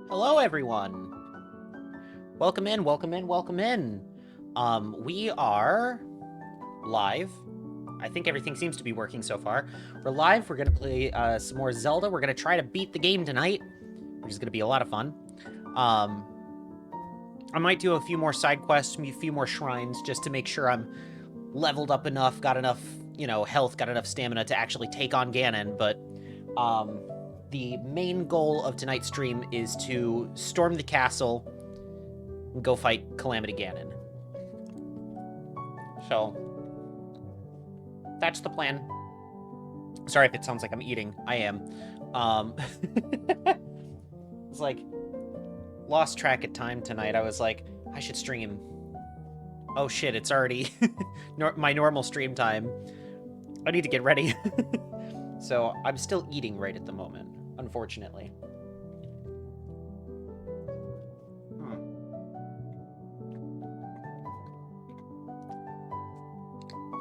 Hello, everyone. Welcome in, welcome in, welcome in. We are live. I think everything seems to be working so far. We're live. We're going to play some more Zelda. We're going to try to beat the game tonight, which is going to be a lot of fun. I might do a few more side quests, a few more shrines, just to make sure I'm leveled up enough, got enough, health, got enough stamina to actually take on Ganon, but the main goal of tonight's stream is to storm the castle and go fight Calamity Ganon. So, that's the plan. Sorry if it sounds like I'm eating. I am. It's like, lost track of time tonight. I was like, I should stream. Oh shit, it's already my normal stream time. I need to get ready. So I'm still eating right at the moment, unfortunately.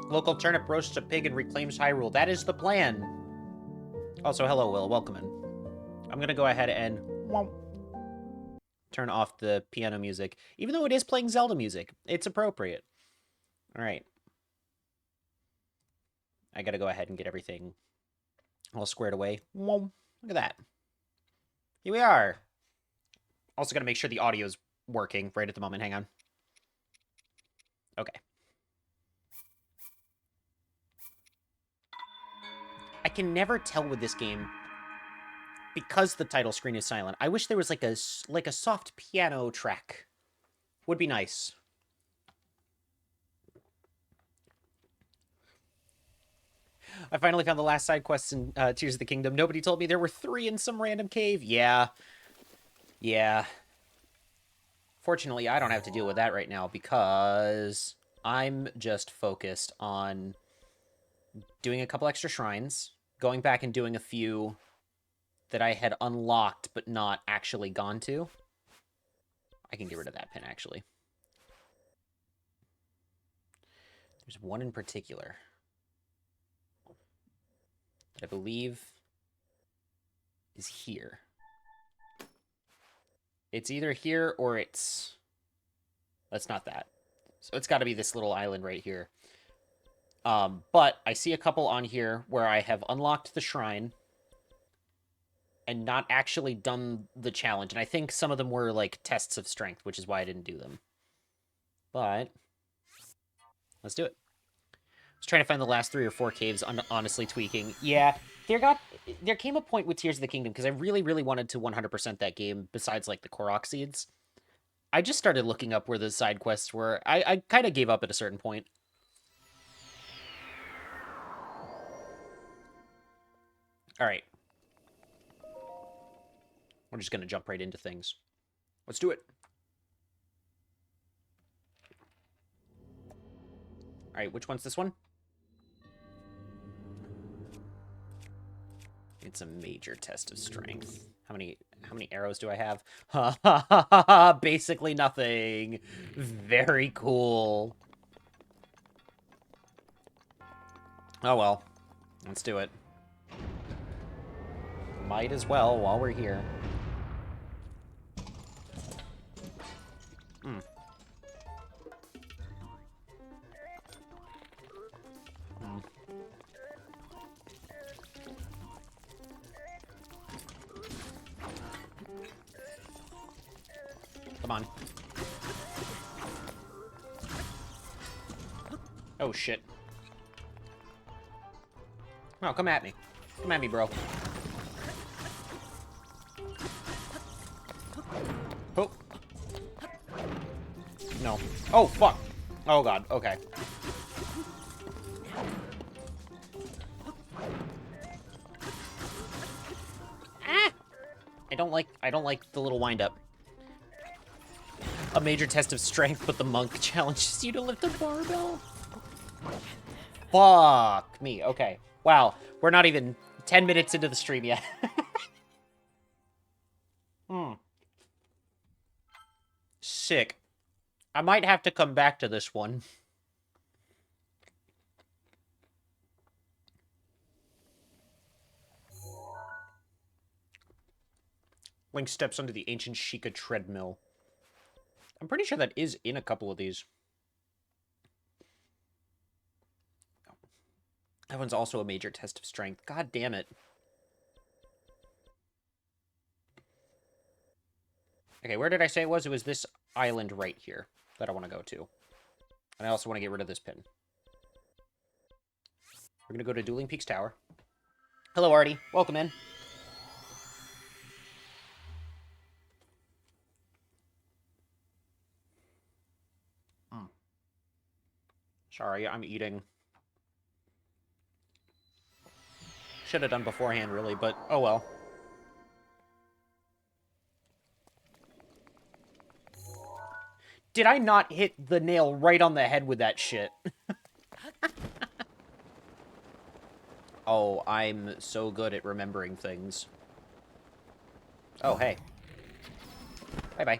Local turnip roasts a pig and reclaims Hyrule. That is the plan. Also, hello, Will. Welcome in. I'm going to go ahead and turn off the piano music. Even though it is playing Zelda music, it's appropriate. All right. I got to go ahead and get everything all squared away. Look at that. Here we are. Also got to make sure the audio's working right at the moment. Hang on. Okay. I can never tell with this game because the title screen is silent. I wish there was like a soft piano track. Would be nice. I finally found the last side quests in Tears of the Kingdom. Nobody told me there were 3 in some random cave. Yeah. Yeah. Fortunately, I don't have to deal with that right now because I'm just focused on doing a couple extra shrines, going back and doing a few that I had unlocked but not actually gone to. I can get rid of that pin, actually. There's one in particular that I believe is here. It's either here or it's... That's not that. So it's got to be this little island right here. But I see a couple on here where I have unlocked the shrine and not actually done the challenge. And I think some of them were, like, tests of strength, which is why I didn't do them. But let's do it. I was trying to find the last 3 or 4 caves, honestly tweaking. Yeah, there came a point with Tears of the Kingdom, because I really, really wanted to 100% that game, besides, like, the Korok seeds. I just started looking up where the side quests were. I kind of gave up at a certain point. All right. We're just going to jump right into things. Let's do it. All right, which one's this one? It's a major test of strength. How many arrows do I have? Ha ha ha ha ha! Basically nothing. Very cool. Oh well. Let's do it. Might as well while we're here. Hmm. Come on. Oh, shit. Oh, come at me. Come at me, bro. Oh. No. Oh, fuck. Oh, God. Okay. Ah! I don't like the little wind-up. A major test of strength, but the monk challenges you to lift a barbell. Fuck me. Okay. Wow. We're not even 10 minutes into the stream yet. Sick. I might have to come back to this one. Link steps onto the ancient Sheikah treadmill. I'm pretty sure that is in a couple of these. That one's also a major test of strength. God damn it. Okay, where did I say it was? It was this island right here that I want to go to. And I also want to get rid of this pin. We're going to go to Dueling Peaks Tower. Hello, Artie. Welcome in. Sorry, I'm eating. Should have done beforehand, really, but oh well. Did I not hit the nail right on the head with that shit? Oh, I'm so good at remembering things. Oh, hey. Bye-bye.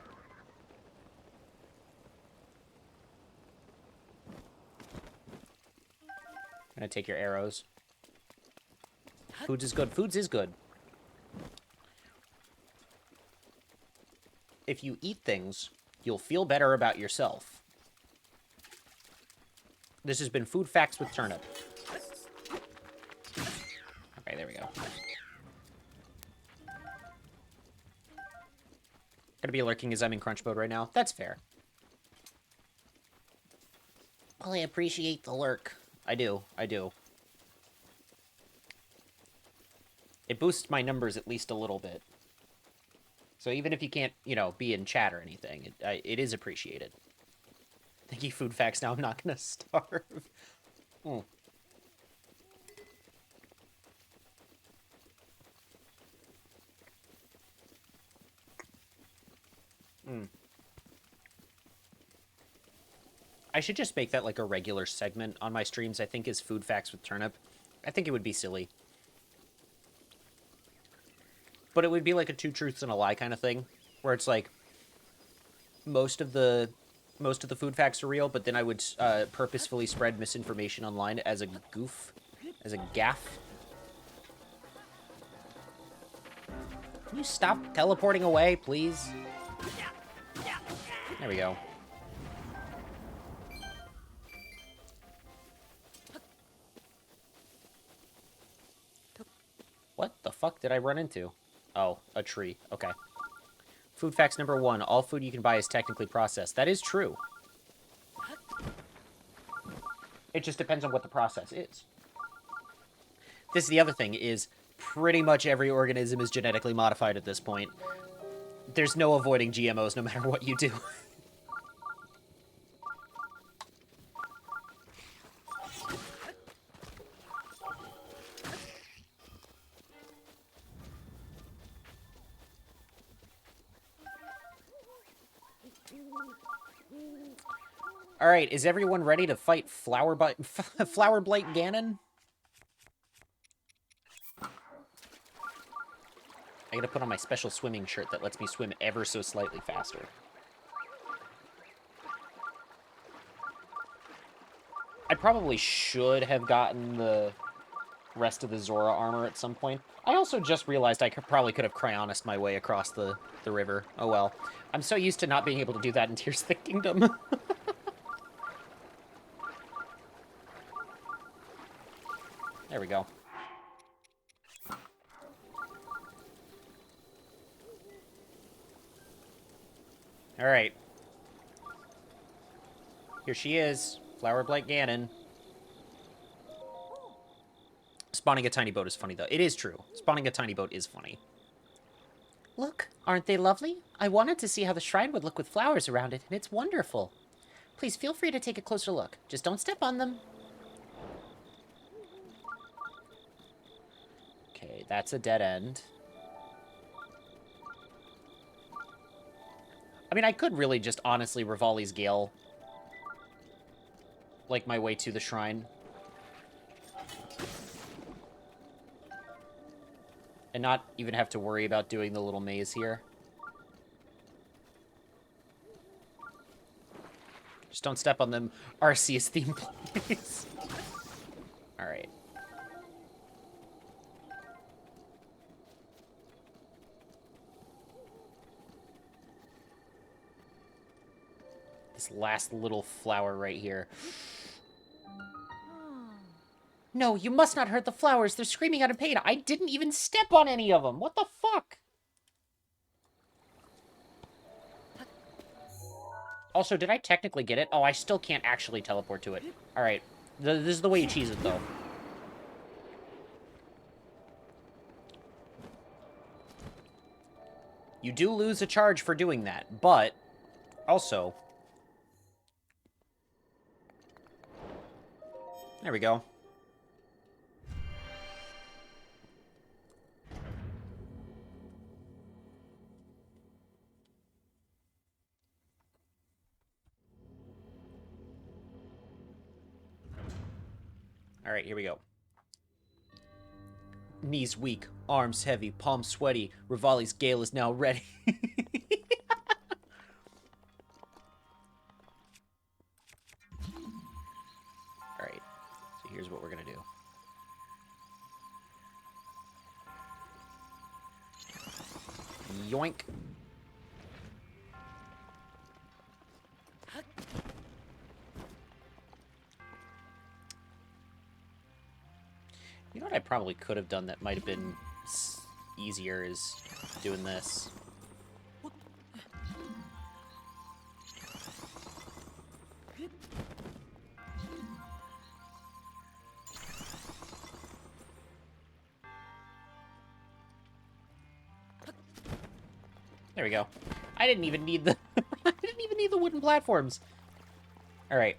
I'm gonna take your arrows. Foods is good. Foods is good. If you eat things, you'll feel better about yourself. This has been Food Facts with Turnip. Okay, there we go. Gonna be lurking as I'm in crunch mode right now. That's fair. Well, I appreciate the lurk. I do. I do. It boosts my numbers at least a little bit. So even if you can't, you know, be in chat or anything, it is appreciated. Thank you, Food Facts. Now I'm not gonna starve. Hmm. I should just make that like a regular segment on my streams, I think, is Food Facts with Turnip. I think it would be silly. But it would be like a two truths and a lie kind of thing, where it's like most of the food facts are real, but then I would purposefully spread misinformation online as a goof, as a gaffe. Can you stop teleporting away, please? There we go. What the fuck did I run into? Oh, a tree. Okay. Food facts number 1. All food you can buy is technically processed. That is true. It just depends on what the process is. This is the other thing, is pretty much every organism is genetically modified at this point. There's no avoiding GMOs no matter what you do. Alright, is everyone ready to fight Flower Blight Ganon? I gotta put on my special swimming shirt that lets me swim ever so slightly faster. I probably should have gotten the rest of the Zora armor at some point. I also just realized I probably could have Cryonised my way across the river. Oh well. I'm so used to not being able to do that in Tears of the Kingdom. There we go. Alright. Here she is. Flower Blight Ganon. Spawning a tiny boat is funny, though. It is true. Spawning a tiny boat is funny. Look, aren't they lovely? I wanted to see how the shrine would look with flowers around it, and it's wonderful. Please feel free to take a closer look. Just don't step on them. Okay, that's a dead end. I mean, I could really just honestly Rivali's Gale, like, my way to the shrine. And not even have to worry about doing the little maze here. Just don't step on them. Arceus theme, please. Alright. This last little flower right here. No, you must not hurt the flowers. They're screaming out in pain. I didn't even step on any of them. What the fuck? Also, did I technically get it? Oh, I still can't actually teleport to it. Alright. This is the way you cheese it, though. You do lose a charge for doing that, but also... There we go. Alright, here we go. Knees weak, arms heavy, palms sweaty. Rivali's gale is now ready. Alright, so here's what we're gonna do. Yoink. You know what I probably could have done that might have been easier is doing this. There we go. I didn't even need the I didn't even need the wooden platforms. All right.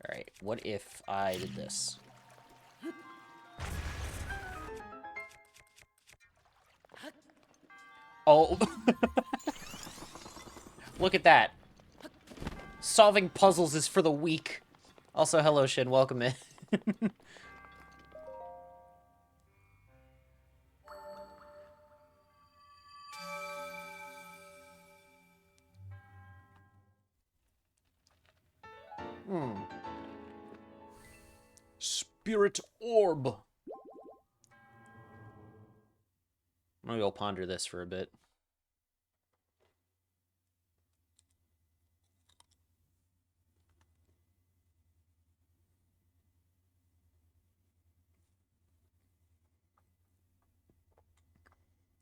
All right. What if I did this? Oh. Look at that. Solving puzzles is for the weak. Also, hello, Shin. Welcome in. Spirit orb. I'm gonna go ponder this for a bit.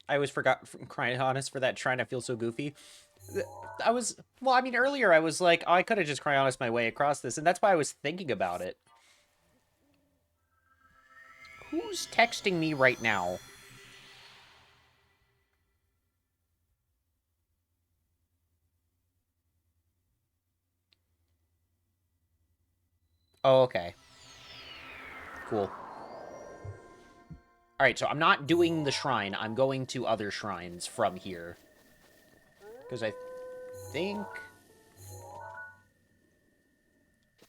I always forgot from crying honest for that trying to feel so goofy. Well, I mean, earlier I was like, oh, I could have just cry honest my way across this, and that's why I was thinking about it. Who's texting me right now? Oh, okay. Cool. Alright, so I'm not doing the shrine. I'm going to other shrines from here. Because I think...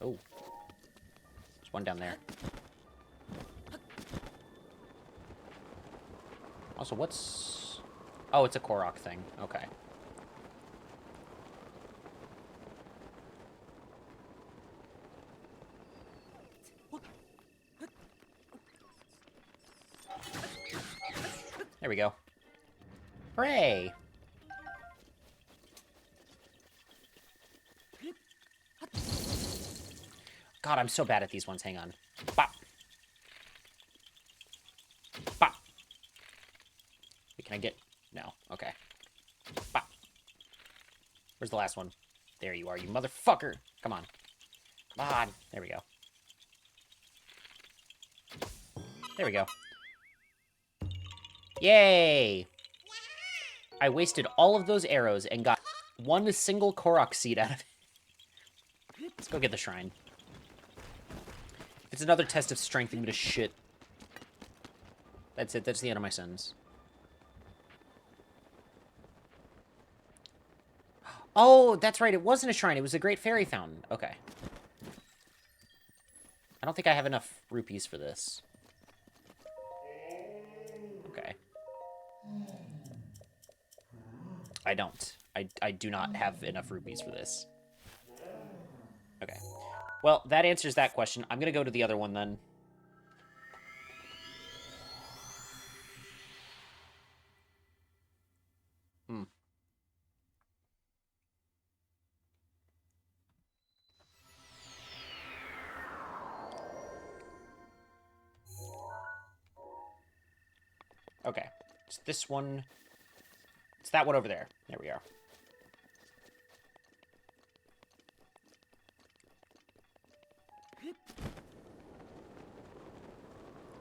Oh. There's one down there. Also, what's... Oh, it's a Korok thing. Okay. There we go. Hooray! God, I'm so bad at these ones. Hang on. Bop. Bop. Wait, can I get... No. Okay. Bop. Where's the last one? There you are, you motherfucker! Come on. Come on. There we go. There we go. Yay! I wasted all of those arrows and got one single Korok seed out of it. Let's go get the shrine. If it's another test of strength, I'm gonna shit. That's it. That's the end of my sentence. Oh, that's right. It wasn't a shrine. It was a Great Fairy Fountain. Okay. I don't think I have enough rupees for this. Okay. I don't. I do not have enough rupees for this. Okay. Well, that answers that question. I'm gonna go to the other one then. Hmm. Okay. It's this one. It's that one over there. There we are.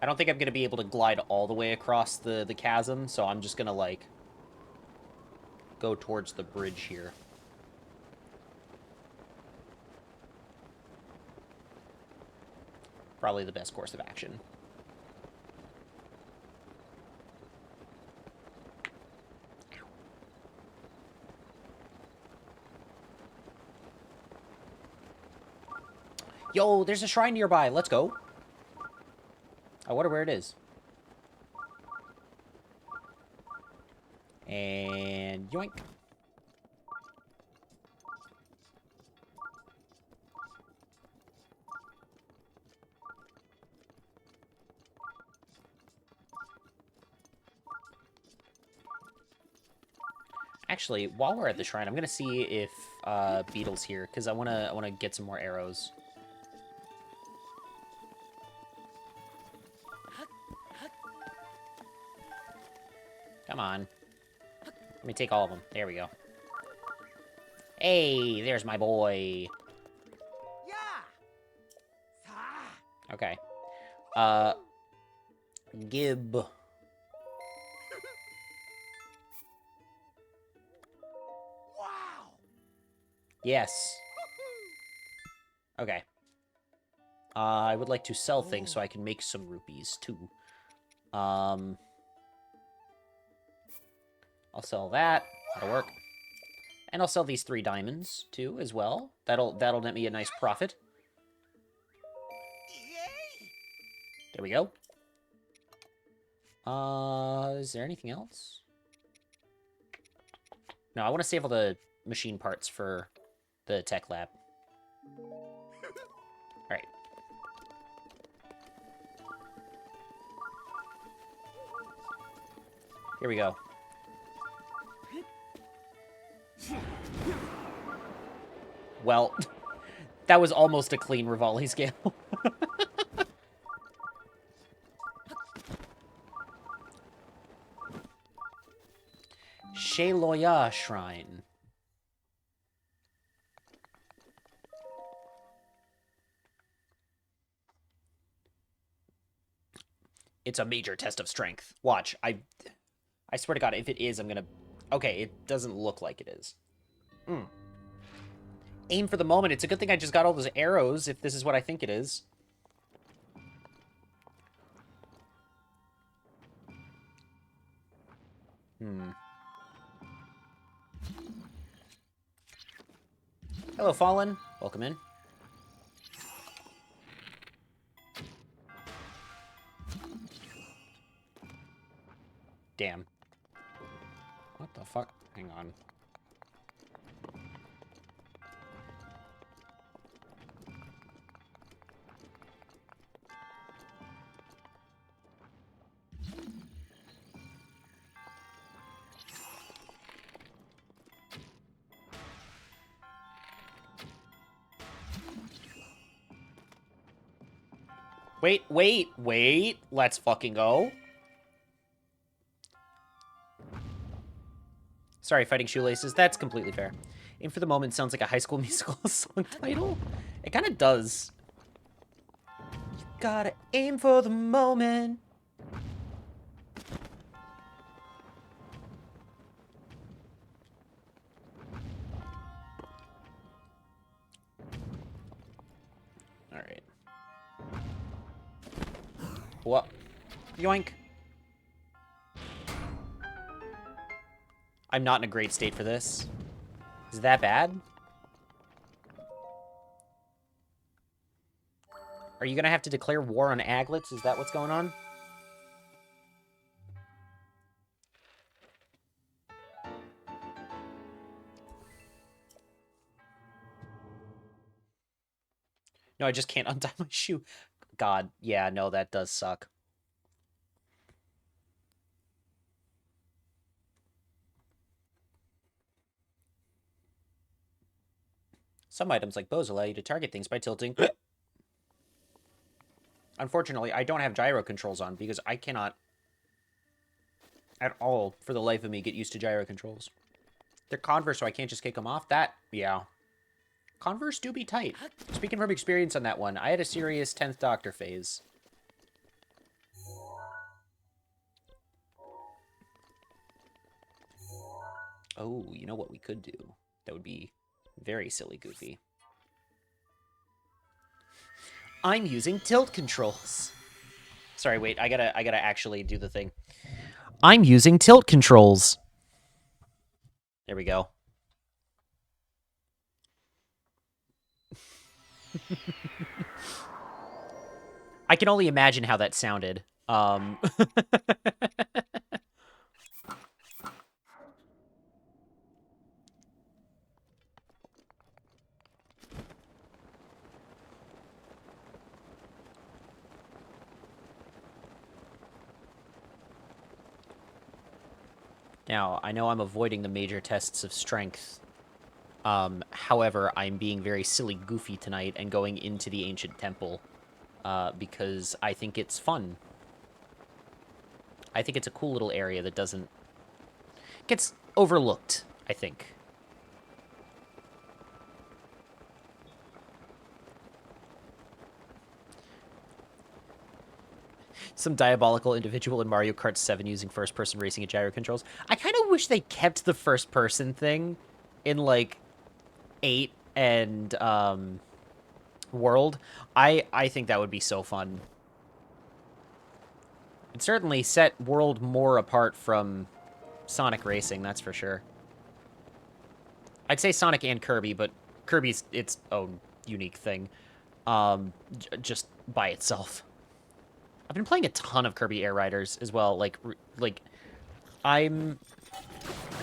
I don't think I'm going to be able to glide all the way across the chasm, so I'm just going to, like, go towards the bridge here. Probably the best course of action. Yo, there's a shrine nearby. Let's go. I wonder where it is. And yoink. Actually, while we're at the shrine, I'm gonna see if Beetle's here, because I wanna get some more arrows. Come on. Let me take all of them. There we go. Hey, there's my boy. Okay. Gib. Yes. Okay. I would like to sell things so I can make some rupees, too. I'll sell that. That'll work. And I'll sell these 3 diamonds, too, as well. That'll net me a nice profit. There we go. Is there anything else? No, I want to save all the machine parts for the tech lab. Alright. Here we go. Well, that was almost a clean Rivali scale. Sheloya Shrine. It's a major test of strength. Watch, I swear to God, if it is, I'm gonna... Okay, it doesn't look like it is. Aim for the moment. It's a good thing I just got all those arrows, if this is what I think it is. Hello, Fallen. Welcome in. Damn. What the fuck? Hang on. Wait. Let's fucking go. Sorry, Fighting Shoelaces. That's completely fair. Aim for the Moment sounds like a High School Musical song title. It kind of does. You gotta aim for the moment. Alright. What? Yoink. I'm not in a great state for this. Is it that bad? Are you gonna have to declare war on aglets? Is that what's going on? No, I just can't untie my shoe. God, yeah, no, that does suck. Some items, like bows, allow you to target things by tilting. Unfortunately, I don't have gyro controls on because I cannot at all, for the life of me, get used to gyro controls. They're Converse, so I can't just kick them off. That, yeah. Converse do be tight. Speaking from experience on that one, I had a serious 10th Doctor phase. Oh, you know what we could do? That would be very silly goofy. I'm using tilt controls. Sorry, wait, I gotta actually do the thing. I'm using tilt controls. There we go. I can only imagine how that sounded. Now, I know I'm avoiding the major tests of strength. However, I'm being very silly goofy tonight and going into the ancient temple because I think it's fun. I think it's a cool little area that gets overlooked, I think. Some diabolical individual in Mario Kart 7 using first-person racing and gyro controls. I kind of wish they kept the first-person thing in, like, 8 and, World. I think that would be so fun. It'd certainly set World more apart from Sonic Racing, that's for sure. I'd say Sonic and Kirby, but Kirby's its own unique thing, just by itself. I've been playing a ton of Kirby Air Riders as well. Like I'm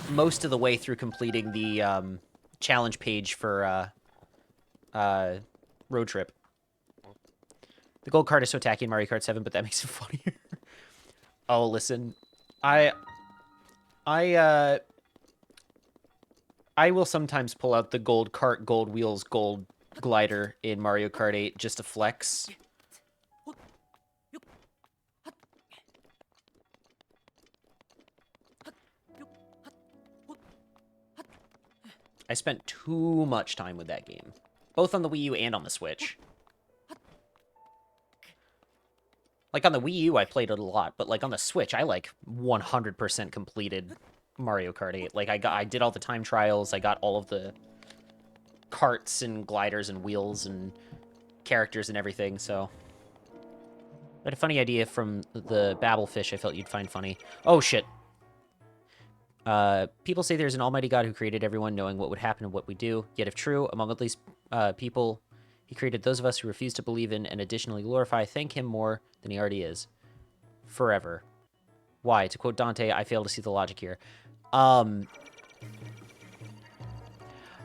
most of the way through completing the challenge page for Road Trip. The gold card is so tacky in Mario Kart 7, but that makes it funnier. Oh, listen, I will sometimes pull out the gold cart, gold wheels, gold glider in Mario Kart 8 just to flex. I spent too much time with that game, both on the Wii U and on the Switch. Like, on the Wii U, I played it a lot, but, like, on the Switch, I, like, 100% completed Mario Kart 8. Like, I did all the time trials, I got all of the carts and gliders and wheels and characters and everything, so... I had a funny idea from the Babblefish I felt you'd find funny. Oh, shit. People say there's an almighty God who created everyone, knowing what would happen and what we do. Yet if true, among all these people, he created those of us who refuse to believe in and additionally glorify, thank him more than he already is. Forever. Why? To quote Dante, I fail to see the logic here.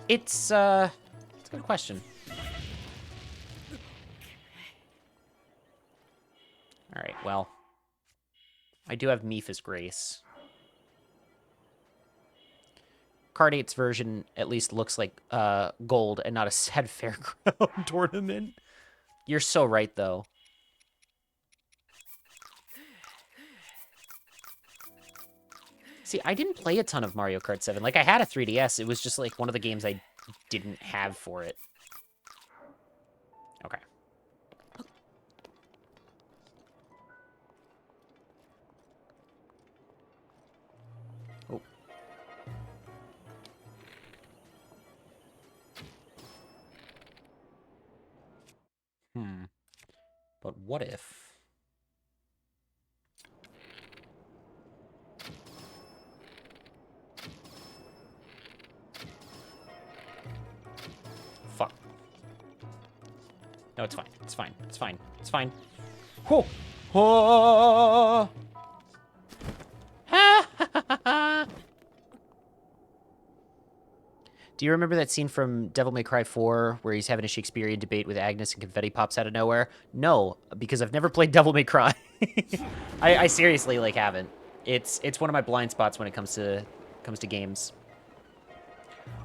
It's a good question. Alright, well. I do have Mipha's Grace. Card 8's version at least looks like gold and not a sad fairground tournament. You're so right, though. See, I didn't play a ton of Mario Kart 7. Like, I had a 3DS. It was just, like, one of the games I didn't have for it. Okay. Oh. But what if... Fuck. No, it's fine. It's fine. It's fine. It's fine. Whoa! Oh! Do you remember that scene from Devil May Cry 4 where he's having a Shakespearean debate with Agnes and confetti pops out of nowhere? No, because I've never played Devil May Cry. I seriously, like, haven't. It's one of my blind spots when it comes to games.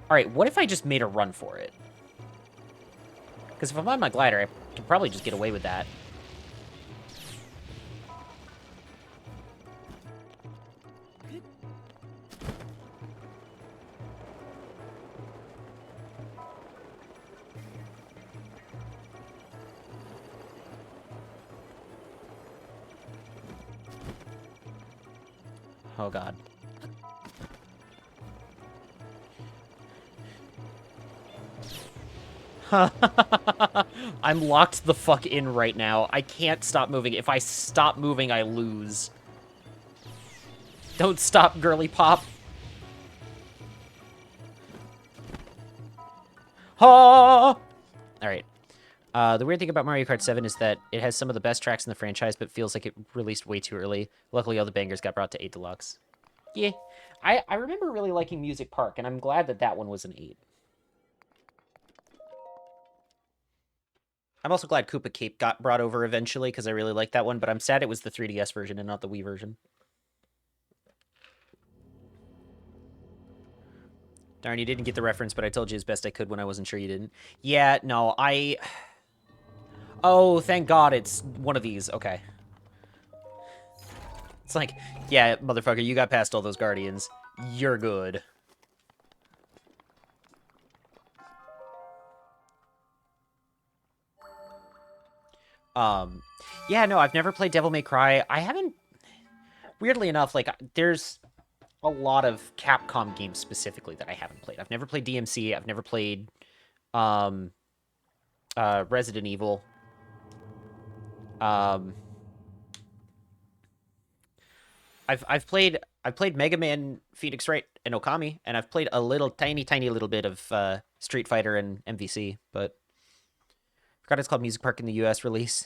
All right, what if I just made a run for it? Because if I'm on my glider, I can probably just get away with that. Oh, God. I'm locked the fuck in right now. I can't stop moving. If I stop moving, I lose. Don't stop, girly pop. Ha! Alright. The weird thing about Mario Kart 7 is that it has some of the best tracks in the franchise, but feels like it released way too early. Luckily, all the bangers got brought to 8 Deluxe. Yeah, I remember really liking Music Park, and I'm glad that that one was an 8. I'm also glad Koopa Cape got brought over eventually, because I really liked that one, but I'm sad it was the 3DS version and not the Wii version. Darn, you didn't get the reference, but I told you as best I could when I wasn't sure you didn't. Yeah, no, Oh, thank God it's one of these. Okay. It's like, yeah, motherfucker, you got past all those Guardians. You're good. Yeah, no, I've never played Devil May Cry. I haven't... Weirdly enough, like, there's a lot of Capcom games specifically that I haven't played. I've never played DMC. I've never played, Resident Evil. I've played Mega Man, Phoenix Wright, and Okami, and I've played a little tiny little bit of Street Fighter and MVC, but I forgot it's called Music Park in the US release.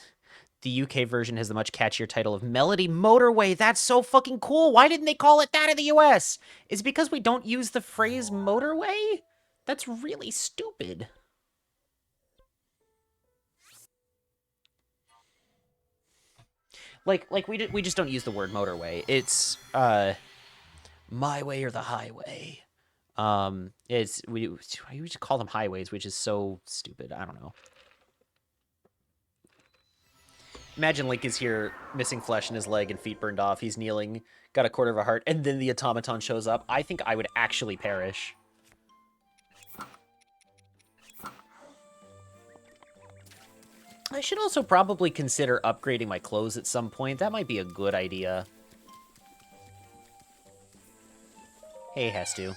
The UK version has the much catchier title of Melody Motorway. That's so fucking cool. Why didn't they call it that in the US? Is it because we don't use the phrase motorway? That's really stupid. Like we just don't use the word motorway. It's my way or the highway. It's we just call them highways, which is so stupid. I don't know. Imagine Link is here, missing flesh in his leg and feet burned off. He's kneeling, got a quarter of a heart, and then the automaton shows up. I think I would actually perish. I should also probably consider upgrading my clothes at some point. That might be a good idea. Hey, Hestu.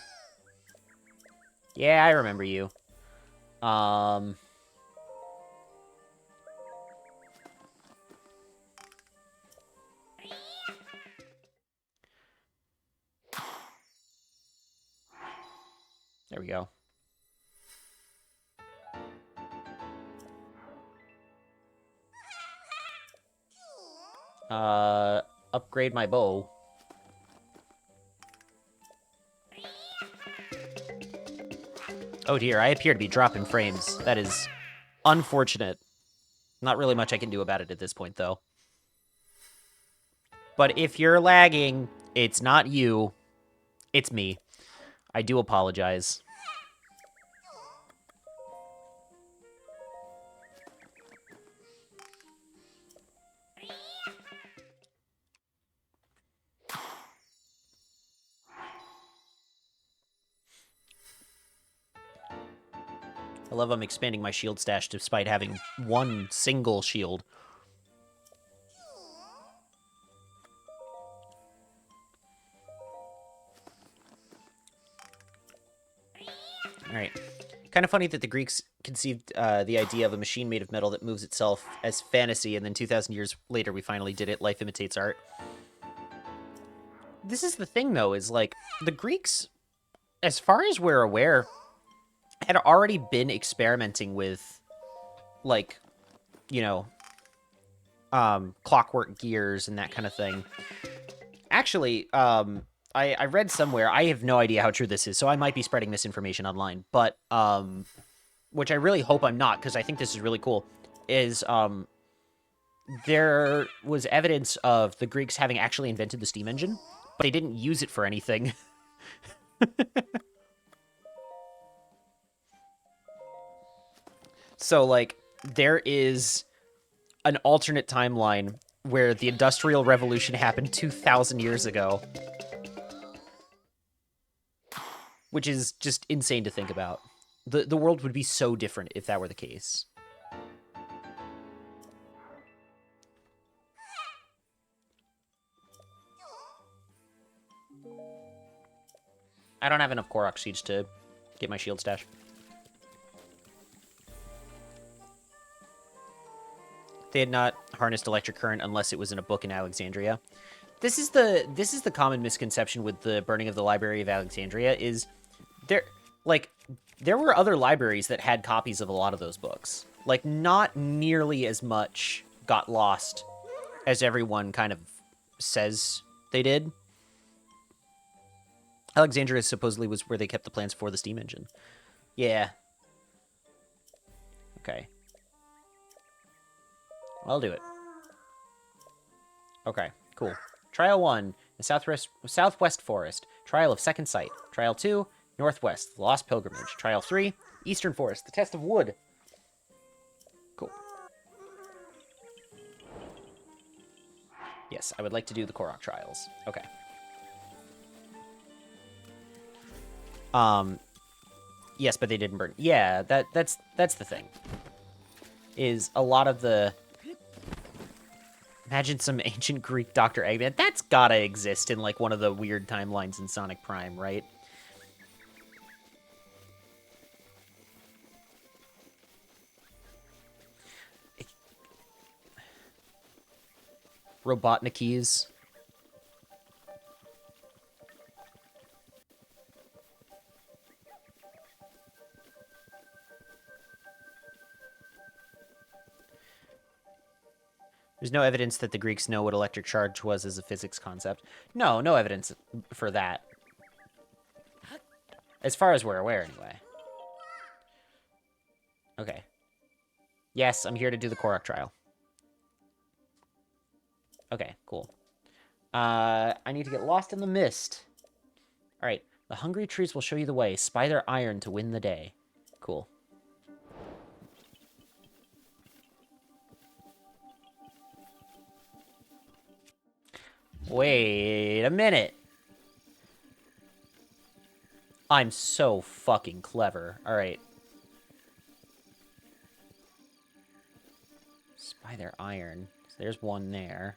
Yeah, I remember you. There we go. Upgrade my bow. Oh dear, I appear to be dropping frames. That is unfortunate. Not really much I can do about it at this point, though. But if you're lagging, it's not you. It's me. I do apologize. I love I'm expanding my shield stash despite having one single shield. Alright. Kind of funny that the Greeks conceived the idea of a machine made of metal that moves itself as fantasy, and then 2,000 years later we finally did it. Life imitates art. This is the thing, though, is, like, the Greeks, as far as we're aware, had already been experimenting with, like, you know, clockwork gears and that kind of thing. Actually, I read somewhere, I have no idea how true this is, so I might be spreading misinformation online, but, which I really hope I'm not, because I think this is really cool, is, there was evidence of the Greeks having actually invented the steam engine, but they didn't use it for anything. So, like, there is an alternate timeline where the Industrial Revolution happened 2,000 years ago. Which is just insane to think about. The world would be so different if that were the case. I don't have enough Korok seeds to get my shield stash. They had not harnessed electric current unless it was in a book in Alexandria. This is the common misconception with the burning of the Library of Alexandria is there were other libraries that had copies of a lot of those books. Like, not nearly as much got lost as everyone kind of says they did. Alexandria supposedly was where they kept the plans for the steam engine. Yeah. Okay. I'll do it. Okay, cool. Trial 1, the Southwest Forest. Trial of Second Sight. Trial 2, Northwest, the Lost Pilgrimage. Trial 3, Eastern Forest, the Test of Wood. Cool. Yes, I would like to do the Korok trials. Okay. Yes, but they didn't burn. Yeah, that's the thing. Is a lot of the... Imagine some ancient Greek Dr. Eggman. That's gotta exist in, like, one of the weird timelines in Sonic Prime, right? Robotnikis. There's no evidence that the Greeks know what electric charge was as a physics concept. No, no evidence for that. As far as we're aware, anyway. Okay. Yes, I'm here to do the Korok trial. Okay, cool. I need to get lost in the mist. Alright. The hungry trees will show you the way. Spy their iron to win the day. Cool. Wait a minute. I'm so fucking clever. Alright. Spy their iron. So there's one there.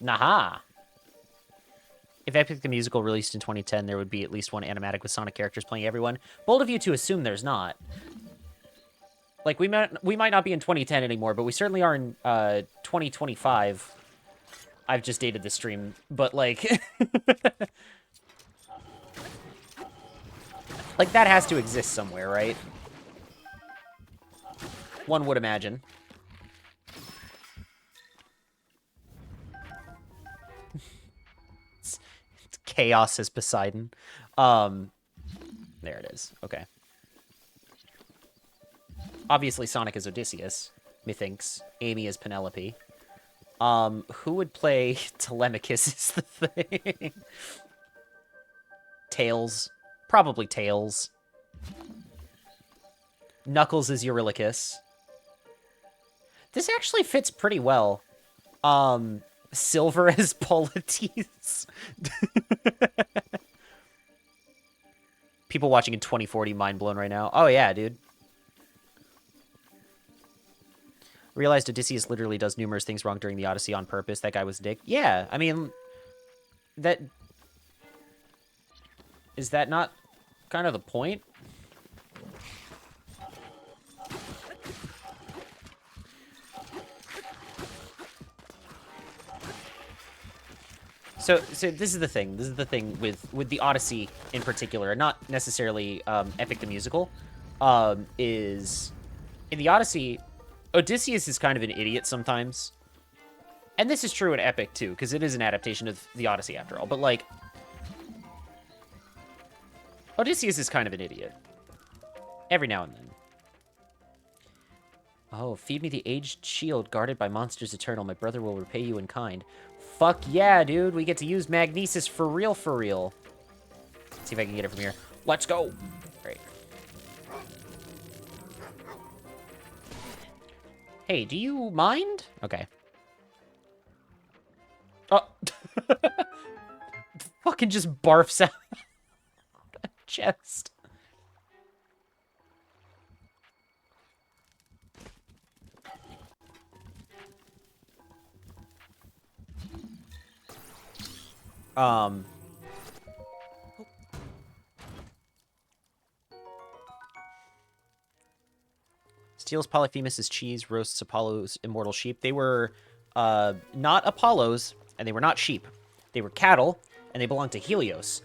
Naha! If Epic the Musical released in 2010, there would be at least one animatic with Sonic characters playing everyone. Bold of you to assume there's not. Like, we might not be in 2010 anymore, but we certainly are in 2025. I've just dated the stream, but, like... like, that has to exist somewhere, right? One would imagine. It's chaos as Poseidon. There it is. Okay. Obviously, Sonic is Odysseus, methinks. Amy is Penelope. Who would play Telemachus is the thing. Tails. Probably Tails. Knuckles is Eurylochus. This actually fits pretty well. Silver is Polites. People watching in 2040 mind blown right now. Oh yeah, dude. Realized Odysseus literally does numerous things wrong during the Odyssey on purpose. That guy was a dick. Yeah, I mean, that... Is that not kind of the point? So this is the thing. This is the thing with the Odyssey in particular, not necessarily Epic the Musical, is... In the Odyssey... Odysseus is kind of an idiot sometimes. And this is true in Epic, too, because it is an adaptation of the Odyssey, after all. But, like... Odysseus is kind of an idiot. Every now and then. Oh, feed me the aged shield guarded by monsters eternal. My brother will repay you in kind. Fuck yeah, dude. We get to use Magnesis for real, for real. Let's see if I can get it from here. Let's go. Great. Hey, do you mind? Okay. Oh. Fucking just barfs out a chest. Steals Polyphemus' cheese, roasts Apollo's immortal sheep. They were not Apollos, and they were not sheep. They were cattle, and they belonged to Helios.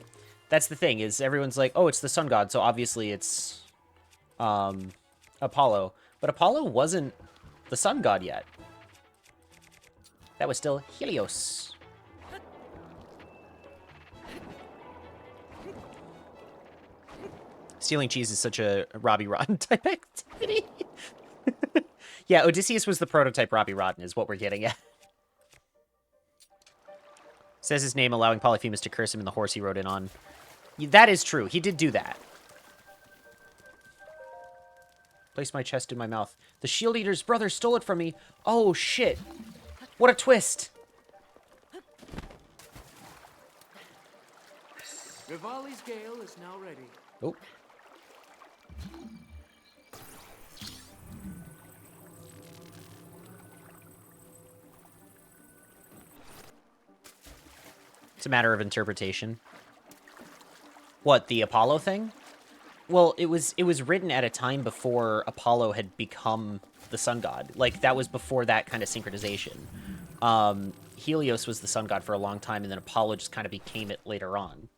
That's the thing, is everyone's like, oh, it's the sun god, so obviously it's Apollo. But Apollo wasn't the sun god yet. That was still Helios. Stealing cheese is such a Robbie Rotten type activity. Yeah, Odysseus was the prototype Robbie Rotten, is what we're getting at. Says his name, allowing Polyphemus to curse him in the horse he rode in on. That is true. He did do that. Place my chest in my mouth. The Shield Eater's brother stole it from me. Oh, shit. What a twist. Rivali's gale is now ready. Oh. It's a matter of interpretation. What, the Apollo thing? Well, it was written at a time before Apollo had become the sun god. Like, that was before that kind of synchronization. Helios was the sun god for a long time, and then Apollo just kind of became it later on.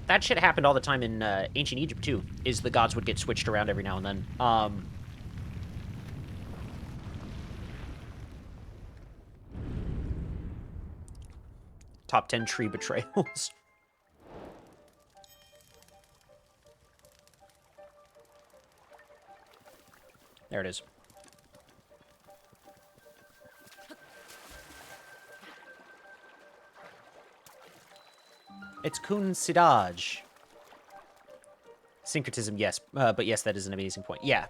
That shit happened all the time in ancient Egypt, too, is the gods would get switched around every now and then. Top 10 tree betrayals. There it is. It's Kun Sidaj. Syncretism, yes. But yes, that is an amazing point. Yeah.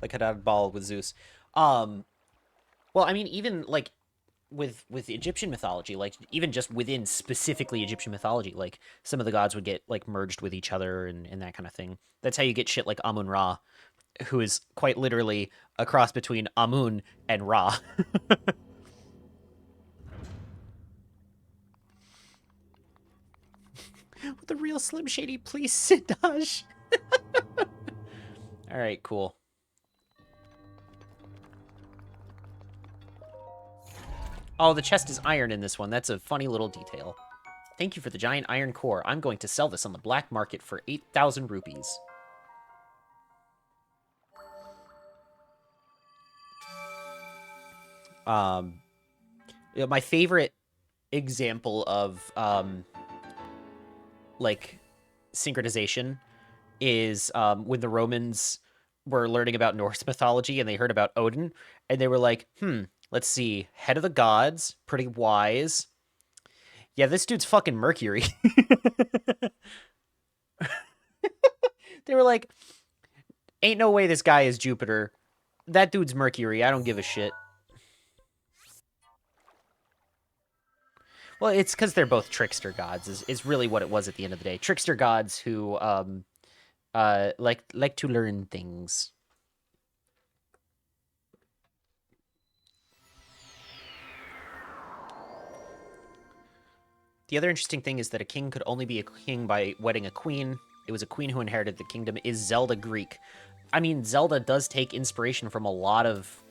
Like Hadad Ball with Zeus. Well, I mean, even, like, with Egyptian mythology, like, even just within specifically Egyptian mythology, like, some of the gods would get, like, merged with each other and that kind of thing. That's how you get shit like Amun-Ra, who is quite literally a cross between Amun and Ra. With the real Slim Shady, please, Sidaj. All right, cool. Oh, the chest is iron in this one. That's a funny little detail. Thank you for the giant iron core. I'm going to sell this on the black market for 8,000 rupees. My favorite example of, like, synchronization is when the Romans were learning about Norse mythology and they heard about Odin, and they were like, let's see, head of the gods, pretty wise. Yeah, this dude's fucking Mercury. They were like, ain't no way this guy is Jupiter. That dude's Mercury. I don't give a shit. Well, it's because they're both trickster gods, is really what it was at the end of the day. Trickster gods who like to learn things. The other interesting thing is that a king could only be a king by wedding a queen. It was a queen who inherited the kingdom. Is Zelda Greek? I mean, Zelda does take inspiration from a lot of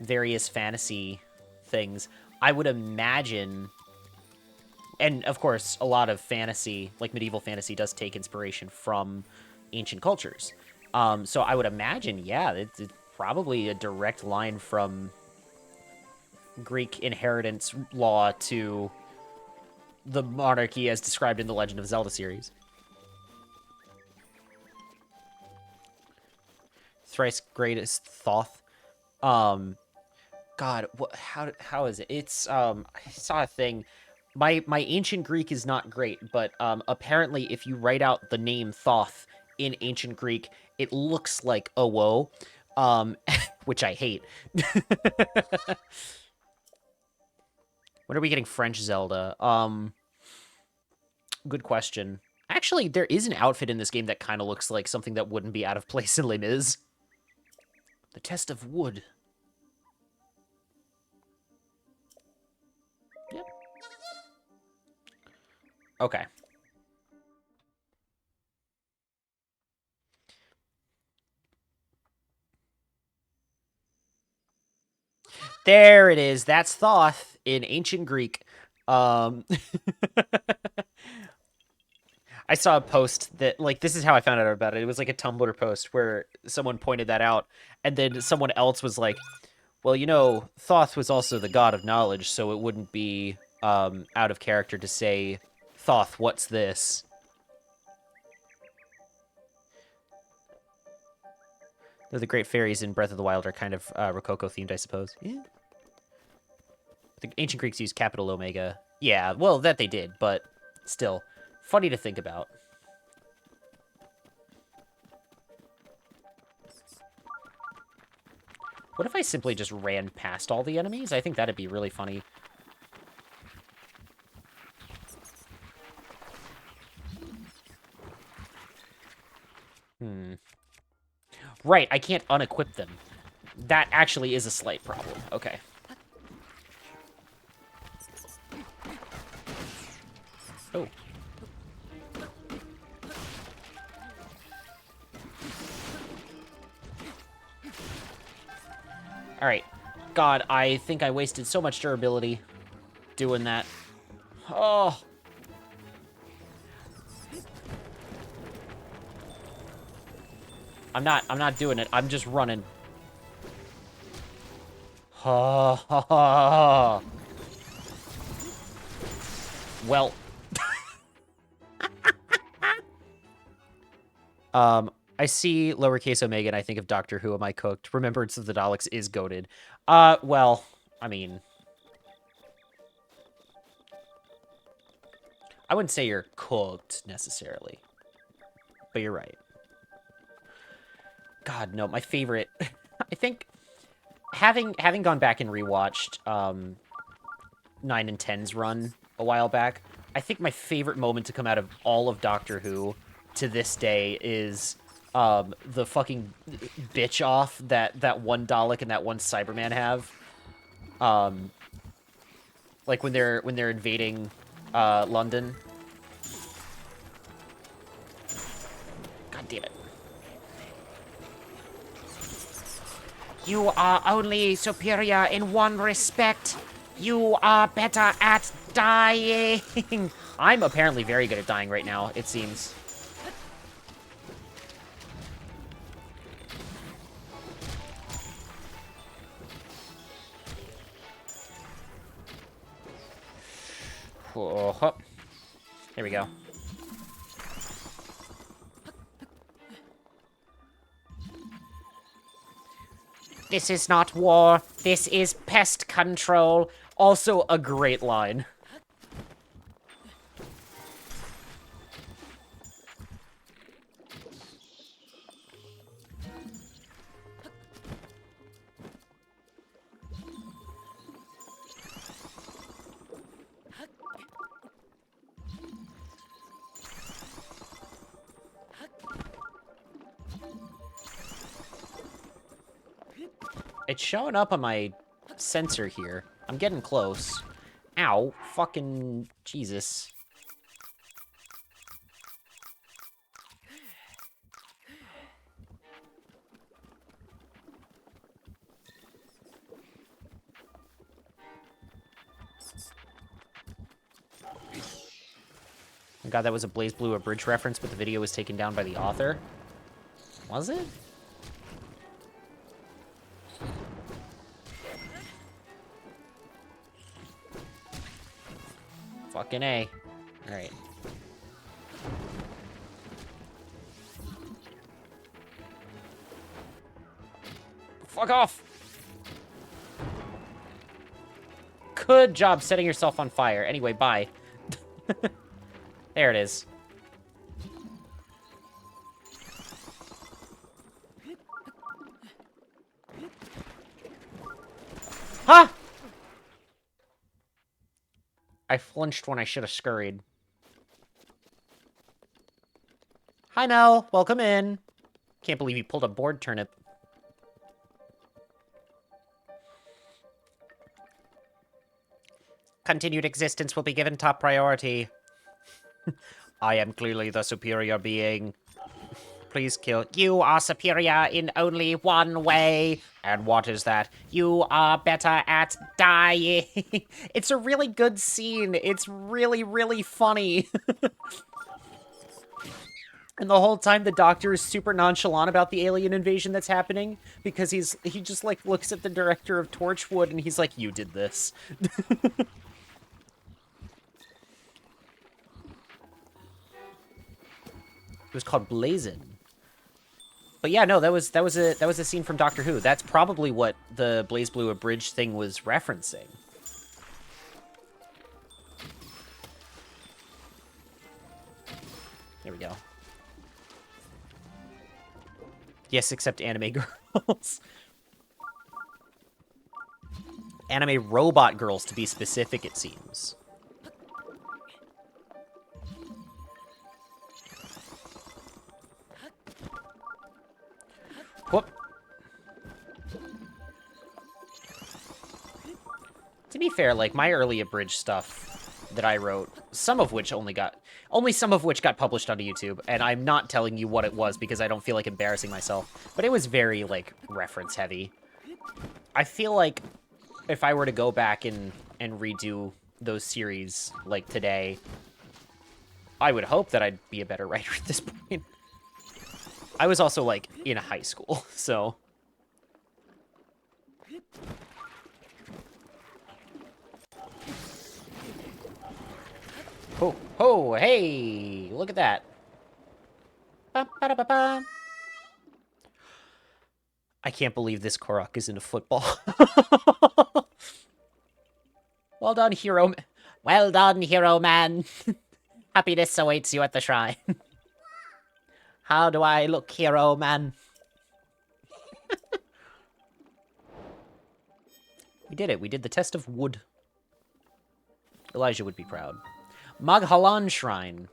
various fantasy things. I would imagine, and of course, a lot of fantasy, like medieval fantasy, does take inspiration from ancient cultures. So I would imagine, yeah, it's probably a direct line from Greek inheritance law to the monarchy as described in the Legend of Zelda series. Thrice greatest Thoth. God, what? How is it? It's I saw a thing. My ancient Greek is not great, but apparently if you write out the name Thoth in ancient Greek, it looks like a woe, which I hate. When are we getting French Zelda? Good question. Actually, there is an outfit in this game that kind of looks like something that wouldn't be out of place in Les Mis. The Test of Wood. Yep. Okay. There it is. That's Thoth in ancient Greek. Um, I saw a post that, like, this is how I found out about it. It was like a Tumblr post where someone pointed that out, and then someone else was like, well, you know, Thoth was also the god of knowledge, so it wouldn't be out of character to say, Thoth, what's this? Though the great fairies in Breath of the Wild are kind of Rococo themed, I suppose. Yeah. The ancient Greeks used capital Omega. Yeah, well, that they did, but still, funny to think about. What if I simply just ran past all the enemies? I think that'd be really funny. Right, I can't unequip them. That actually is a slight problem. Okay. Oh. Alright. God, I think I wasted so much durability doing that. Oh. I'm not doing it. I'm just running. Ha ha ha. Well. I see lowercase omega and I think of Doctor Who. Am I cooked? Remembrance of the Daleks is goated. Well, I mean, I wouldn't say you're cooked necessarily, but you're right. God, no, my favorite. I think having gone back and rewatched 9 and 10's run a while back, I think my favorite moment to come out of all of Doctor Who to this day is the fucking bitch off that one Dalek and that one Cyberman have. Like when they're invading London. God damn it. You are only superior in one respect. You are better at dying. I'm apparently very good at dying right now, it seems. Oh, there we go. This is not war. This is pest control. Also a great line. It's showing up on my sensor here. I'm getting close. Ow. Fucking Jesus. Oh God, that was a Blaze Blue Abridged reference, but the video was taken down by the author. Was it? Fucking A. Alright. Fuck off! Good job setting yourself on fire. Anyway, bye. There it is. Huh? I flinched when I should have scurried. Hi, Nell. Welcome in. Can't believe you pulled a board turnip. Continued existence will be given top priority. I am clearly the superior being. Please kill. You are superior in only one way. And what is that? You are better at dying. It's a really good scene. It's really, really funny. And the whole time the doctor is super nonchalant about the alien invasion that's happening because he just like looks at the director of Torchwood and he's like, "You did this." It was called Blazin'. But yeah, no, that was a scene from Doctor Who. That's probably what the Blaze Blue Abridged thing was referencing. There we go. Yes, except anime girls. Anime robot girls, to be specific, it seems. Whoop. To be fair, like, my early abridged stuff that I wrote, some of which only some of which got published onto YouTube, and I'm not telling you what it was because I don't feel like embarrassing myself, but it was very, like, reference heavy. I feel like if I were to go back and redo those series, like, today, I would hope that I'd be a better writer at this point. I was also, like, in high school, so... Ho, ho, hey! Look at that. Ba-ba-da-ba-ba. I can't believe this Korok is into football. Well done, hero. Well done, hero man. Happiness awaits you at the shrine. How do I look, hero man? We did it. We did the test of wood. Elijah would be proud. Maghalan Shrine.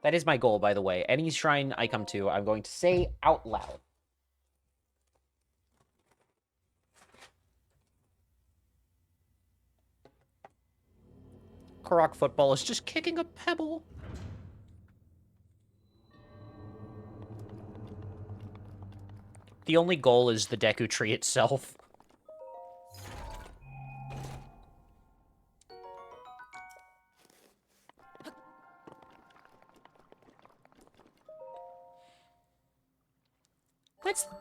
That is my goal, by the way. Any shrine I come to, I'm going to say out loud. Korok football is just kicking a pebble. The only goal is the Deku Tree itself.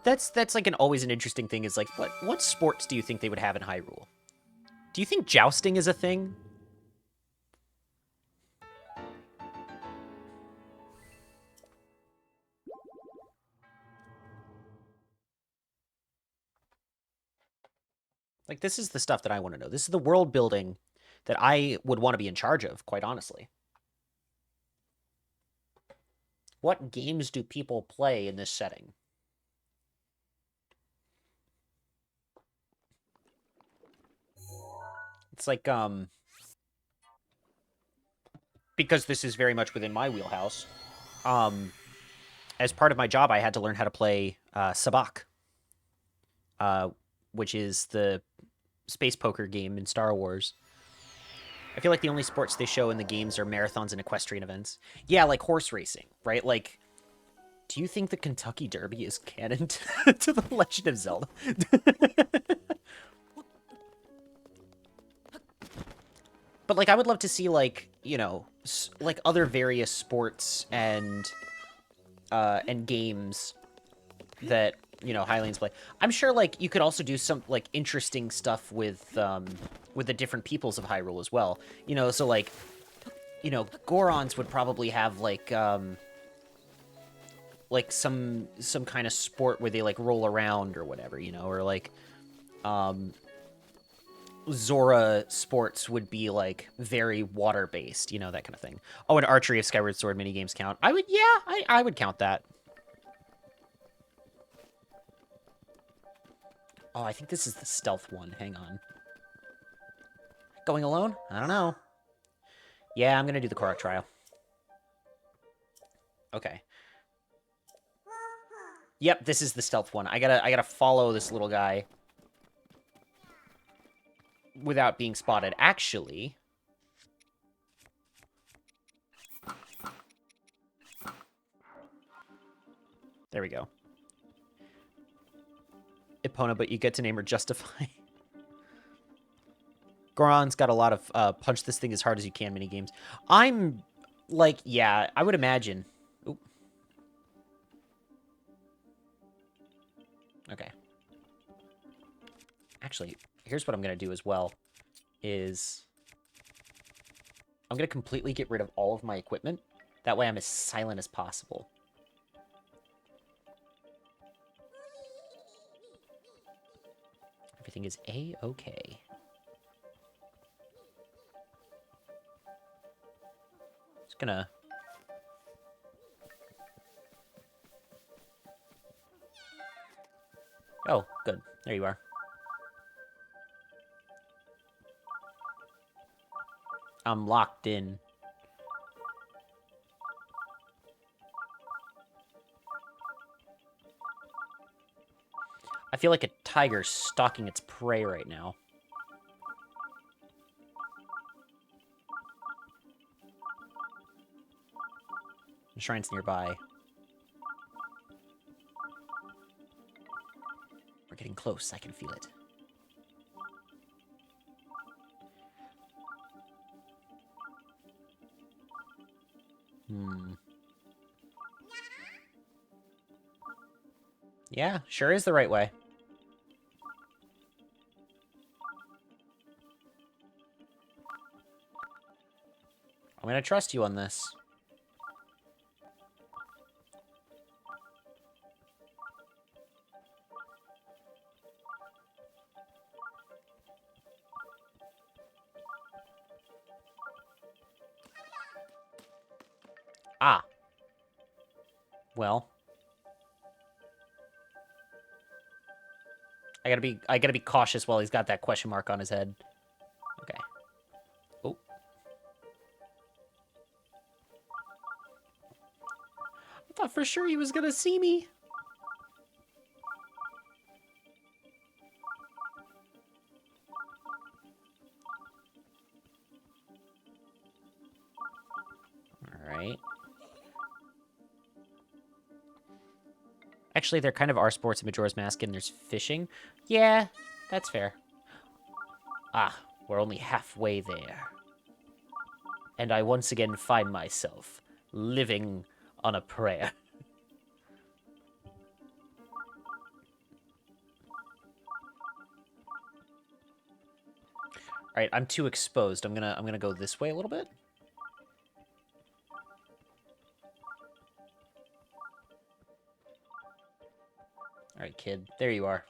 That's like always an interesting thing is like, what sports do you think they would have in Hyrule? Do you think jousting is a thing? Like, this is the stuff that I want to know. This is the world building that I would want to be in charge of, quite honestly. What games do people play in this setting? It's like, because this is very much within my wheelhouse, as part of my job, I had to learn how to play Sabacc, which is the space poker game in Star Wars. I feel like the only sports they show in the games are marathons and equestrian events. Yeah, like horse racing, right? Like, do you think the Kentucky Derby is canon to The Legend of Zelda? But, like, I would love to see, like, you know, like, other various sports and games that, you know, Hylians play. I'm sure, like, you could also do some, like, interesting stuff with the different peoples of Hyrule as well. You know, so, like, you know, Gorons would probably have, like some kind of sport where they, like, roll around or whatever, you know, or, like, Zora sports would be, like, very water-based, you know, that kind of thing. Oh, and archery if Skyward Sword minigames count. I would count that. Oh, I think this is the stealth one. Hang on. Going alone? I don't know. Yeah, I'm gonna do the Korok trial. Okay. Yep, this is the stealth one. I gotta follow this little guy without being spotted. Actually, There we go. Epona, but you get to name her Justify. Goron's got a lot of punch this thing as hard as you can mini games. I'm like, yeah, I would imagine. Oop. Okay. Actually, here's what I'm going to do as well, is I'm going to completely get rid of all of my equipment. That way I'm as silent as possible. Everything is A-okay. Just gonna... Oh, good. There you are. I'm locked in. I feel like a tiger stalking its prey right now. The shrine's nearby. We're getting close. I can feel it. Yeah, sure is the right way. I'm gonna trust you on this. Ah. Well. I gotta be cautious while he's got that question mark on his head. Okay. Oh. I thought for sure he was gonna see me. Alright. Actually, there kind of are sports in Majora's Mask, and there's fishing. Yeah, that's fair. Ah, we're only halfway there. And I once again find myself living on a prayer. Alright, I'm too exposed. I'm gonna go this way a little bit. Alright, kid. There you are.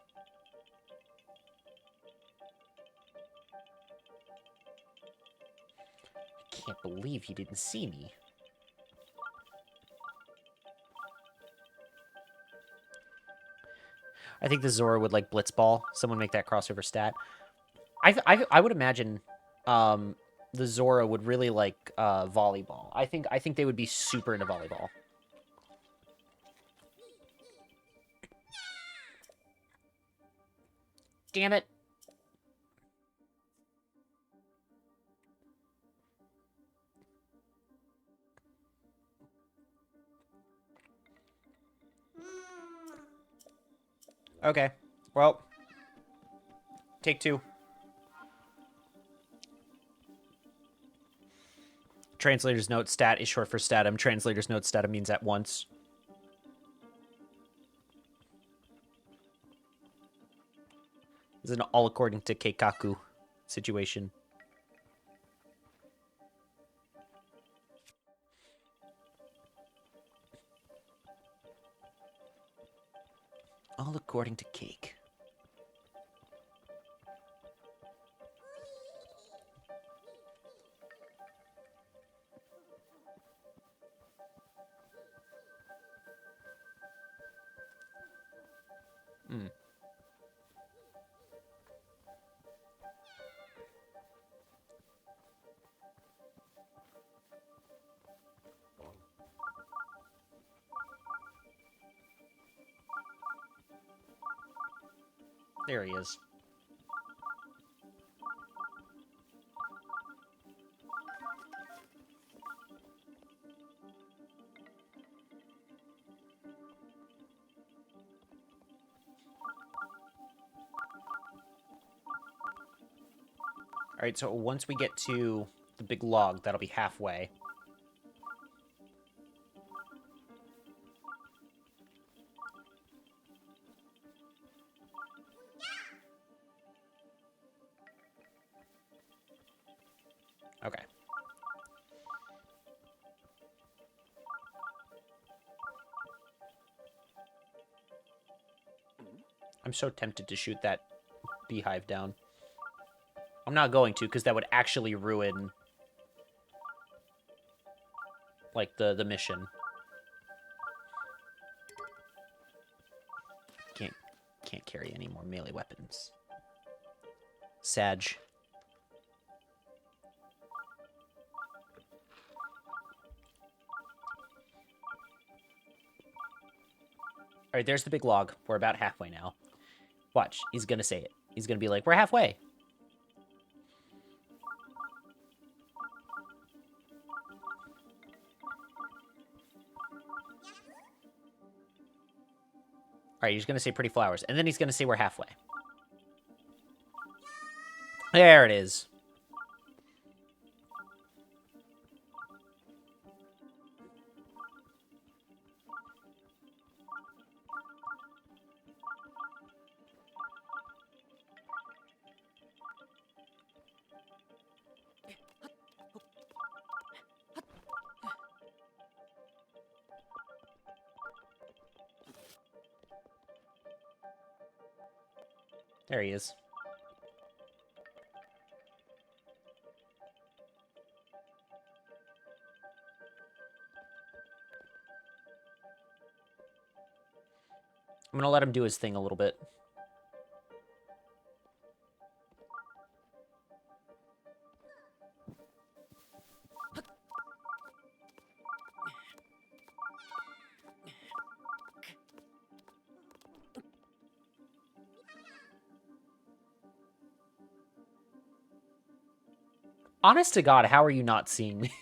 I can't believe he didn't see me. I think the Zora would like Blitzball. Someone make that crossover stat. I would imagine the Zora would really like volleyball. I think they would be super into volleyball. Damn it. Okay. Well, take two. Translator's note, stat is short for statum. Translator's note, statum means at once. This is an all according to Keikaku situation. All according to Cake. Hmm. There he is. Alright, so once we get to the big log, that'll be halfway. Okay. I'm so tempted to shoot that beehive down. I'm not going to, because that would actually ruin, like, the mission. Can't carry any more melee weapons. Sag. Alright, there's the big log. We're about halfway now. Watch, he's gonna say it. He's gonna be like, we're halfway. Alright, he's gonna say pretty flowers. And then he's gonna say we're halfway. There it is. There he is. I'm gonna let him do his thing a little bit. Honest to God, how are you not seeing me?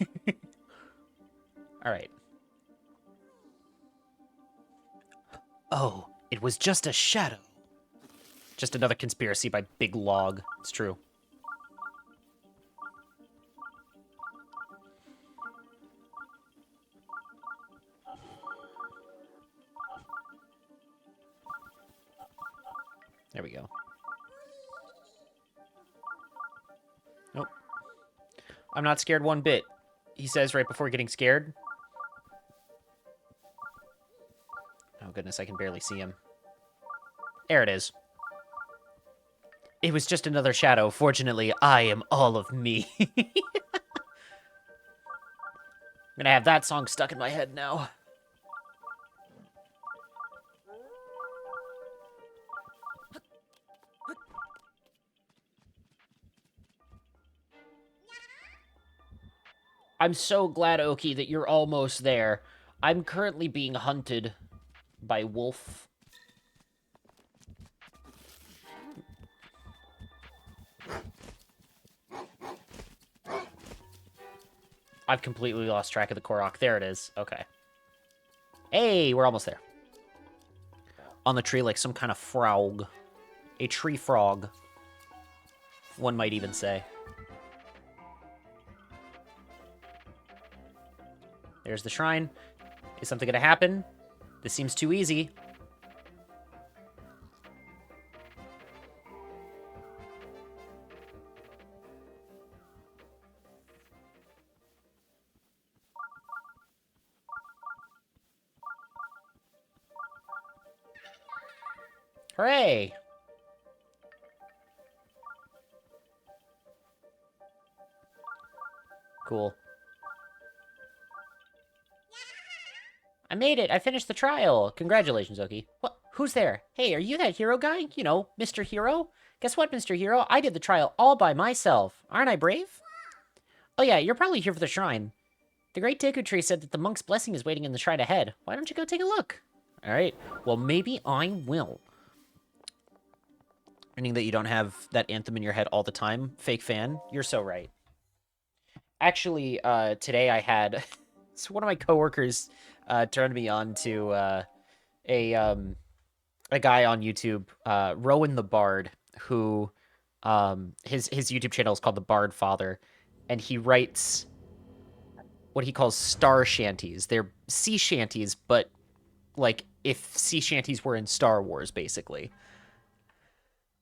Alright. Oh, it was just a shadow. Just another conspiracy by Big Log. It's true. There we go. Nope. I'm not scared one bit, he says right before getting scared. Oh goodness, I can barely see him. There it is. It was just another shadow. Fortunately, I am all of me. I'm gonna have that song stuck in my head now. I'm so glad, Oki, that you're almost there. I'm currently being hunted by wolf. I've completely lost track of the Korok. There it is. Okay. Hey, we're almost there. On the tree like some kind of frog. A tree frog. One might even say. There's the shrine. Is something gonna happen? This seems too easy. Hooray! Cool. I made it! I finished the trial! Congratulations, Oki. What? Who's there? Hey, are you that hero guy? You know, Mr. Hero? Guess what, Mr. Hero? I did the trial all by myself. Aren't I brave? Oh yeah, you're probably here for the shrine. The great Deku Tree said that the monk's blessing is waiting in the shrine ahead. Why don't you go take a look? Alright, well maybe I will. Meaning that you don't have that anthem in your head all the time. Fake fan, you're so right. Actually, today I had... so one of my coworkers turned me on to a guy on YouTube, Rowan the Bard, who His YouTube channel is called The Bard Father, and he writes what he calls star shanties. They're sea shanties, but like if sea shanties were in Star Wars, basically.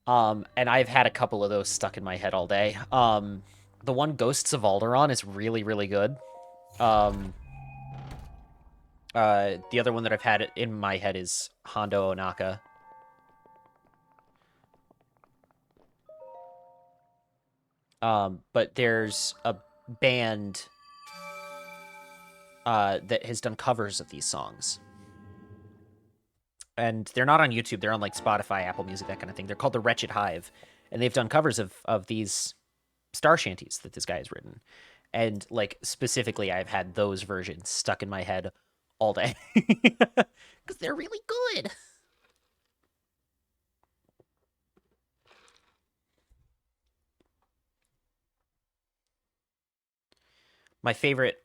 And I've had a couple of those stuck in my head all day. The one Ghosts of Alderaan is really, really good. The other one that I've had in my head is Hondo Onaka. But there's a band that has done covers of these songs. And they're not on YouTube. They're on like Spotify, Apple Music, that kind of thing. They're called the Wretched Hive, and they've done covers of these star shanties that this guy has written. And like specifically, I've had those versions stuck in my head all day because they're really good. My favorite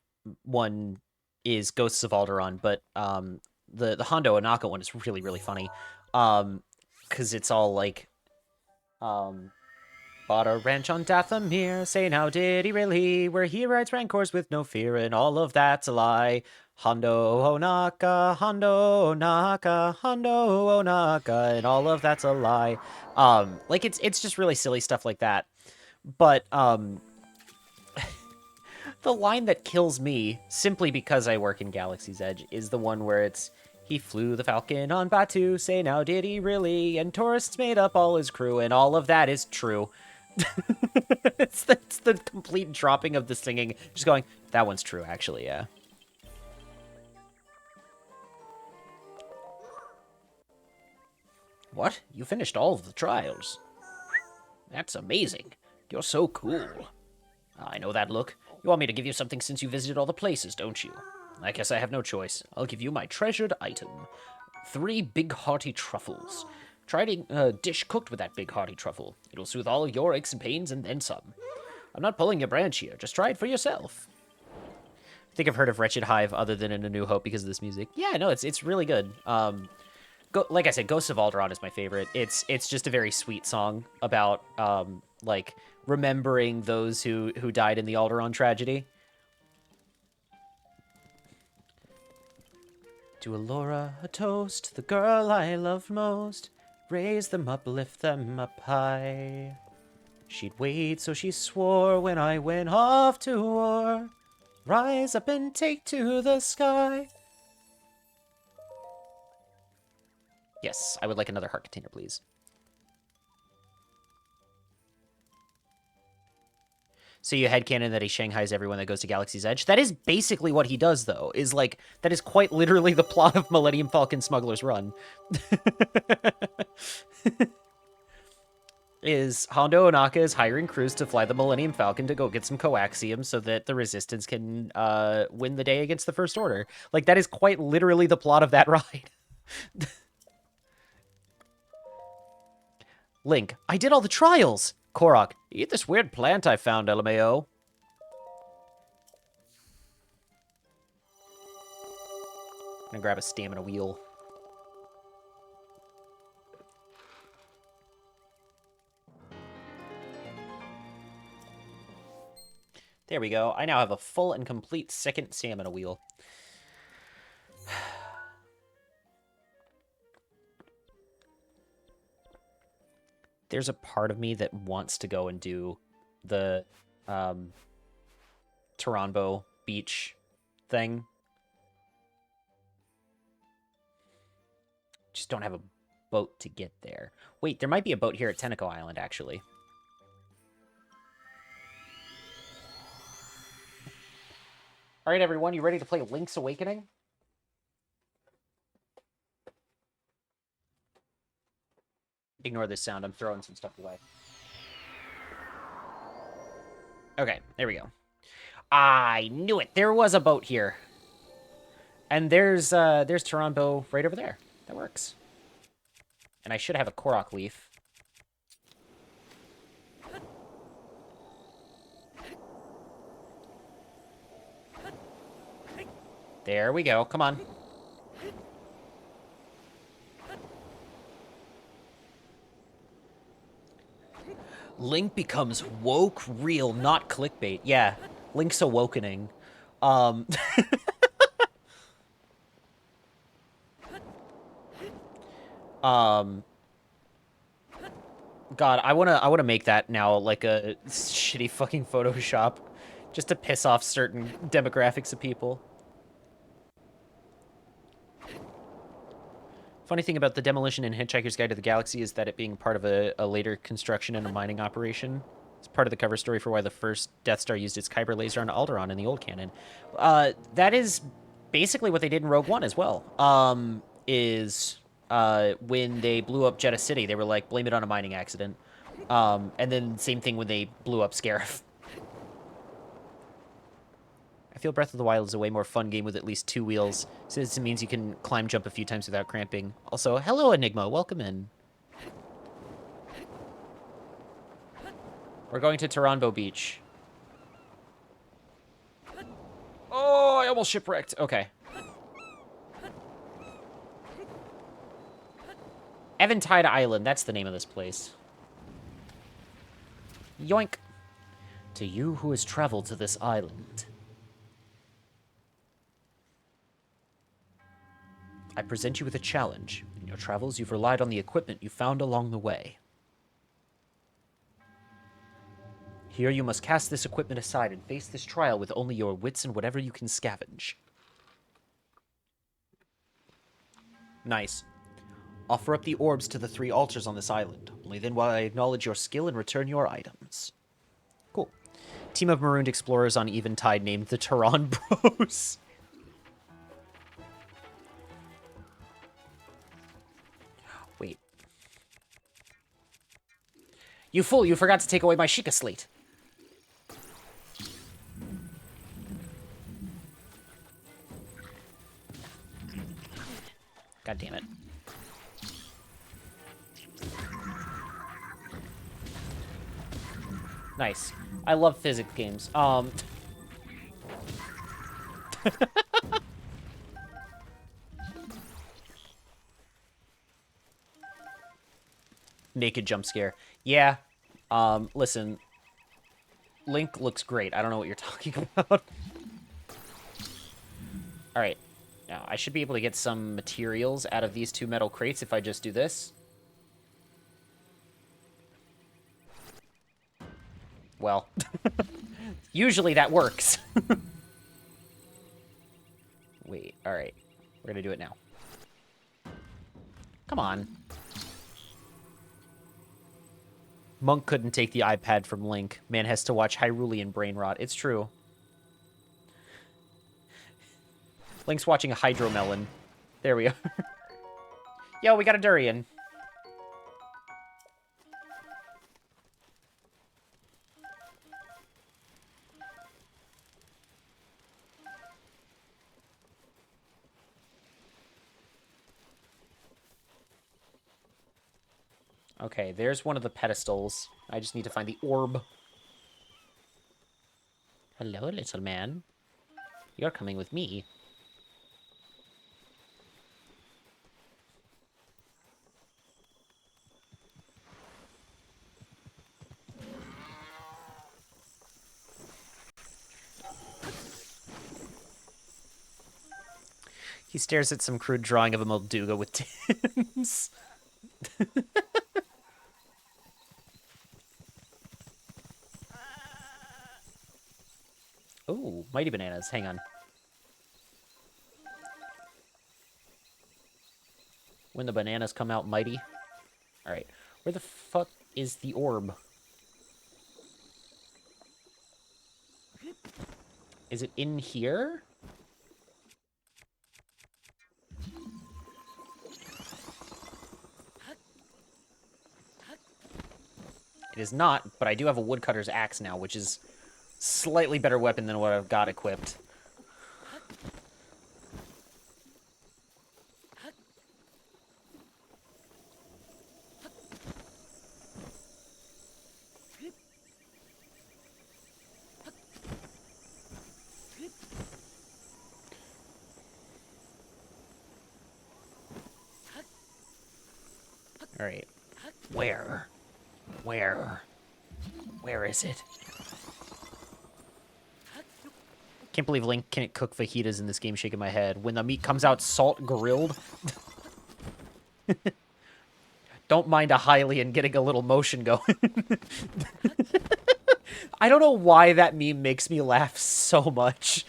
one is Ghosts of Alderaan, but the Hondo Onaka one is really, really funny. Because it's all like bought a ranch on Dathomir, say now did he really, where he rides rancors with no fear, and all of that's a lie. Hondo Onaka, Hondo Onaka, Hondo Onaka, and all of that's a lie. Like it's just really silly stuff like that. But the line that kills me, simply because I work in Galaxy's Edge, is the one where it's he flew the Falcon on Batu, say now did he really, and tourists made up all his crew, and all of that is true. it's the complete dropping of the singing, just going, that one's true, actually, yeah. What? You finished all of the trials? That's amazing. You're so cool. I know that look. You want me to give you something since you visited all the places, don't you? I guess I have no choice. I'll give you my treasured item. 3 big hearty truffles. Try a dish cooked with that big hearty truffle. It'll soothe all your aches and pains and then some. I'm not pulling your branch here. Just try it for yourself. I think I've heard of Wretched Hive other than in A New Hope because of this music. Yeah, no, it's really good. Like I said, Ghosts of Alderaan is my favorite. It's just a very sweet song about like remembering those who died in the Alderaan tragedy. To Alora a toast, the girl I loved most. Raise them up, lift them up high. She'd wait, so she swore when I went off to war. Rise up and take to the sky. Yes, I would like another heart container, please. So you headcanon that he shanghais everyone that goes to Galaxy's Edge. That is basically what he does, though, is like, that is quite literally the plot of Millennium Falcon Smuggler's Run. Is Hondo Onaka is hiring crews to fly the Millennium Falcon to go get some coaxium so that the Resistance can win the day against the First Order. Like, that is quite literally the plot of that ride. Link, I did all the trials! Korok, eat this weird plant I found, LMAO. I'm gonna grab a stamina wheel. There we go. I now have a full and complete second stamina wheel. There's a part of me that wants to go and do the Taranbo beach thing. Just don't have a boat to get there. Wait, there might be a boat here at Tenneco Island, actually. All right, everyone, you ready to play Link's Awakening? Ignore this sound. I'm throwing some stuff away. Okay, there we go. I knew it. There was a boat here. And there's Taranbo right over there. That works. And I should have a Korok leaf. There we go. Come on. Link becomes woke real, not clickbait. Yeah, Link's awakening. Um, um, God, I wanna make that now like a shitty fucking Photoshop, just to piss off certain demographics of people. Funny thing about the demolition in Hitchhiker's Guide to the Galaxy is that it being part of a later construction and a mining operation. It's part of the cover story for why the first Death Star used its Kyber laser on Alderaan in the old canon. That is basically what they did in Rogue One as well. When they blew up Jeddah City, they were like, blame it on a mining accident. And then same thing when they blew up Scarif. I feel Breath of the Wild is a way more fun game with at least 2 wheels, since it means you can climb jump a few times without cramping. Also, hello Enigma, welcome in. We're going to Taranbo Beach. Oh, I almost shipwrecked. Okay. Eventide Island, that's the name of this place. Yoink. To you who has traveled to this island, I present you with a challenge. In your travels, you've relied on the equipment you found along the way. Here you must cast this equipment aside and face this trial with only your wits and whatever you can scavenge. Nice. Offer up the orbs to the 3 altars on this island. Only then will I acknowledge your skill and return your items. Cool. Team of marooned explorers on Eventide named the Tehran Bros. Wait. You fool, you forgot to take away my Sheikah slate. God damn it. Nice. I love physics games. Naked jump scare. Yeah. Listen. Link looks great. I don't know what you're talking about. Alright. Now, I should be able to get some materials out of these 2 metal crates if I just do this. Well. Usually that works. Wait, alright. We're gonna do it now. Come on. Monk couldn't take the iPad from Link. Man has to watch Hyrulean brain rot. It's true. Link's watching a hydromelon. There we are. Yo, we got a durian. Okay, there's one of the pedestals. I just need to find the orb. Hello, little man. You're coming with me. He stares at some crude drawing of a Molduga with tins. Oh, mighty bananas. Hang on. When the bananas come out mighty. Alright. Where the fuck is the orb? Is it in here? It is not, but I do have a woodcutter's axe now, which is slightly better weapon than what I've got equipped. Alright. Where? Where? Where is it? Can't believe Link can't cook fajitas in this game, shaking my head. When the meat comes out salt grilled. Don't mind a Hylian getting a little motion going. I don't know why that meme makes me laugh so much.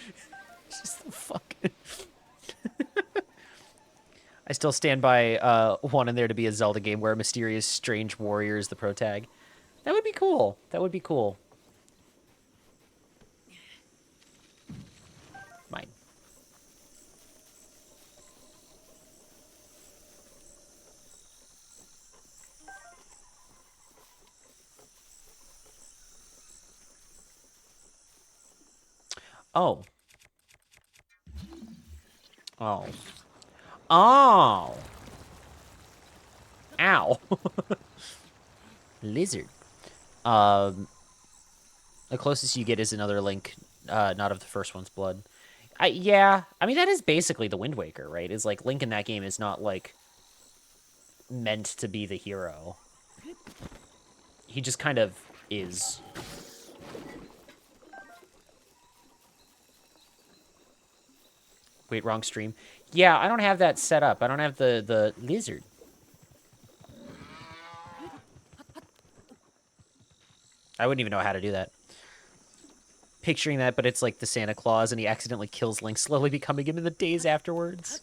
Just the fucking... I still stand by wanting there to be a Zelda game where a mysterious, strange warrior is the protag. That would be cool. That would be cool. Mine. Oh. Oh. Oh. Ow. Lizard. The closest you get is another Link, not of the first one's blood. Yeah, I mean, that is basically the Wind Waker, right? Is like, Link in that game is not, like, meant to be the hero. He just kind of is. Wait, wrong stream. Yeah, I don't have that set up. I don't have the lizard. I wouldn't even know how to do that. Picturing that, but it's like the Santa Claus, and he accidentally kills Link, slowly becoming him in the days afterwards.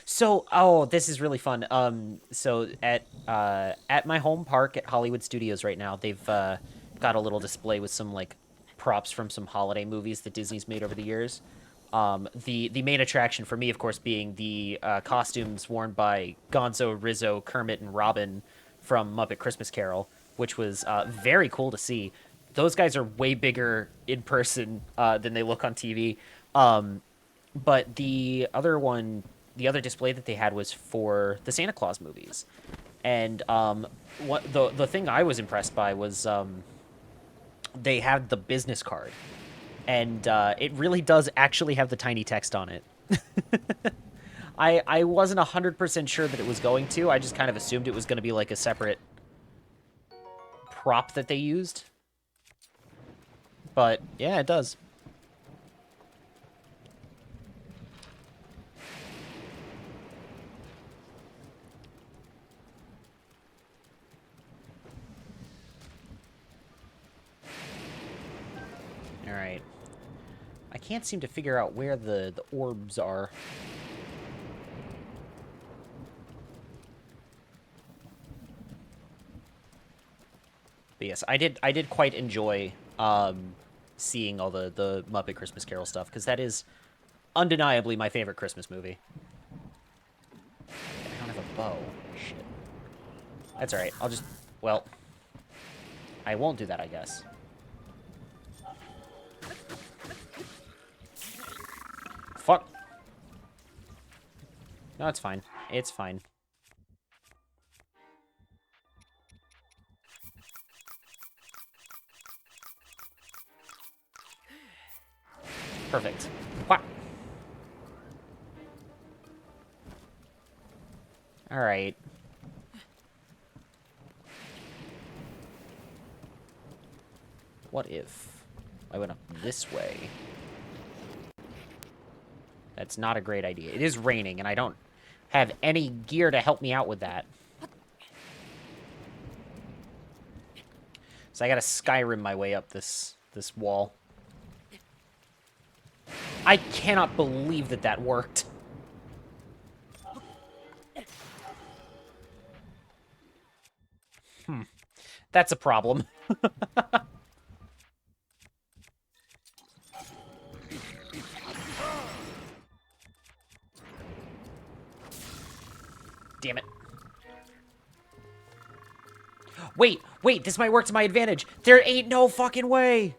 So, oh, this is really fun. So at my home park at Hollywood Studios right now, they've got a little display with some like props from some holiday movies that Disney's made over the years. The main attraction for me, of course, being the costumes worn by Gonzo, Rizzo, Kermit, and Robin from Muppet Christmas Carol, which was very cool to see. Those guys are way bigger in person than they look on TV. But the other display that they had was for the Santa Claus movies. And what the thing I was impressed by was they had the business card. And it really does actually have the tiny text on it. I wasn't 100% sure that it was going to. I just kind of assumed it was going to be like a separate prop that they used. But yeah, it does. All right. I can't seem to figure out where the orbs are. But yes, I did quite enjoy seeing all the Muppet Christmas Carol stuff, because that is undeniably my favorite Christmas movie. I don't have a bow. Shit. That's alright. I'll just... Well... I won't do that, I guess. Fuck. No, it's fine. It's fine. Perfect. What? Alright. What if I went up this way? That's not a great idea. It is raining, and I don't have any gear to help me out with that. So I gotta Skyrim my way up this wall. I cannot believe that that worked. That's a problem. Damn it. Wait, this might work to my advantage. There ain't no fucking way.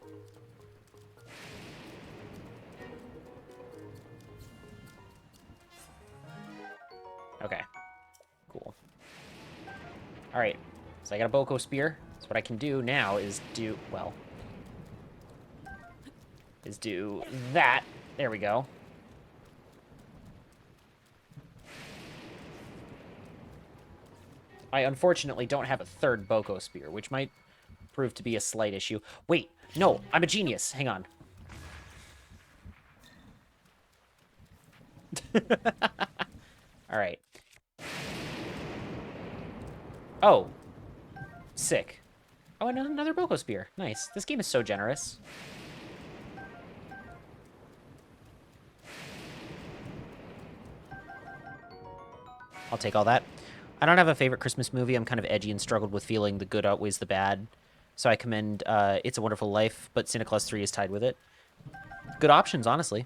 Okay. Cool. Alright. So I got a Boko Spear. So what I can do now is do, well, is do that. There we go. I unfortunately don't have a third Boko Spear, which might proved to be a slight issue. Wait, no, I'm a genius. Hang on. All right. Oh. Sick. Oh, and another Boko Spear. Nice. This game is so generous. I'll take all that. I don't have a favorite Christmas movie. I'm kind of edgy and struggled with feeling the good outweighs the bad. So I commend It's a Wonderful Life, but Santa Claus 3 is tied with it. Good options, honestly.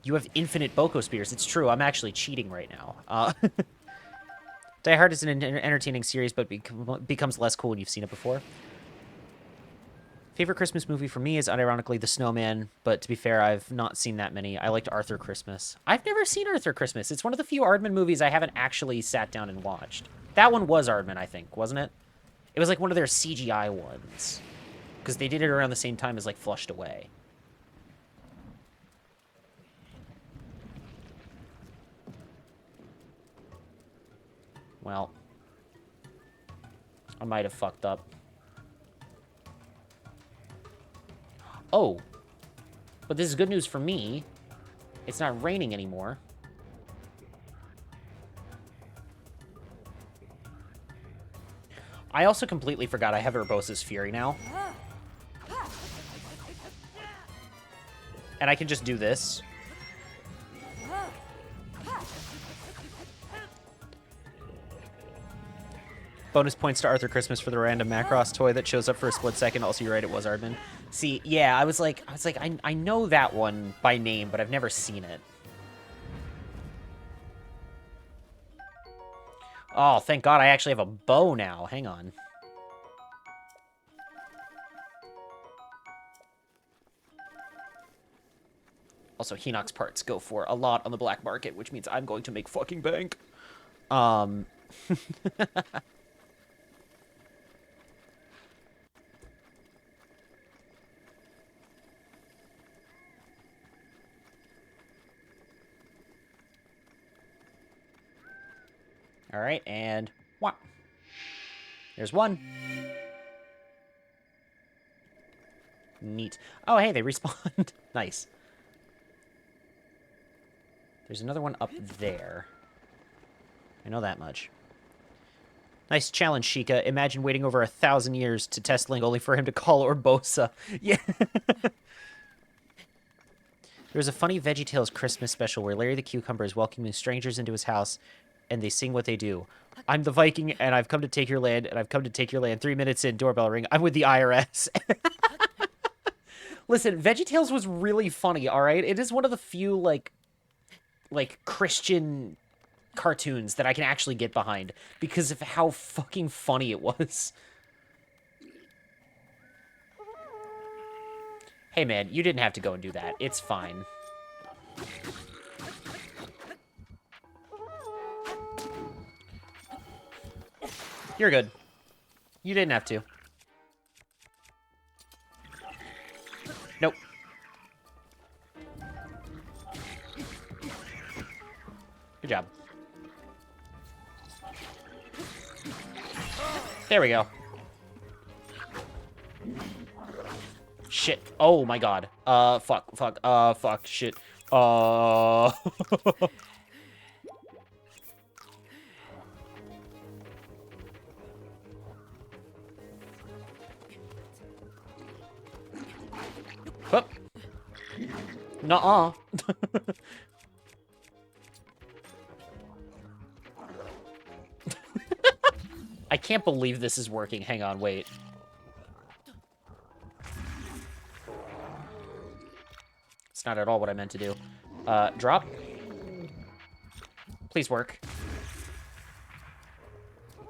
You have infinite Boko Spears. It's true. I'm actually cheating right now. Die Hard is an entertaining series, but becomes less cool when you've seen it before. Favorite Christmas movie for me is unironically The Snowman, but to be fair, I've not seen that many. I liked Arthur Christmas. I've never seen Arthur Christmas. It's one of the few Aardman movies I haven't actually sat down and watched. That one was Aardman, I think, wasn't it? It was like one of their CGI ones. Because they did it around the same time as, like, Flushed Away. Well, I might have fucked up. Oh, but this is good news for me. It's not raining anymore. I also completely forgot I have Urbosa's Fury now. And I can just do this. Bonus points to Arthur Christmas for the random Macross toy that shows up for a split second. Also, you're right, it was Aardman. See, yeah, I was like, I know that one by name, but I've never seen it. Oh, thank God I actually have a bow now. Hang on. Also, Hinox parts go for a lot on the black market, which means I'm going to make fucking bank. All right, and wow. There's one. Neat. Oh, hey, they respawned. Nice. There's another one up there. I know that much. Nice challenge, Sheikah. Imagine waiting over 1,000 years to test Link only for him to call Urbosa. Yeah. There's a funny VeggieTales Christmas special where Larry the Cucumber is welcoming strangers into his house, and they sing what they do. I'm the Viking, and I've come to take your land, and I've come to take your land. 3 minutes in, doorbell ring. I'm with the IRS. Listen, VeggieTales was really funny, all right? It is one of the few, like Christian cartoons that I can actually get behind because of how fucking funny it was. Hey, man, you didn't have to go and do that. It's fine. You're good. You didn't have to. Nope. Good job. There we go. Shit. Oh my god. Fuck, shit. Whoop. Nuh-uh. I can't believe this is working. Hang on, wait. It's not at all what I meant to do. Drop. Please work.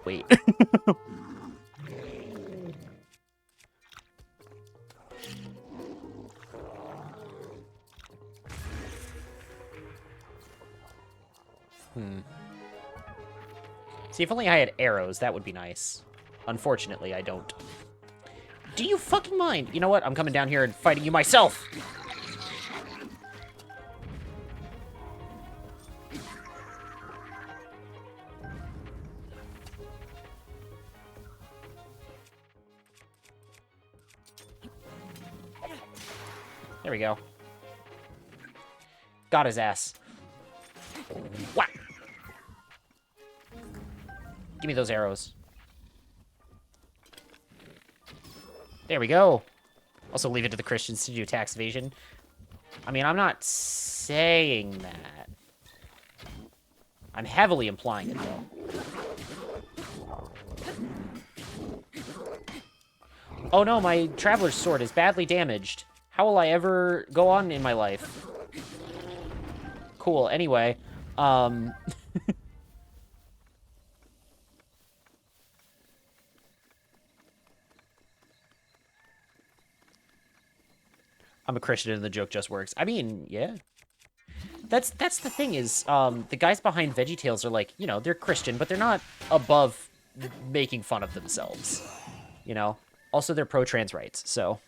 Wait. See, if only I had arrows, that would be nice. Unfortunately, I don't. Do you fucking mind? You know what? I'm coming down here and fighting you myself! There we go. Got his ass. Whack! Give me those arrows. There we go. Also leave it to the Christians to do tax evasion. I mean, I'm not saying that. I'm heavily implying it, though. Oh no, my Traveler's Sword is badly damaged. How will I ever go on in my life? Cool, anyway. I'm a Christian and the joke just works. I mean, yeah. That's the thing is, the guys behind VeggieTales are like, you know, they're Christian, but they're not above making fun of themselves. You know? Also, they're pro-trans rights, so...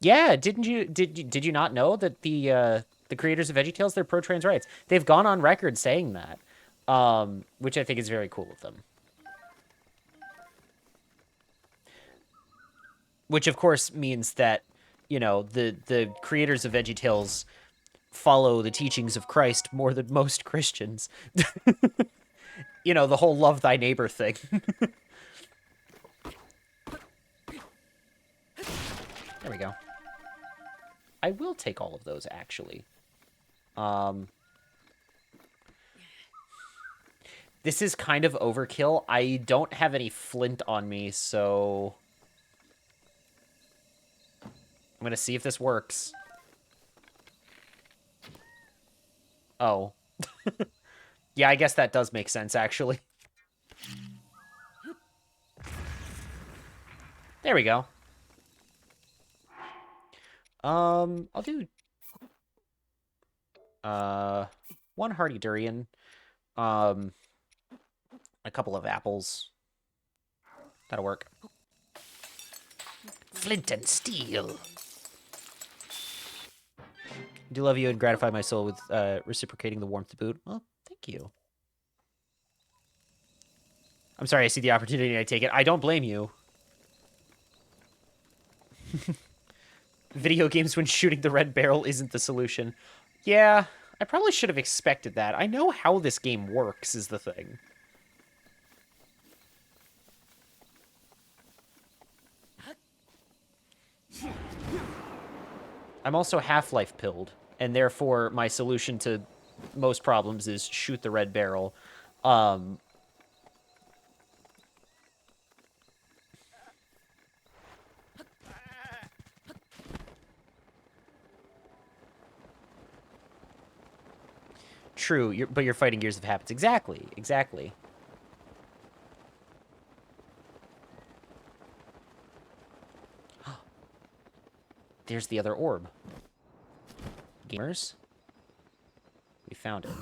Yeah, did you not know that the creators of VeggieTales, they're pro-trans rights? They've gone on record saying that, which I think is very cool of them. Which of course means that, you know, the creators of VeggieTales follow the teachings of Christ more than most Christians. You know, the whole love thy neighbor thing. There we go. I will take all of those, actually. This is kind of overkill. I don't have any flint on me, so... I'm gonna see if this works. Oh. Yeah, I guess that does make sense, actually. There we go. I'll do... one hearty durian. A couple of apples. That'll work. Flint and steel. I do love you and gratify my soul with reciprocating the warmth to boot. Well, thank you. I'm sorry, I see the opportunity and I take it. I don't blame you. Video games when shooting the red barrel isn't the solution. Yeah, I probably should have expected that. I know how this game works, is the thing. I'm also Half-Life pilled, and therefore my solution to most problems is shoot the red barrel. True, but you're fighting Gears of Habits. Exactly, exactly. There's the other orb. Gamers. We found it.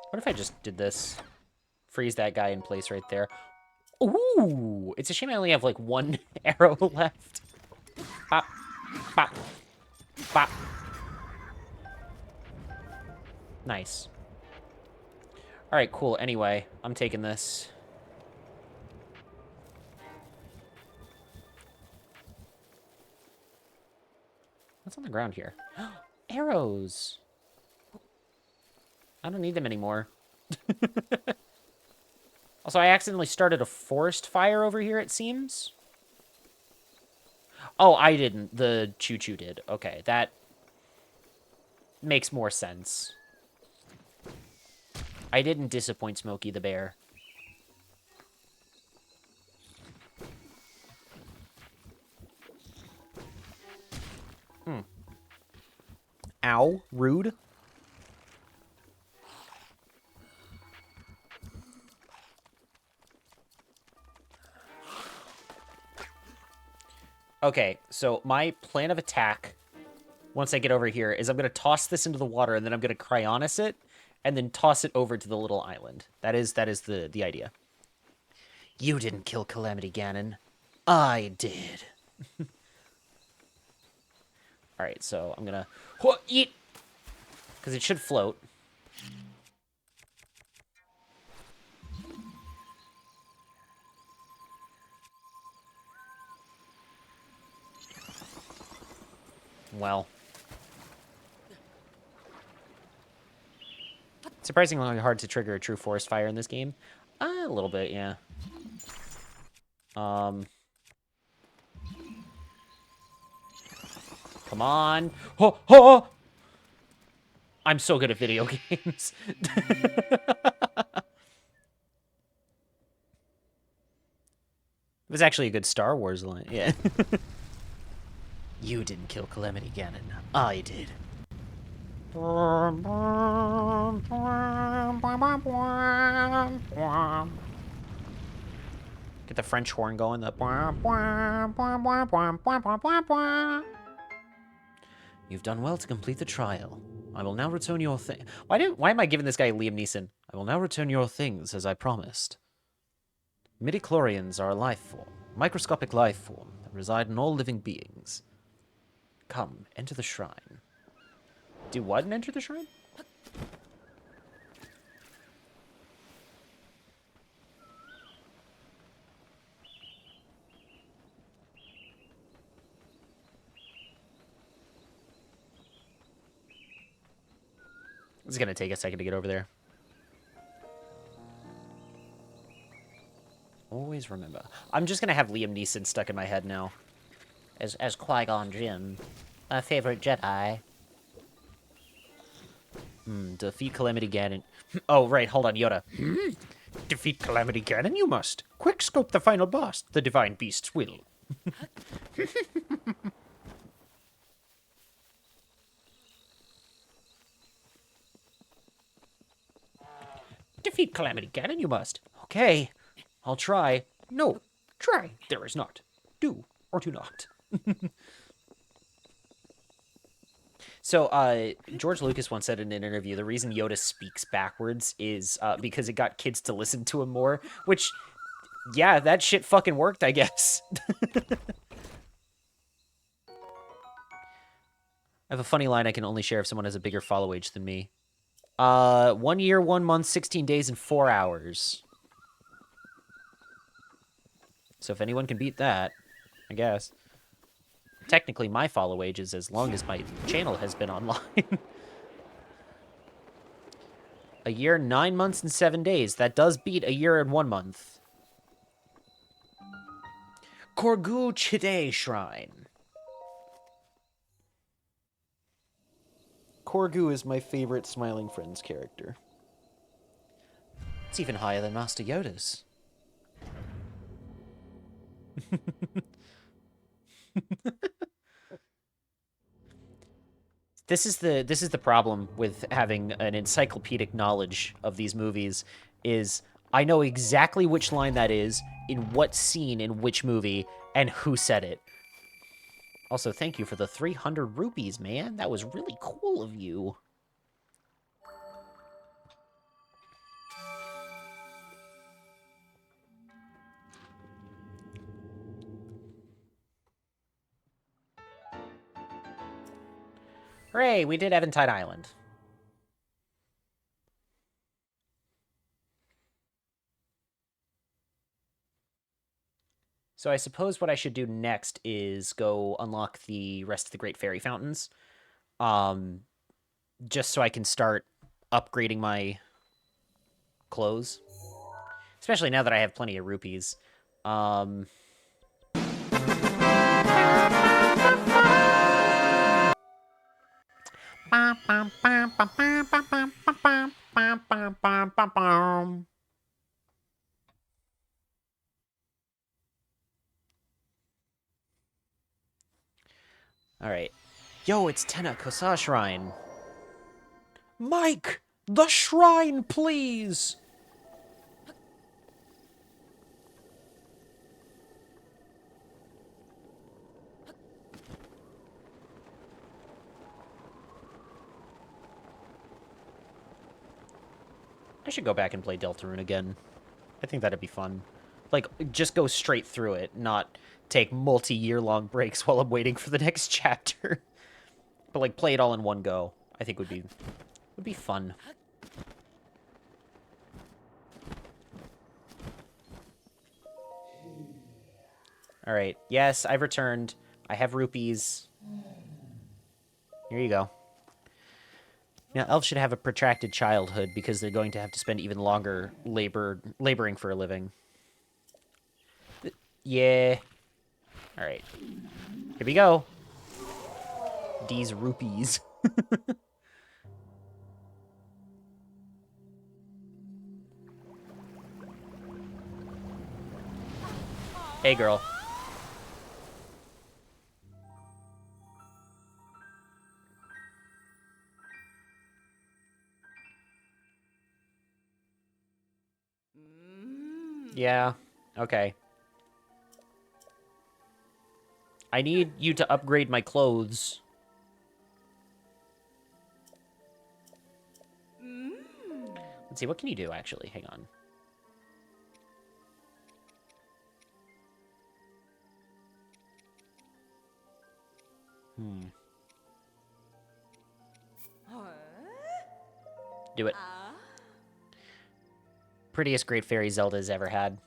What if I just did this? Freeze that guy in place right there. Ooh! It's a shame I only have, like, one arrow left. Bop. Bop. Bop. Nice. Alright, cool. Anyway, I'm taking this. What's on the ground here? Arrows! I don't need them anymore. Also, I accidentally started a forest fire over here, it seems. Oh, I didn't. The choo-choo did. Okay, that makes more sense. I didn't disappoint Smokey the Bear. Ow, rude. Okay, so my plan of attack, once I get over here, is I'm going to toss this into the water, and then I'm going to cryonis it, and then toss it over to the little island. That is the idea. You didn't kill Calamity Ganon. I did. Alright, so I'm gonna... eat! Because it should float. Well. Surprisingly hard to trigger a true forest fire in this game. A little bit, yeah. Come on. Oh, oh! I'm so good at video games. It was actually a good Star Wars line, yeah. You didn't kill Calamity Ganon. I did. Get the French horn going. The You've done well to complete the trial. I will now return your thing. Why am I giving this guy Liam Neeson? I will now return your things as I promised. Midichlorians are a life form, microscopic life form that reside in all living beings. Come, enter the shrine. Do what and enter the shrine? It's gonna take a second to get over there. Always remember. I'm just gonna have Liam Neeson stuck in my head now. As Qui-Gon Jinn. My favorite Jedi. Defeat Calamity Ganon. Oh, right, hold on, Yoda. Defeat Calamity Ganon, you must. Quick scope the final boss. The divine beasts will. Defeat Calamity Ganon, you must. Okay, I'll try. No, try. There is not. Do or do not. So, George Lucas once said in an interview, the reason Yoda speaks backwards is because it got kids to listen to him more, which, yeah, that shit fucking worked, I guess. I have a funny line I can only share if someone has a bigger follow age than me. 1 year, 1 month, 16 days, and 4 hours. So if anyone can beat that, I guess. Technically, my follow age is as long as my channel has been online. A year, 9 months, and 7 days. That does beat a year and 1 month. Korgu Chide Shrine. Korgu is my favorite Smiling Friends character. It's even higher than Master Yoda's. This is the problem with having an encyclopedic knowledge of these movies, is I know exactly which line that is, in what scene, in which movie, and who said it. Also, thank you for the 300 rupees, man. That was really cool of you. Hooray, we did Eventide Island. So I suppose what I should do next is go unlock the rest of the Great Fairy Fountains. Just so I can start upgrading my clothes. Especially now that I have plenty of rupees. Alright. Yo, it's Tenna Kosa Shrine. Mike! The shrine, please! I should go back and play Deltarune again. I think that'd be fun. Like, just go straight through it, not take multi-year-long breaks while I'm waiting for the next chapter. But, like, play it all in one go, I think would be fun. All right. Yes, I've returned. I have rupees. Here you go. Now, elves should have a protracted childhood because they're going to have to spend even longer laboring for a living. Yeah. All right. Here we go. These rupees. Hey, girl. Yeah. Okay. I need you to upgrade my clothes. Let's see, what can you do, actually? Hang on. Do it. Prettiest Great Fairy Zelda's ever had.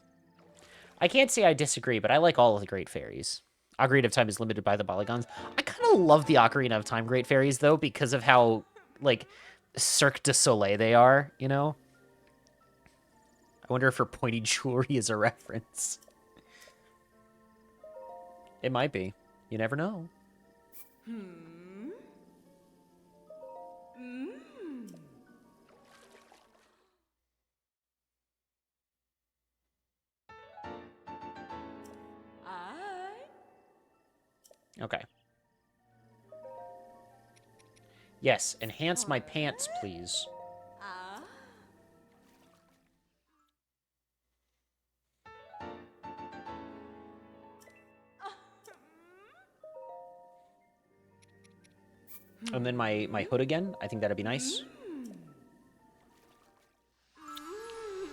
I can't say I disagree, but I like all of the Great Fairies. Ocarina of Time is limited by the polygons. I kind of love the Ocarina of Time Great Fairies, though, because of how, like, Cirque du Soleil they are, you know? I wonder if her pointy jewelry is a reference. It might be. You never know. Okay. Yes, enhance my pants, please. And then my hood again. I think that'd be nice.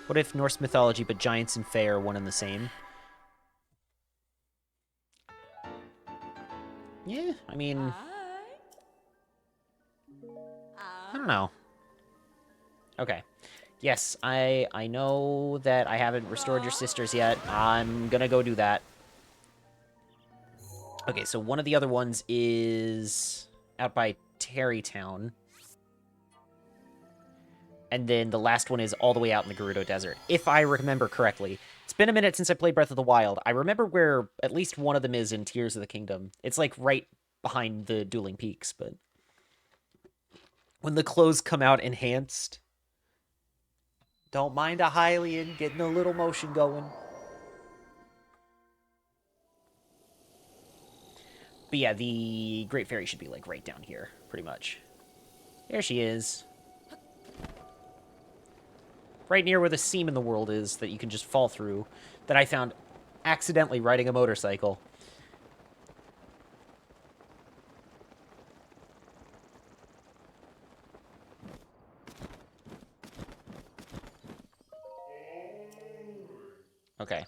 What if Norse mythology but giants and fae are one and the same? Yeah, I mean... I don't know. Okay. Yes, I know that I haven't restored your sisters yet. I'm gonna go do that. Okay, so one of the other ones is out by Terrytown. And then the last one is all the way out in the Gerudo Desert, if I remember correctly. It's been a minute since I played Breath of the Wild. I remember where at least one of them is in Tears of the Kingdom. It's, like, right behind the Dueling Peaks, but... when the clothes come out enhanced... Don't mind a Hylian getting a little motion going. But yeah, the Great Fairy should be, like, right down here, pretty much. There she is. Right near where the seam in the world is that you can just fall through, that I found accidentally riding a motorcycle. Okay.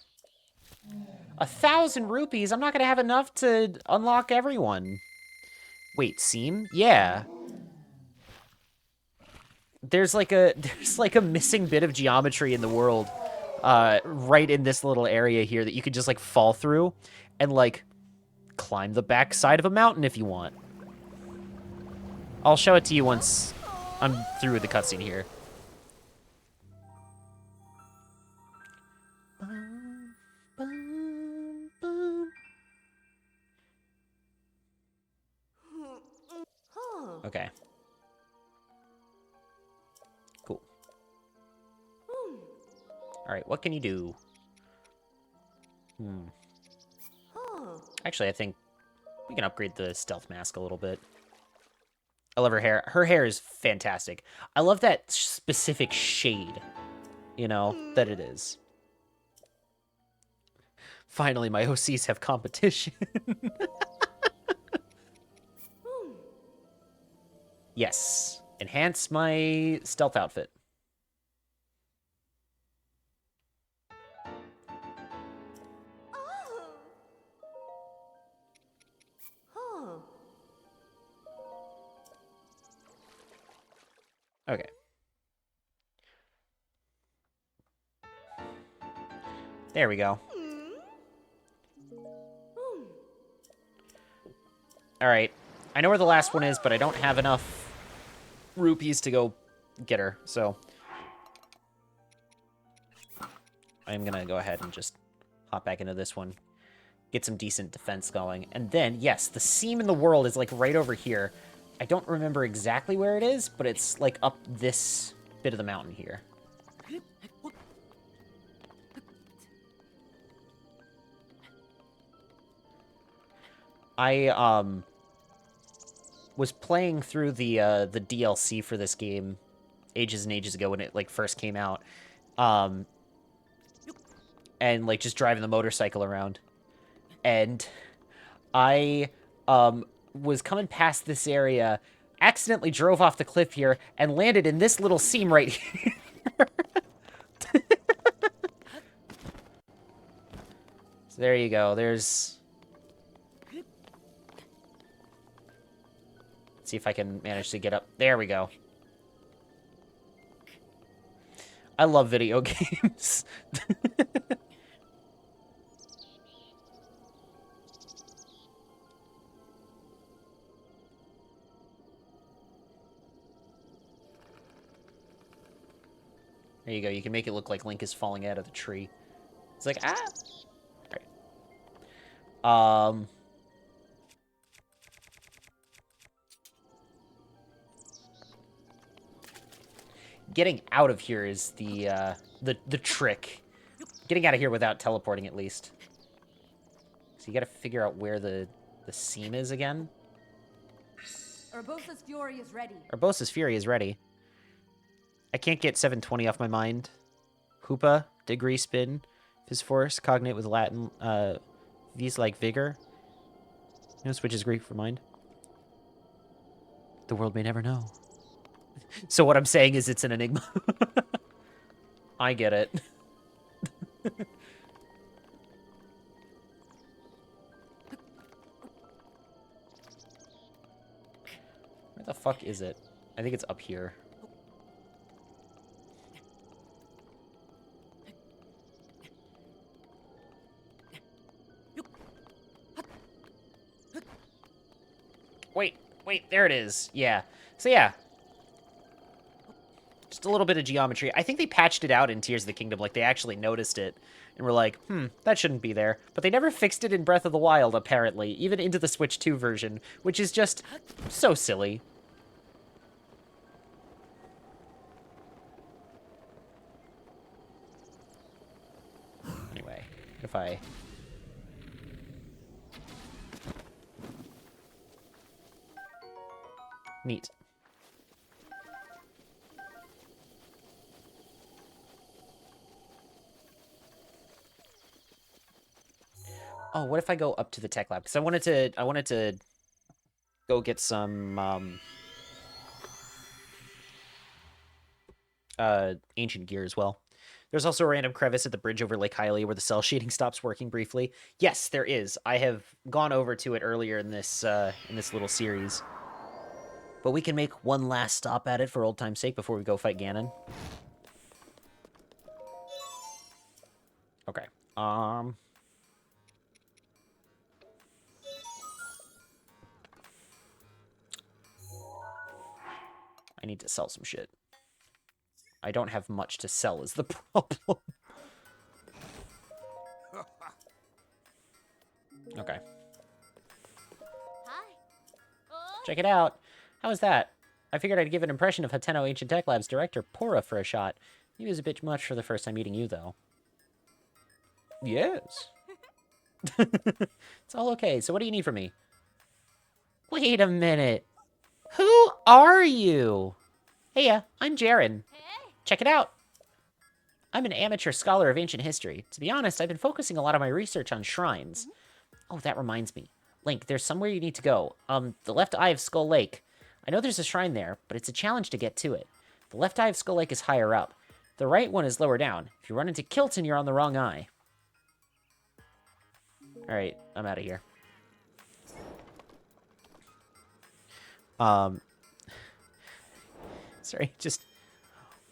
1,000 rupees? I'm not gonna have enough to unlock everyone. Wait, seam? Yeah. There's like a missing bit of geometry in the world, right in this little area here that you could just, like, fall through and, like, climb the back side of a mountain if you want. I'll show it to you once I'm through with the cutscene here. Okay. Cool. Alright, what can you do? Actually, I think we can upgrade the stealth mask a little bit. I love her hair. Her hair is fantastic. I love that specific shade, you know, that it is. Finally, my OCs have competition. Yes. Enhance my stealth outfit. Okay. There we go. Alright. I know where the last one is, but I don't have enough rupees to go get her, so I'm gonna go ahead and just hop back into this one. Get some decent defense going. And then, yes, the seam in the world is, like, right over here. I don't remember exactly where it is, but it's, like, up this bit of the mountain here. I, was playing through the DLC for this game ages and ages ago when it, like, first came out. And, like, just driving the motorcycle around. And I, was coming past this area, accidentally drove off the cliff here, and landed in this little seam right here. So there you go. There's... Let's see if I can manage to get up. There we go. I love video games. There you go. You can make it look like Link is falling out of the tree. It's like, ah! Alright. Getting out of here is the trick. Getting out of here without teleporting, at least. So you gotta figure out where the seam is again. Urbosa's fury is ready. Urbosa's fury is ready. I can't get 720 off my mind. Hoopa, degree spin, Fizz force, cognate with Latin, V's like vigor. No switches Greek for mind. The world may never know. So what I'm saying is it's an enigma. I get it. Where the fuck is it? I think it's up here. Wait, there it is. Yeah. So yeah. Just a little bit of geometry. I think they patched it out in Tears of the Kingdom. Like, they actually noticed it. And were like, that shouldn't be there. But they never fixed it in Breath of the Wild, apparently. Even into the Switch 2 version. Which is just so silly. Anyway, if I... Neat. Oh, what if I go up to the tech lab? Because I wanted to go get some ancient gear as well. There's also a random crevice at the bridge over Lake Hylia where the cell shading stops working briefly. Yes, there is. I have gone over to it earlier in this little series. But we can make one last stop at it for old time's sake before we go fight Ganon. Okay. I need to sell some shit. I don't have much to sell is the problem. Okay. Hi. Check it out. How was that? I figured I'd give an impression of Hateno Ancient Tech Lab's director, Pora, for a shot. He was a bit much for the first time meeting you, though. Yes. It's all okay. So what do you need from me? Wait a minute. Who are you? Hey, I'm Jaren. Hey. Check it out. I'm an amateur scholar of ancient history. To be honest, I've been focusing a lot of my research on shrines. Oh, that reminds me. Link, there's somewhere you need to go. The left eye of Skull Lake. I know there's a shrine there, but it's a challenge to get to it. The left eye of Skull Lake is higher up. The right one is lower down. If you run into Kilton, you're on the wrong eye. Alright, I'm out of here. Sorry, just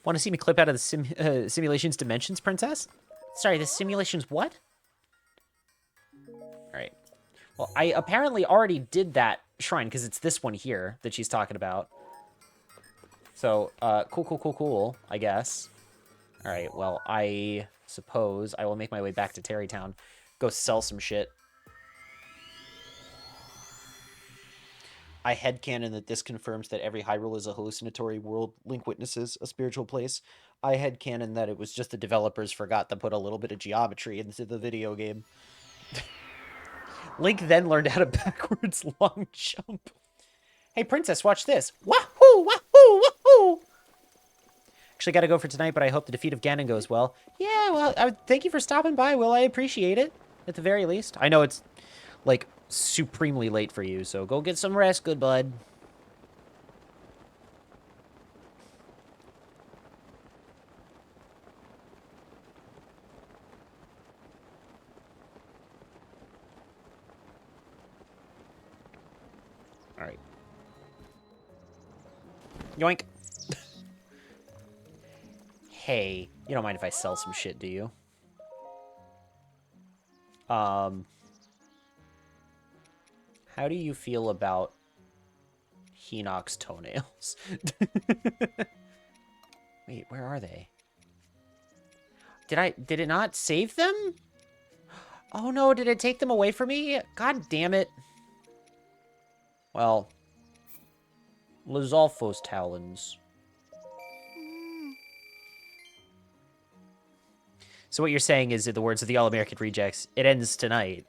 want to see me clip out of the simulation's dimensions, princess? Sorry, the simulation's what? All right. Well, I apparently already did that shrine because it's this one here that she's talking about. So, cool, I guess. All right, well, I suppose I will make my way back to Terrytown, go sell some shit. I headcanon that this confirms that every Hyrule is a hallucinatory world. Link witnesses a spiritual place. I headcanon that it was just the developers forgot to put a little bit of geometry into the video game. Link then learned how to backwards long jump. Hey, princess, watch this. Wahoo! Wahoo! Wahoo! Actually, gotta go for tonight, but I hope the defeat of Ganon goes well. Yeah, well, thank you for stopping by, Will. I appreciate it, at the very least. I know it's, like, supremely late for you, so go get some rest, good bud. All right. Yoink. Hey, you don't mind if I sell some shit, do you? How do you feel about Hinox's toenails? Wait, where are they? Did it not save them? Oh no, did it take them away from me? God damn it. Well, Lizalfo's talons. So what you're saying is, in the words of the All-American Rejects, it ends tonight.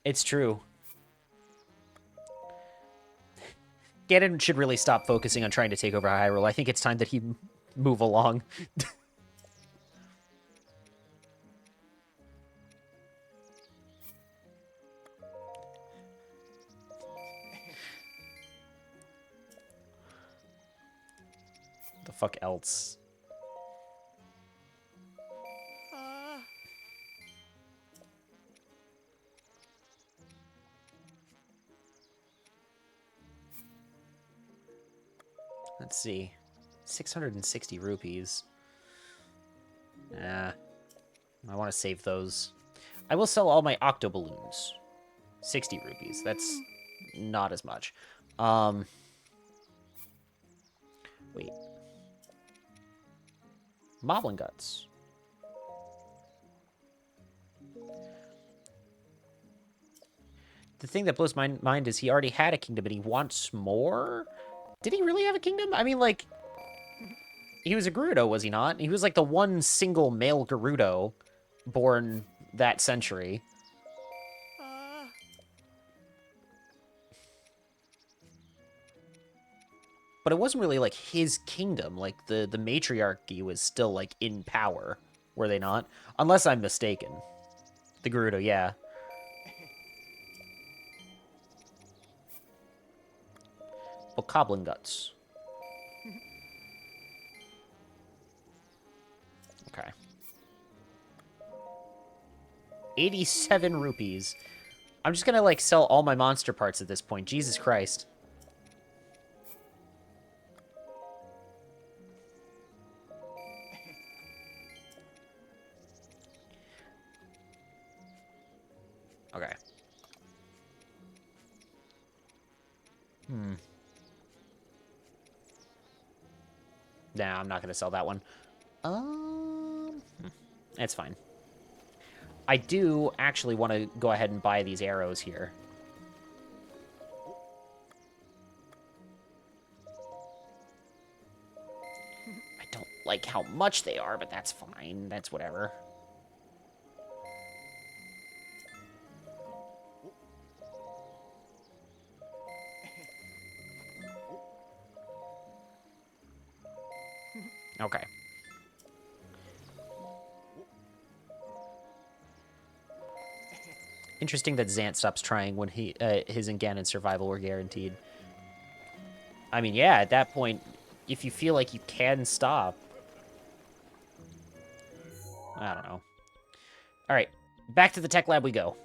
It's true. Ganon should really stop focusing on trying to take over Hyrule. I think it's time that he move along. The fuck else? Let's see. 660 rupees. I want to save those. I will sell all my octo balloons. 60 rupees. That's not as much. Wait. Moblin Guts. The thing that blows my mind is he already had a kingdom and he wants more? Did he really have a kingdom? I mean, like, he was a Gerudo, was he not? He was like the one single male Gerudo born that century. But it wasn't really like his kingdom. Like the matriarchy was still like in power, were they not? Unless I'm mistaken. The Gerudo, yeah. Bokoblin Guts. Okay. 87 rupees. I'm just gonna, like, sell all my monster parts at this point. Jesus Christ. Okay. Nah, I'm not gonna sell that one. It's fine. I do actually want to go ahead and buy these arrows here. I don't like how much they are, but that's fine. That's whatever. Okay. Interesting that Zant stops trying when his and Ganon's survival were guaranteed. I mean, yeah, at that point, if you feel like you can stop. I don't know. All right, back to the tech lab we go.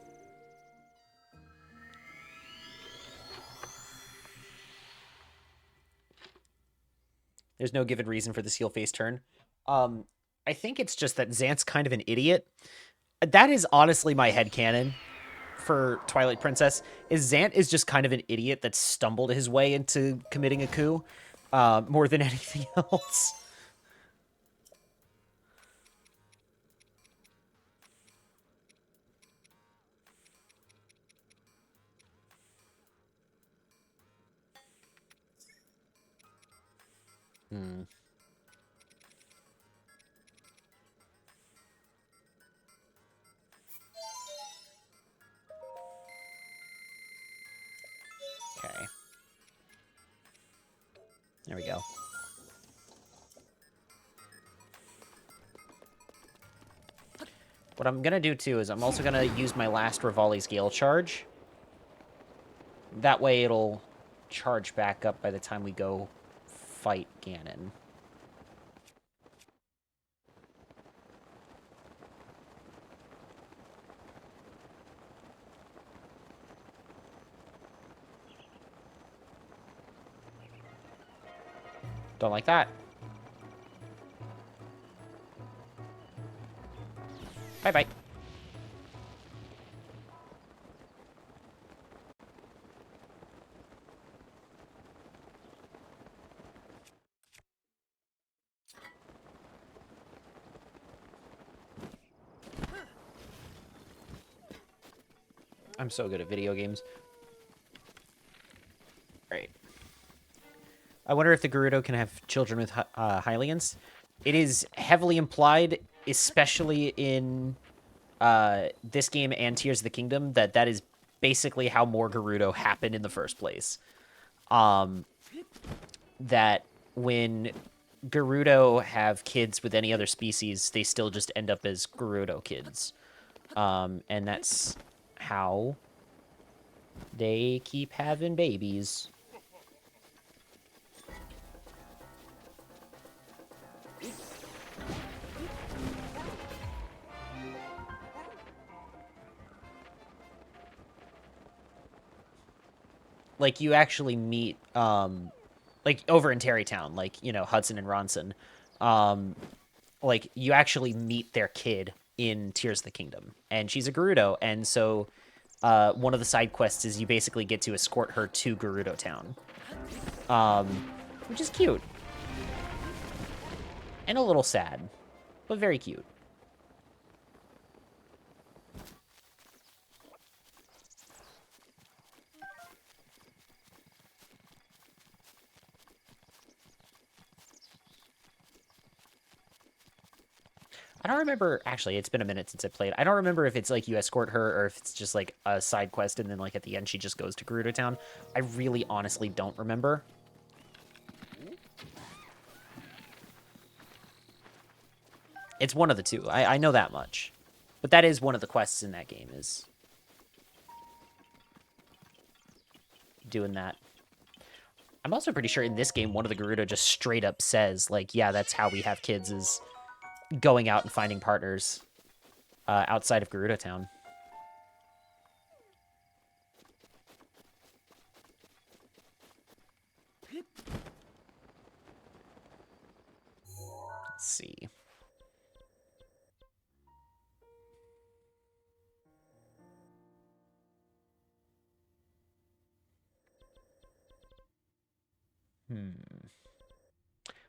There's no given reason for the seal face turn. Um, I think it's just that Xant's kind of an idiot. That is honestly my headcanon for Twilight Princess, is Xant is just kind of an idiot that stumbled his way into committing a coup, more than anything else. Hmm. Okay. There we go. What I'm gonna do too is I'm also gonna use my last Rivali's Gale charge. That way it'll charge back up by the time we go fight Ganon. Don't like that. Bye-bye. I'm so good at video games. Right. I wonder if the Gerudo can have children with Hylians. It is heavily implied, especially in this game and Tears of the Kingdom, that is basically how more Gerudo happened in the first place. That when Gerudo have kids with any other species, they still just end up as Gerudo kids. And that's how they keep having babies. Like, you actually meet, like, over in Terrytown, like, you know, Hudson and Ronson, like, you actually meet their kid in Tears of the Kingdom, and she's a Gerudo, and so, one of the side quests is you basically get to escort her to Gerudo Town, which is cute. And a little sad, but very cute. I don't remember, actually, it's been a minute since I played. I don't remember if it's like you escort her or if it's just like a side quest and then like at the end she just goes to Gerudo Town. I really honestly don't remember. It's one of the two. I know that much. But that is one of the quests in that game, is doing that. I'm also pretty sure in this game, one of the Gerudo just straight up says, like, yeah, that's how we have kids, is going out and finding partners outside of Gerudo Town. Let's see.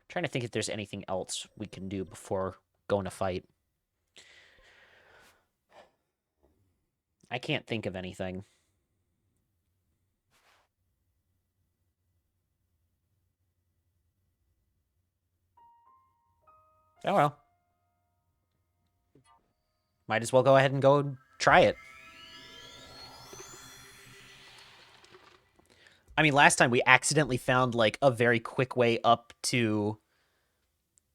Trying to think if there's anything else we can do before going to fight. I can't think of anything. Oh well. Might as well go ahead and go try it. I mean, last time we accidentally found, like, a very quick way up to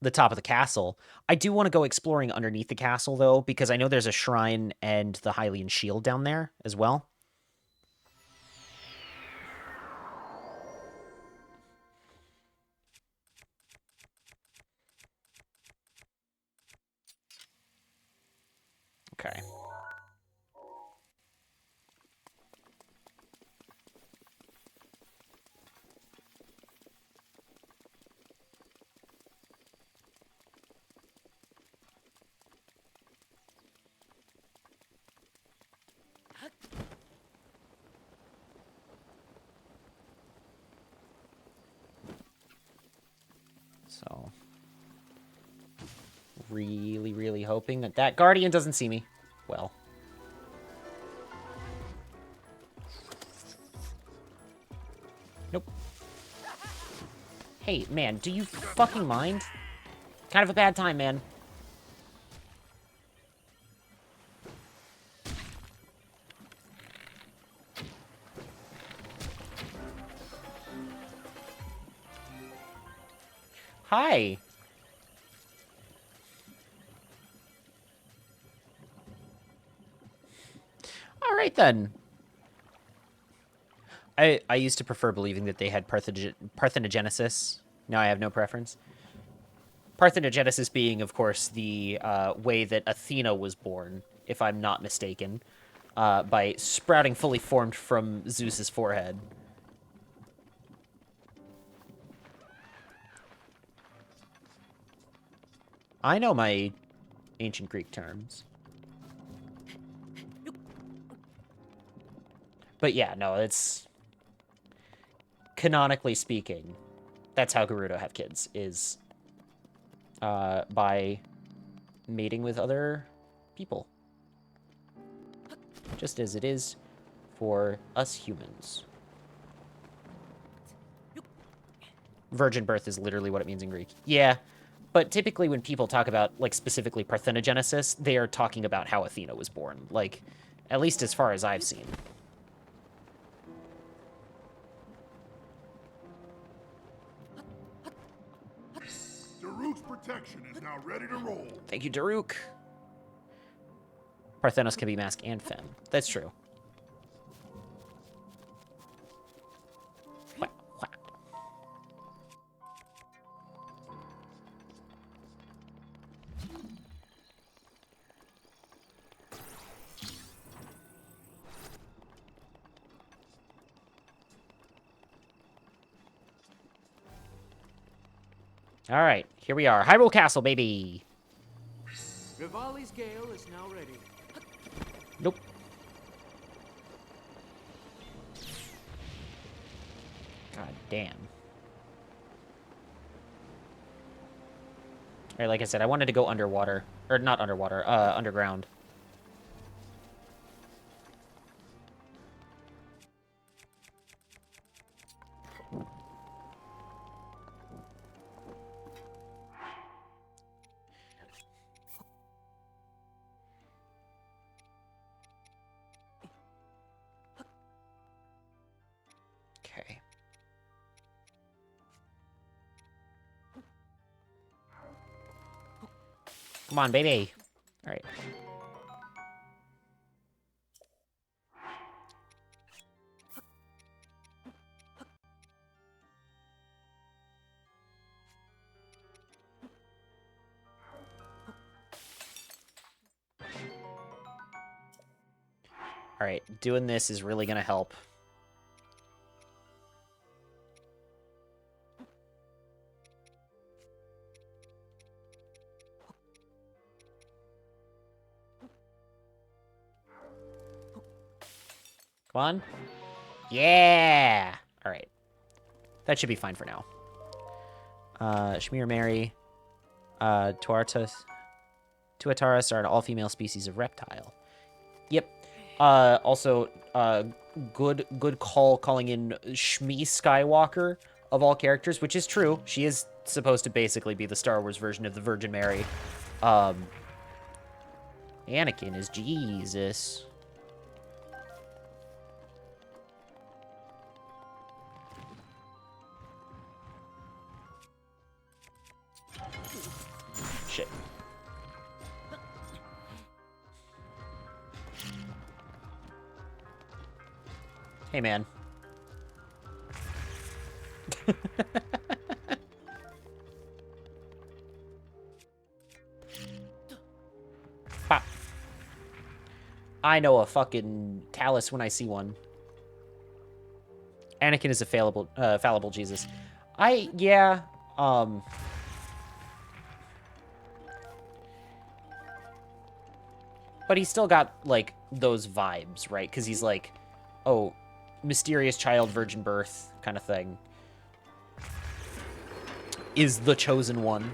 the top of the castle. I do want to go exploring underneath the castle, though, because I know there's a shrine and the Hylian shield down there as well. Okay. Really, really hoping that that Guardian doesn't see me. Well. Nope. Hey, man, do you fucking mind? Kind of a bad time, man. Hi. All right, then. I used to prefer believing that they had parthenogenesis. Now I have no preference. Parthenogenesis being, of course, the way that Athena was born, if I'm not mistaken, by sprouting fully formed from Zeus's forehead. I know my ancient Greek terms. But yeah, no, it's... Canonically speaking, that's how Gerudo have kids, is by mating with other people. Just as it is for us humans. Virgin birth is literally what it means in Greek. Yeah, but typically when people talk about, like, specifically parthenogenesis, they are talking about how Athena was born. Like, at least as far as I've seen. Daruk's protection is now ready to roll. Thank you, Daruk. Parthenos can be masc and femme. That's true. Wha- wha- All right, here we are. Hyrule Castle, baby. Rivali's Gale is now ready. Nope. God damn. All right, like I said, I wanted to go underwater. Or not underwater, underground. Okay. Come on, baby. All right. All right, doing this is really gonna help. Come on. Yeah! All right. That should be fine for now. Shmir Mary. Tuataras are an all-female species of reptile. Yep. Also, good call calling in Shmi Skywalker of all characters, which is true. She is supposed to basically be the Star Wars version of the Virgin Mary. Anakin is Jesus. Shit. Hey, man. Pop. I know a fucking Talus when I see one. Anakin is a fallible Jesus. Yeah, but he's still got, like, those vibes, right? Because he's like, oh, mysterious child, virgin birth kind of thing. Is the chosen one.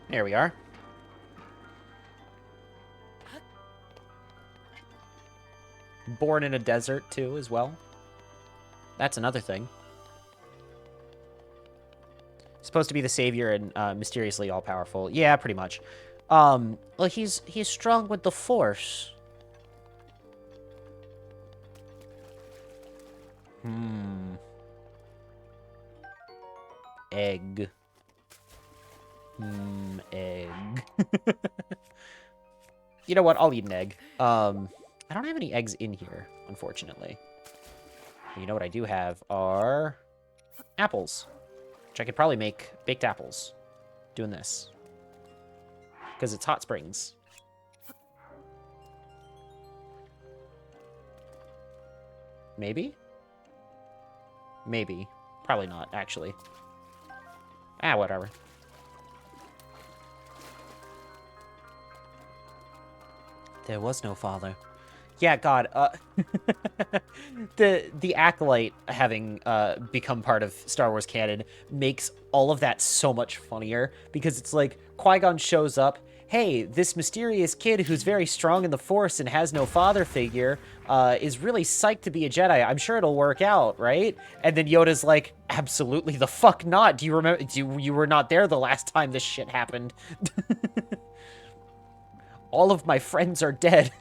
There we are. Born in a desert, too, as well. That's another thing. Supposed to be the savior and mysteriously all-powerful. Yeah, pretty much. Well, he's strong with the Force. Egg. Egg. You know what? I'll eat an egg. I don't have any eggs in here, unfortunately. You know what I do have are apples, which I could probably make baked apples doing this. Because it's hot springs. Maybe? Maybe. Probably not, actually. Ah, whatever. There was no father. Yeah, God, the Acolyte having become part of Star Wars canon makes all of that so much funnier, because it's like, Qui-Gon shows up, hey, this mysterious kid who's very strong in the Force and has no father figure is really psyched to be a Jedi. I'm sure it'll work out, right? And then Yoda's like, absolutely the fuck not. Do you remember? You were not there the last time this shit happened. All of my friends are dead.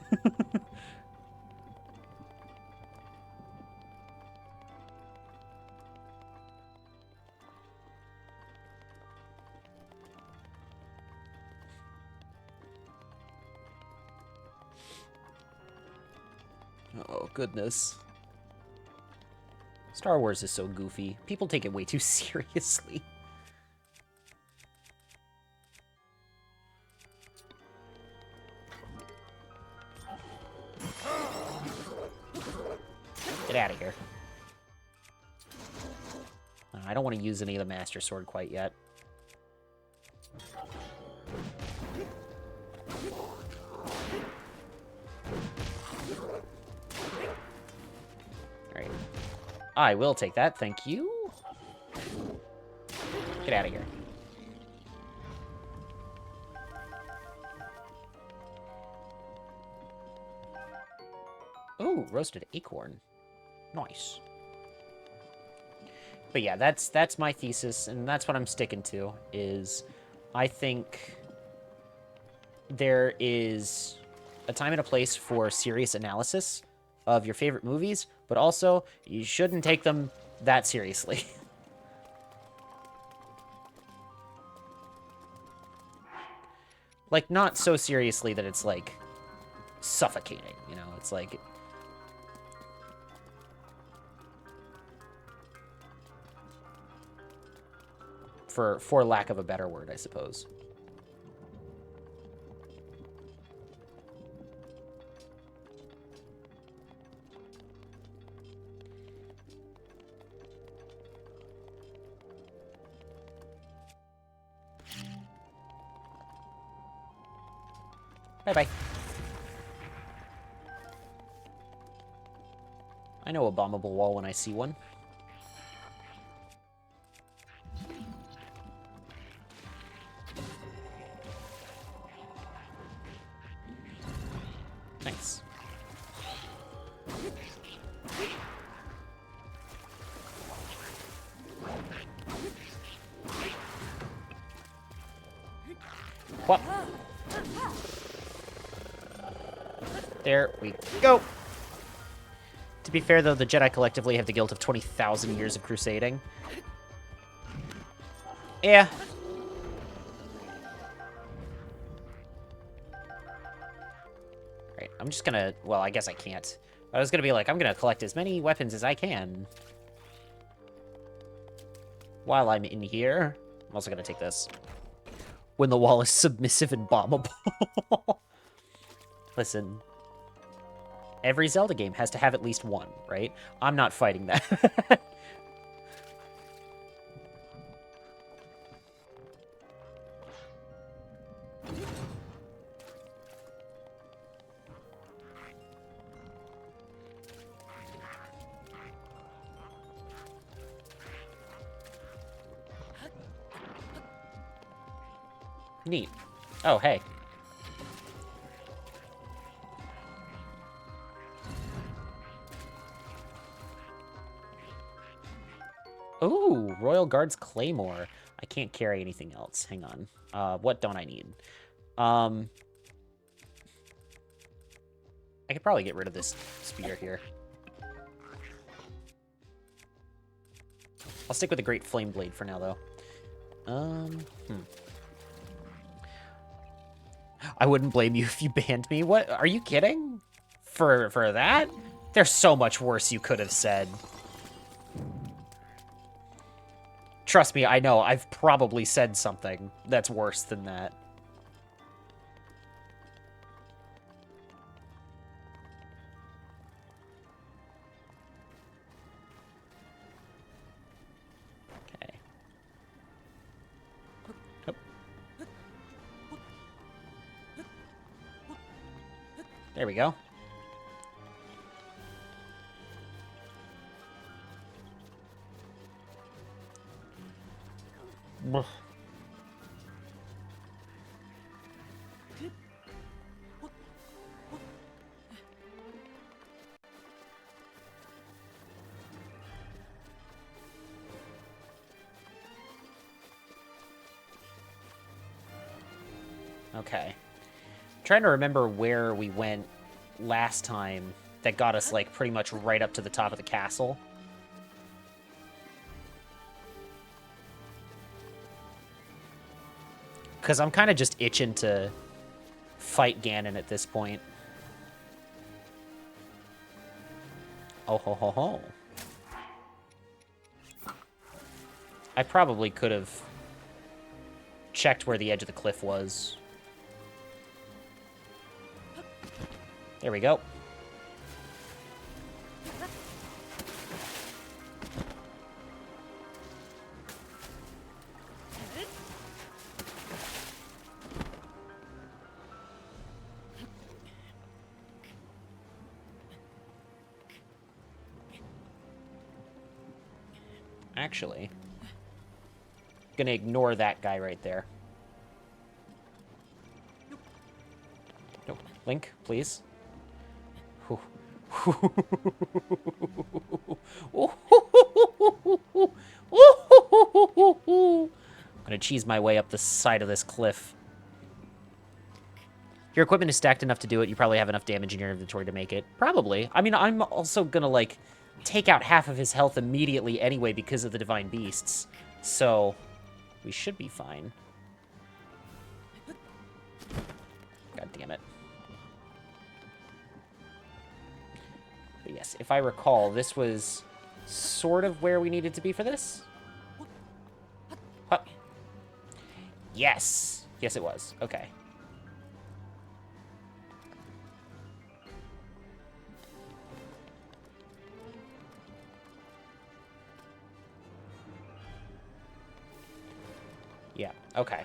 Oh, goodness. Star Wars is so goofy. People take it way too seriously. Get out of here. I don't want to use any of the Master Sword quite yet. Alright. I will take that, thank you. Get out of here. Ooh, roasted acorn. Nice. But yeah, that's my thesis, and that's what I'm sticking to, is I think there is a time and a place for serious analysis of your favorite movies, but also, you shouldn't take them that seriously. Like, not so seriously that it's, like, suffocating, you know? It's like... For lack of a better word, I suppose. Bye-bye. I know a bombable wall when I see one. Thanks. What? There we go. To be fair, though, the Jedi collectively have the guilt of 20,000 years of crusading. Yeah. Alright, I'm just gonna... Well, I guess I can't. I was gonna be like, I'm gonna collect as many weapons as I can. While I'm in here. I'm also gonna take this. When the wall is submissive and bombable. Listen. Every Zelda game has to have at least one, right? I'm not fighting that. Neat. Oh, hey. Ooh, Royal Guard's Claymore. I can't carry anything else. Hang on. What don't I need? I could probably get rid of this spear here. I'll stick with the Great Flame Blade for now, though. I wouldn't blame you if you banned me. What? Are you kidding? For that? There's so much worse you could have said. Trust me, I know. I've probably said something that's worse than that. Okay. Nope. There we go. Okay. Trying to remember where we went last time that got us, like, pretty much right up to the top of the castle. Because I'm kind of just itching to fight Ganon at this point. Oh ho ho ho. I probably could have checked where the edge of the cliff was. There we go. Actually, gonna ignore that guy right there. No, Link, please. I'm gonna cheese my way up the side of this cliff. Your equipment is stacked enough to do it. You probably have enough damage in your inventory to make it. Probably. I mean, I'm also gonna, like, take out half of his health immediately anyway because of the Divine Beasts. So, we should be fine. God damn it. But yes, if I recall, this was sort of where we needed to be for this. Huh. Yes. Yes, it was. Okay. Yeah, okay.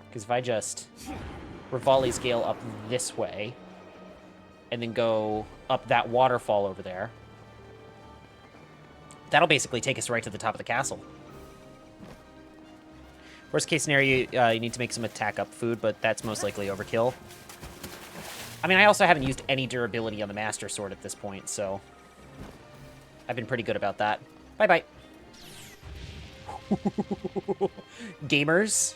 Because if I just Rivali's Gale up this way, and then go up that waterfall over there, that'll basically take us right to the top of the castle. Worst case scenario, you need to make some attack up food, but that's most likely overkill. I mean, I also haven't used any durability on the Master Sword at this point, so I've been pretty good about that. Bye-bye. Gamers.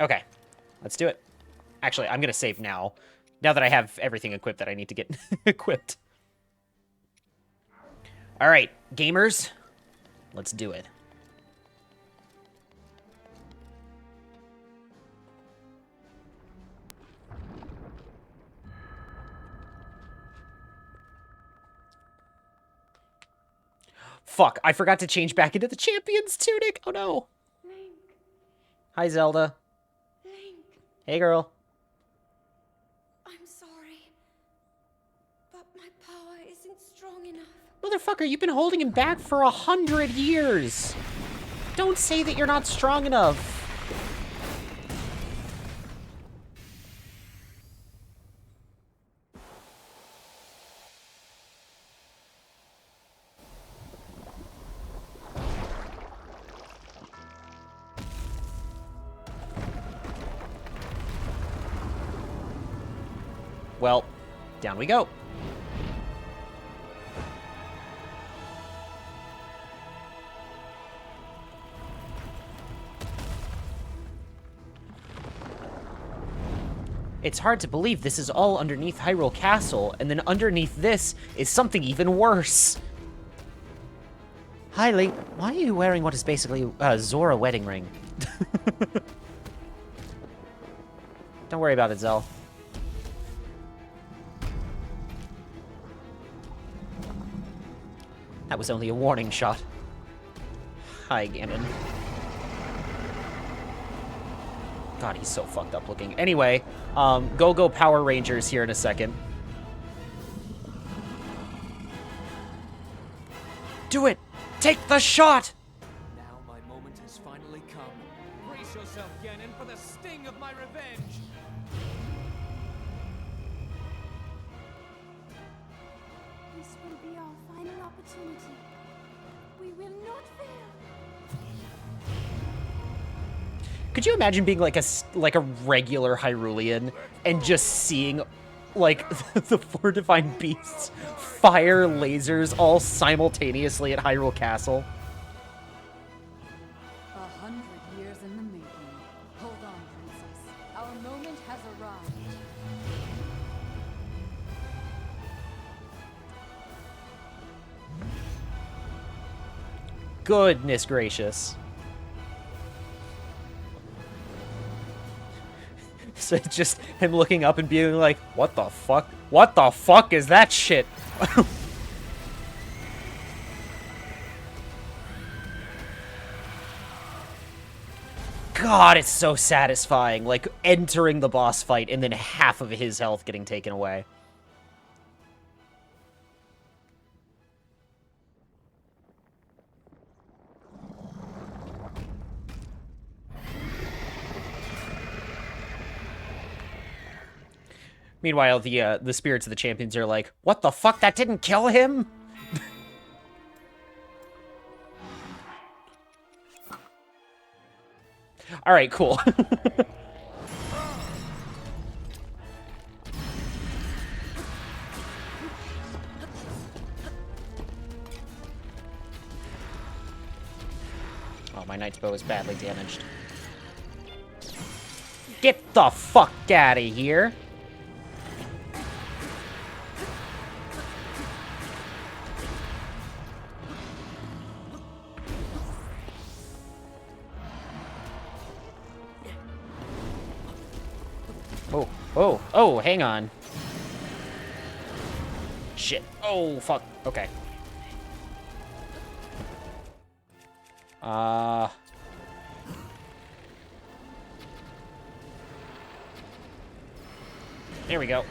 Okay, let's do it. Actually, I'm going to save now. Now that I have everything equipped that I need to get equipped. All right, gamers, let's do it. Fuck, I forgot to change back into the champion's tunic. Oh no. Link. Hi, Zelda. Link. Hey, girl. I'm sorry. But my power isn't strong enough. Motherfucker, you've been holding him back for 100 years. Don't say that you're not strong enough. Well, down we go. It's hard to believe this is all underneath Hyrule Castle, and then underneath this is something even worse. Hi, Link. Why are you wearing what is basically a Zora wedding ring? Don't worry about it, Zell. That was only a warning shot. Hi, Ganon. God, he's so fucked up looking. Anyway, go Power Rangers here in a second. Do it! Take the shot! Now my moment has finally come. Brace yourself, Ganon, for the sting of my revenge! This will be our final opportunity. We will not fail. Could you imagine being like a regular Hyrulean and just seeing like the four divine beasts fire lasers all simultaneously at Hyrule Castle? 100 years in the making. Hold on, princess. Our moment has arrived. Goodness gracious. So it's just him looking up and being like, what the fuck? What the fuck is that shit? God, it's so satisfying. Like, entering the boss fight and then half of his health getting taken away. Meanwhile, the spirits of the champions are like, what the fuck? That didn't kill him? All right, cool. Oh, my knight's bow is badly damaged. Get the fuck out of here. Oh, hang on. Shit. Oh, fuck. Okay. There we go.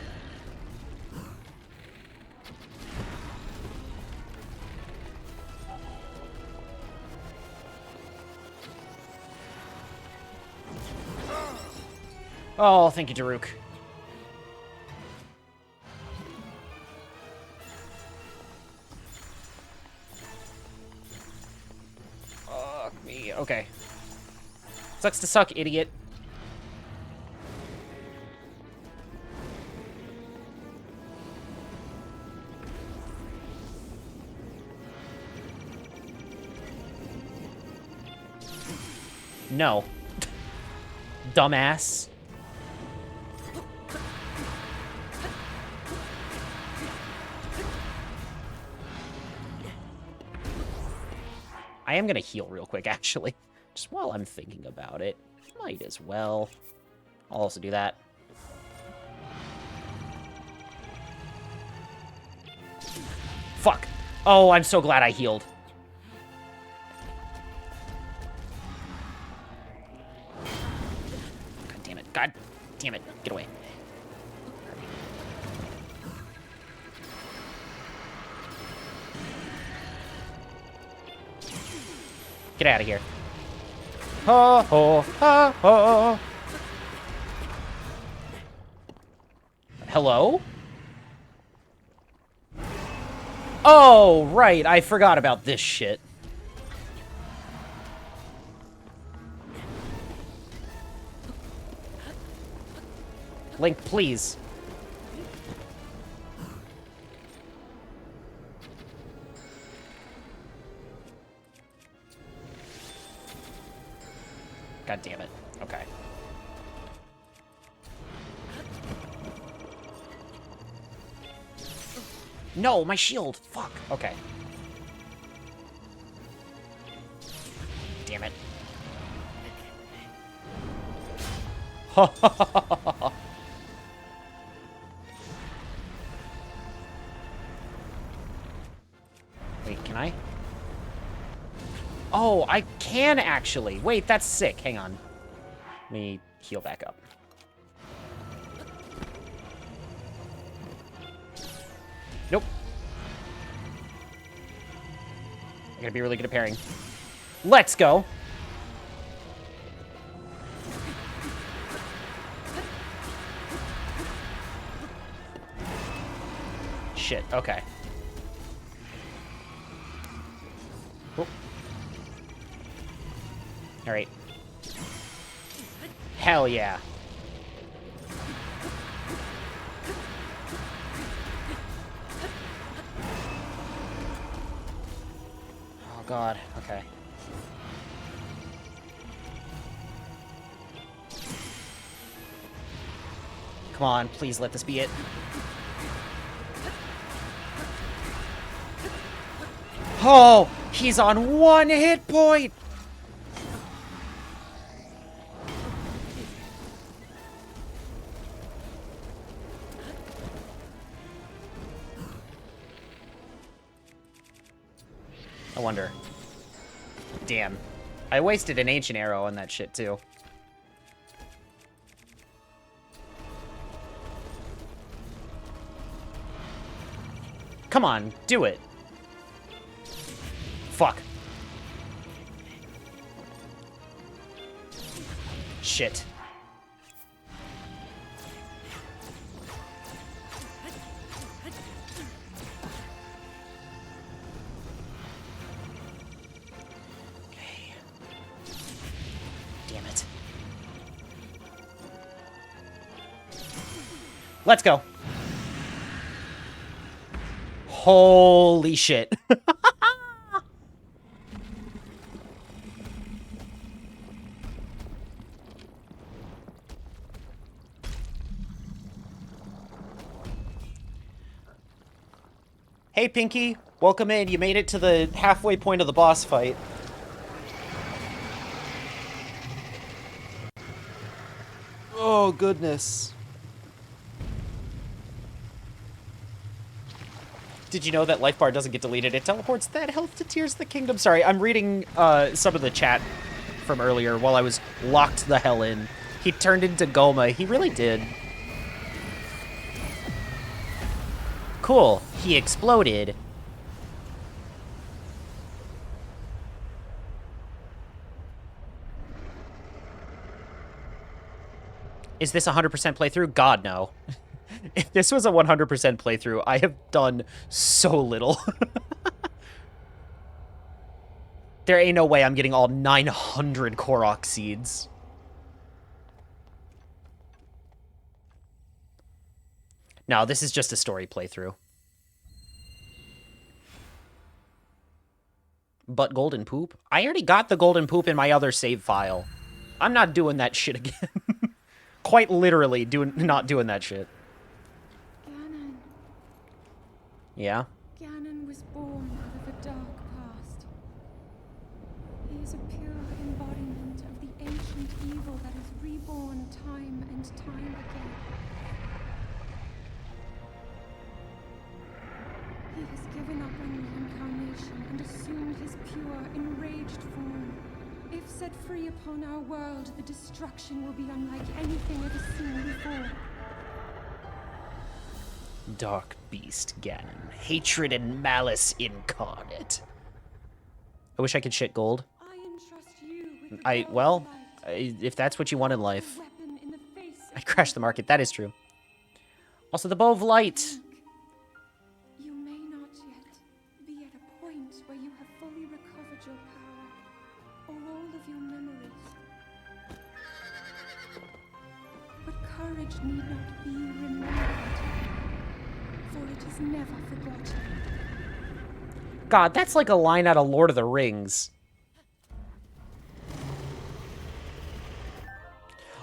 Oh, thank you, Daruk. Fuck me. Okay. Sucks to suck, idiot. No. Dumbass. I am gonna heal real quick, actually. Just while I'm thinking about it. Might as well. I'll also do that. Fuck. Oh, I'm so glad I healed. God damn it. God damn it. Get away. Get out of here. Ho, ho, ho, ho. Hello? Oh, right. I forgot about this shit. Link, please. God damn it. Okay. No, my shield. Fuck. Okay. Damn it. Wait, can I? Oh, I can actually. Wait, that's sick. Hang on. Let me heal back up. Nope. I gotta be really good at parrying. Let's go. Shit, okay. Alright. Hell yeah. Oh god, okay. Come on, please let this be it. Oh, he's on 1 hit point! I wonder. Damn. I wasted an ancient arrow on that shit, too. Come on, do it. Fuck. Shit. Okay. Damn it. Let's go. Holy shit. Hey, Pinky. Welcome in. You made it to the halfway point of the boss fight. Oh, goodness. Did you know that life bar doesn't get deleted? It teleports that health to Tears of the Kingdom. Sorry, I'm reading some of the chat from earlier while I was locked the hell in. He turned into Goma. He really did. Cool. He exploded. Is this 100% playthrough? God, no. If this was a 100% playthrough, I have done so little. There ain't no way I'm getting all 900 Korok seeds. No, this is just a story playthrough. But golden poop? I already got the golden poop in my other save file. I'm not doing that shit again. Quite literally not doing that shit. Ganon. Yeah? Ganon was born out of a dark past. He is a pure embodiment of the ancient evil that is reborn time and time again. He has given up on reincarnation and assumed his pure, enraged form. If set free upon our world, the destruction will be unlike anything ever seen before. Dark beast Ganon. Hatred and malice incarnate. I wish I could shit gold. I am Well, if that's what you want in life. I crashed the market, that is true. Also, the Bow of Light. You may not yet be at a point where you have fully recovered your power, or all of your memories. But courage need not be remembered, for it is never forgotten. God, that's like a line out of Lord of the Rings.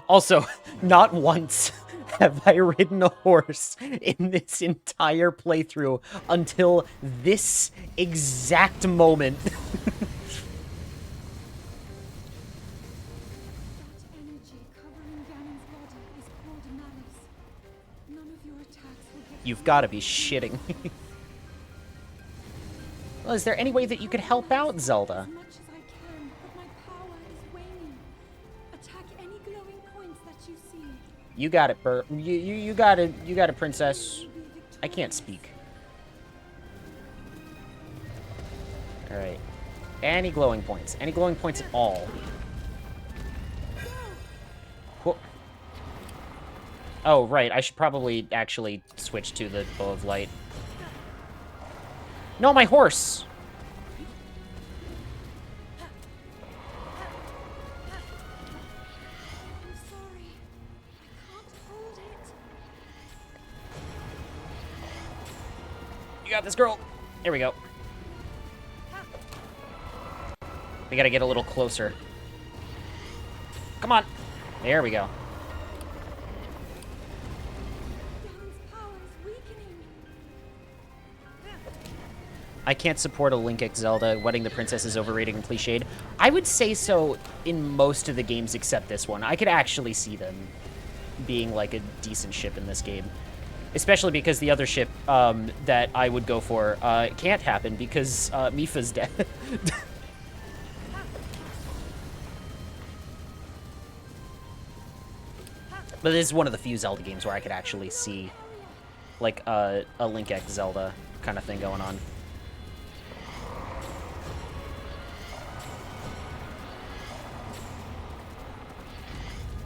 Also, not once have I ridden a horse in this entire playthrough until this exact moment. That energy covering Ganon's body is called malice. None of your attacks will get You've got to be shitting me. Well, is there any way that you could help out, Zelda? as much as I can, but my power is waning. Attack any glowing points that you see. You got it, Bert. You got it, princess. I can't speak. All right. Any glowing points? Any glowing points at all? Whoa. Oh, right. I should probably actually switch to the Bow of Light. No, my horse! I'm sorry. I can't hold it. You got this, girl. There we go. We gotta get a little closer. Come on. There we go. Ganon's power is weakening. I can't support a Link X Zelda. Wedding the Princess is overrated and cliched. I would say so in most of the games except this one. I could actually see them being like a decent ship in this game. Especially because the other ship that I would go for can't happen because Mifa's dead. But this is one of the few Zelda games where I could actually see like a Link X Zelda kind of thing going on.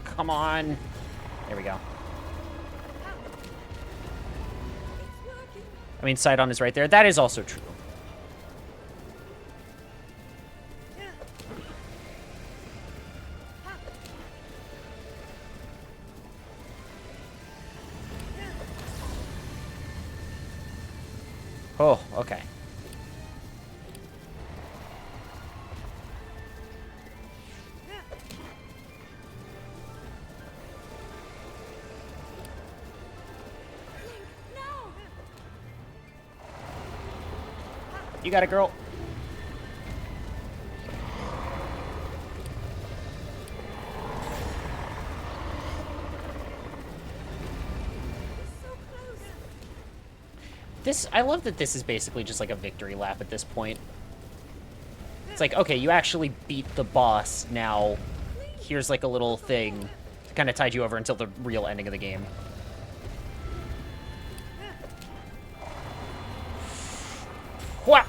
Come on. There we go. I mean, Sidon is right there. That is also true. Oh, okay. You got it, girl. I love that this is basically just like a victory lap at this point. It's like, okay, you actually beat the boss. Now, here's like a little thing to kind of tide you over until the real ending of the game. Wha!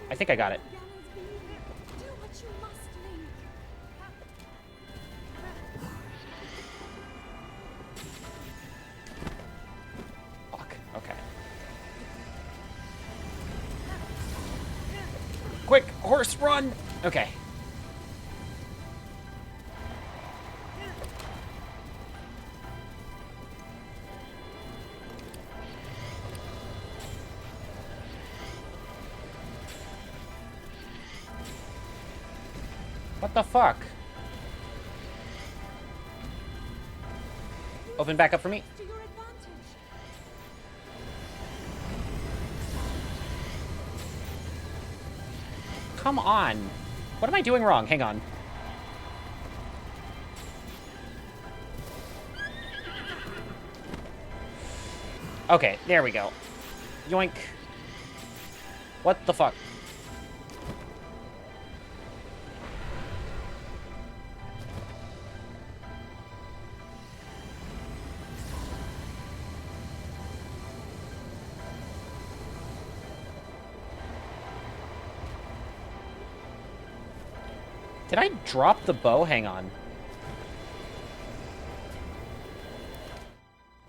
I think I got it. Do what you must, Link. Fuck. Okay. Quick, horse, run! Okay. What the fuck? Open back up for me. To your advantage. Come on. What am I doing wrong? Hang on. Okay, there we go. Yoink. What the fuck? Did I drop the bow? Hang on.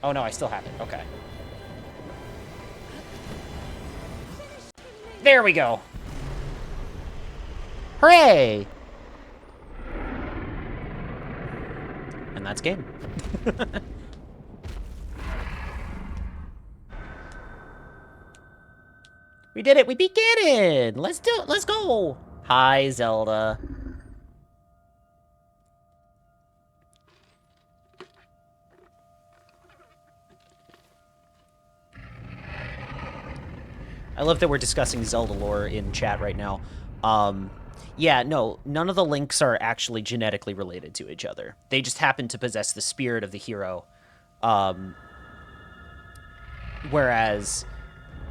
Oh, no, I still have it. Okay. There we go. Hooray! And that's game. We did it! We beat Ganon! Let's do it! Let's go! Hi, Zelda. I love that we're discussing Zelda lore in chat right now. Yeah, no, none of the links are actually genetically related to each other. They just happen to possess the spirit of the hero. Whereas,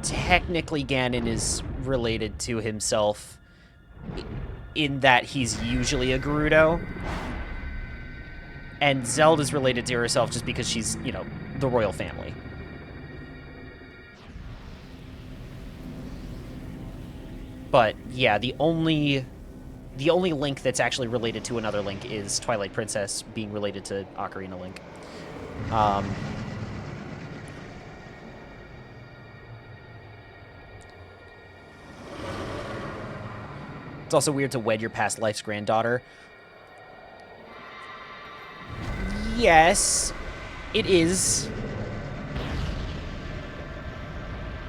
technically Ganon is related to himself in that he's usually a Gerudo. And Zelda's related to herself just because she's, you know, the royal family. But, yeah, the only Link that's actually related to another Link is Twilight Princess being related to Ocarina Link. It's also weird to wed your past life's granddaughter. Yes, it is.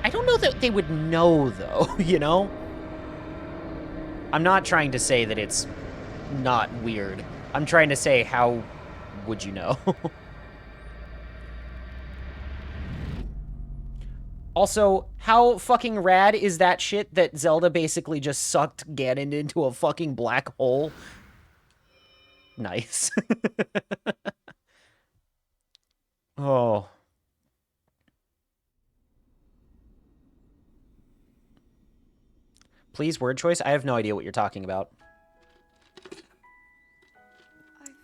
I don't know that they would know, though, you know? I'm not trying to say that it's not weird. I'm trying to say, how would you know? Also, how fucking rad is that shit that Zelda basically just sucked Ganon into a fucking black hole? Nice. Oh. Please, word choice? I have no idea what you're talking about.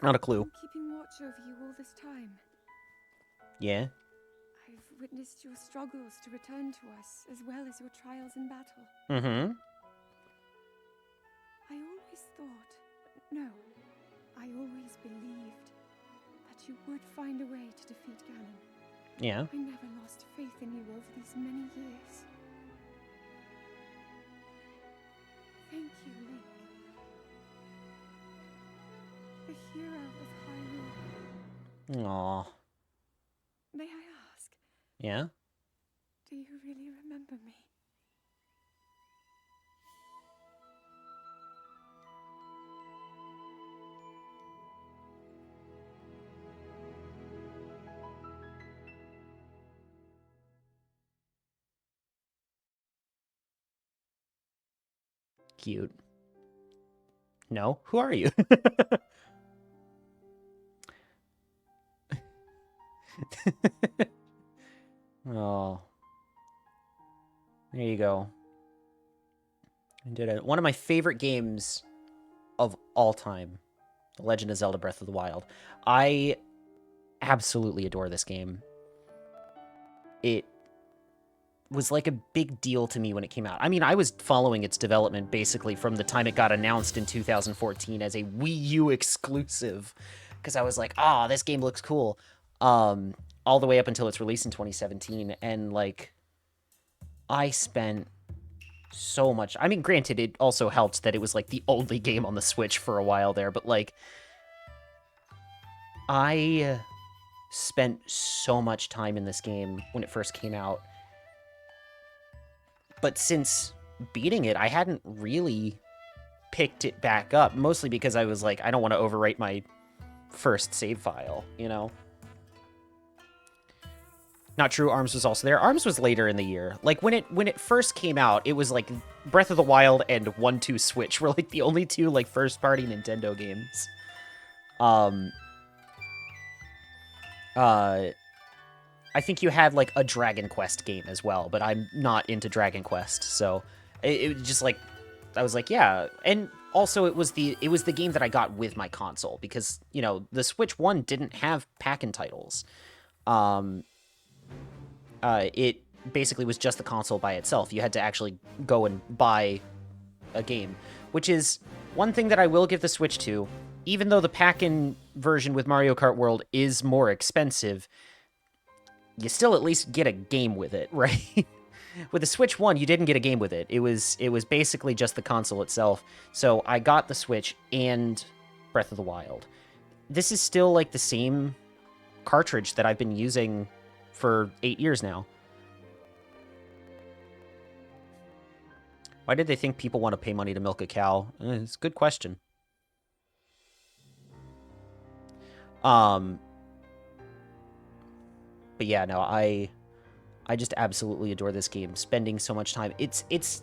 Not a clue. I've been keeping watch over you all this time. Yeah? I've witnessed your struggles to return to us, as well as your trials in battle. Mm-hmm. I always thought, no, I always believed that you would find a way to defeat Ganon. Yeah. I never lost faith in you over these many years. Thank you, Link. The hero of Hyrule. Aww. May I ask, Yeah? do you really remember me? Cute. No? Who are you? Oh. There you go. I did it. One of my favorite games of all time. The Legend of Zelda Breath of the Wild. I absolutely adore this game. It was like a big deal to me when it came out. I mean, I was following its development basically from the time it got announced in 2014 as a Wii U exclusive. Because I was like, ah, this game looks cool. All the way up until its release in 2017. And, like, I spent so much... I mean, granted, it also helped that it was, like, the only game on the Switch for a while there. But, like, I spent so much time in this game when it first came out. But since beating it, I hadn't really picked it back up. Mostly because I was like, I don't want to overwrite my first save file, you know? Not true, ARMS was also there. ARMS was later in the year. Like, when it first came out, it was like Breath of the Wild and 1-2 Switch were like the only two like first-party Nintendo games. I think you had like a Dragon Quest game as well, but I'm not into Dragon Quest, so it was just like I was like, yeah. And also it was the game that I got with my console because, you know, the Switch 1 didn't have pack-in titles. It basically was just the console by itself. You had to actually go and buy a game, which is One thing that I will give the Switch to, even though the pack-in version with Mario Kart World is more expensive, you still at least get a game with it, right? With the Switch 1, you didn't get a game with it. It was basically just the console itself. So I got the Switch and Breath of the Wild. This is still like the same cartridge that I've been using for 8 years now. Why did they think people want to pay money to milk a cow? It's a good question. But yeah, no, I just absolutely adore this game. Spending so much time. It's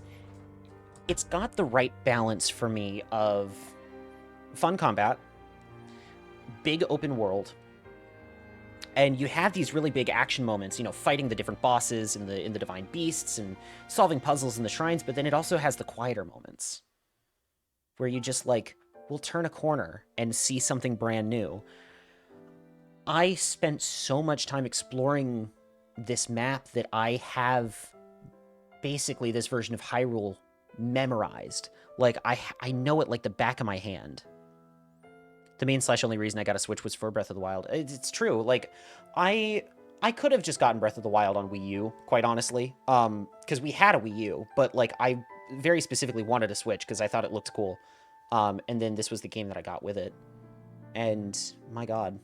got the right balance for me of fun combat, big open world, and you have these really big action moments, you know, fighting the different bosses in the Divine Beasts and solving puzzles in the shrines, but then it also has the quieter moments where you just, like, will turn a corner and see something brand new. I spent so much time exploring this map that I have basically this version of Hyrule memorized. Like, I know it like the back of my hand. The main / only reason I got a Switch was for Breath of the Wild. It's true. Like, I could have just gotten Breath of the Wild on Wii U, quite honestly. Because we had a Wii U, but, like, I very specifically wanted a Switch because I thought it looked cool. And then this was the game that I got with it. And, my god.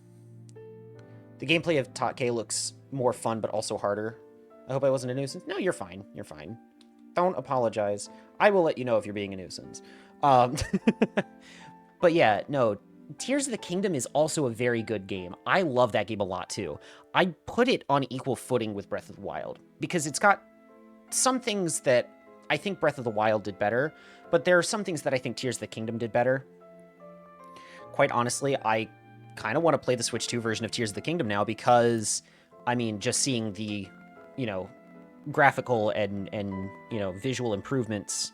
The gameplay of Take looks more fun, but also harder. I hope I wasn't a nuisance. No, you're fine. You're fine. Don't apologize. I will let you know if you're being a nuisance. But yeah, no, Tears of the Kingdom is also a very good game. I love that game a lot, too. I put it on equal footing with Breath of the Wild, because it's got some things that I think Breath of the Wild did better, but there are some things that I think Tears of the Kingdom did better. Quite honestly, I kind of want to play the Switch 2 version of Tears of the Kingdom now, because, I mean, just seeing the, you know, graphical and you know, visual improvements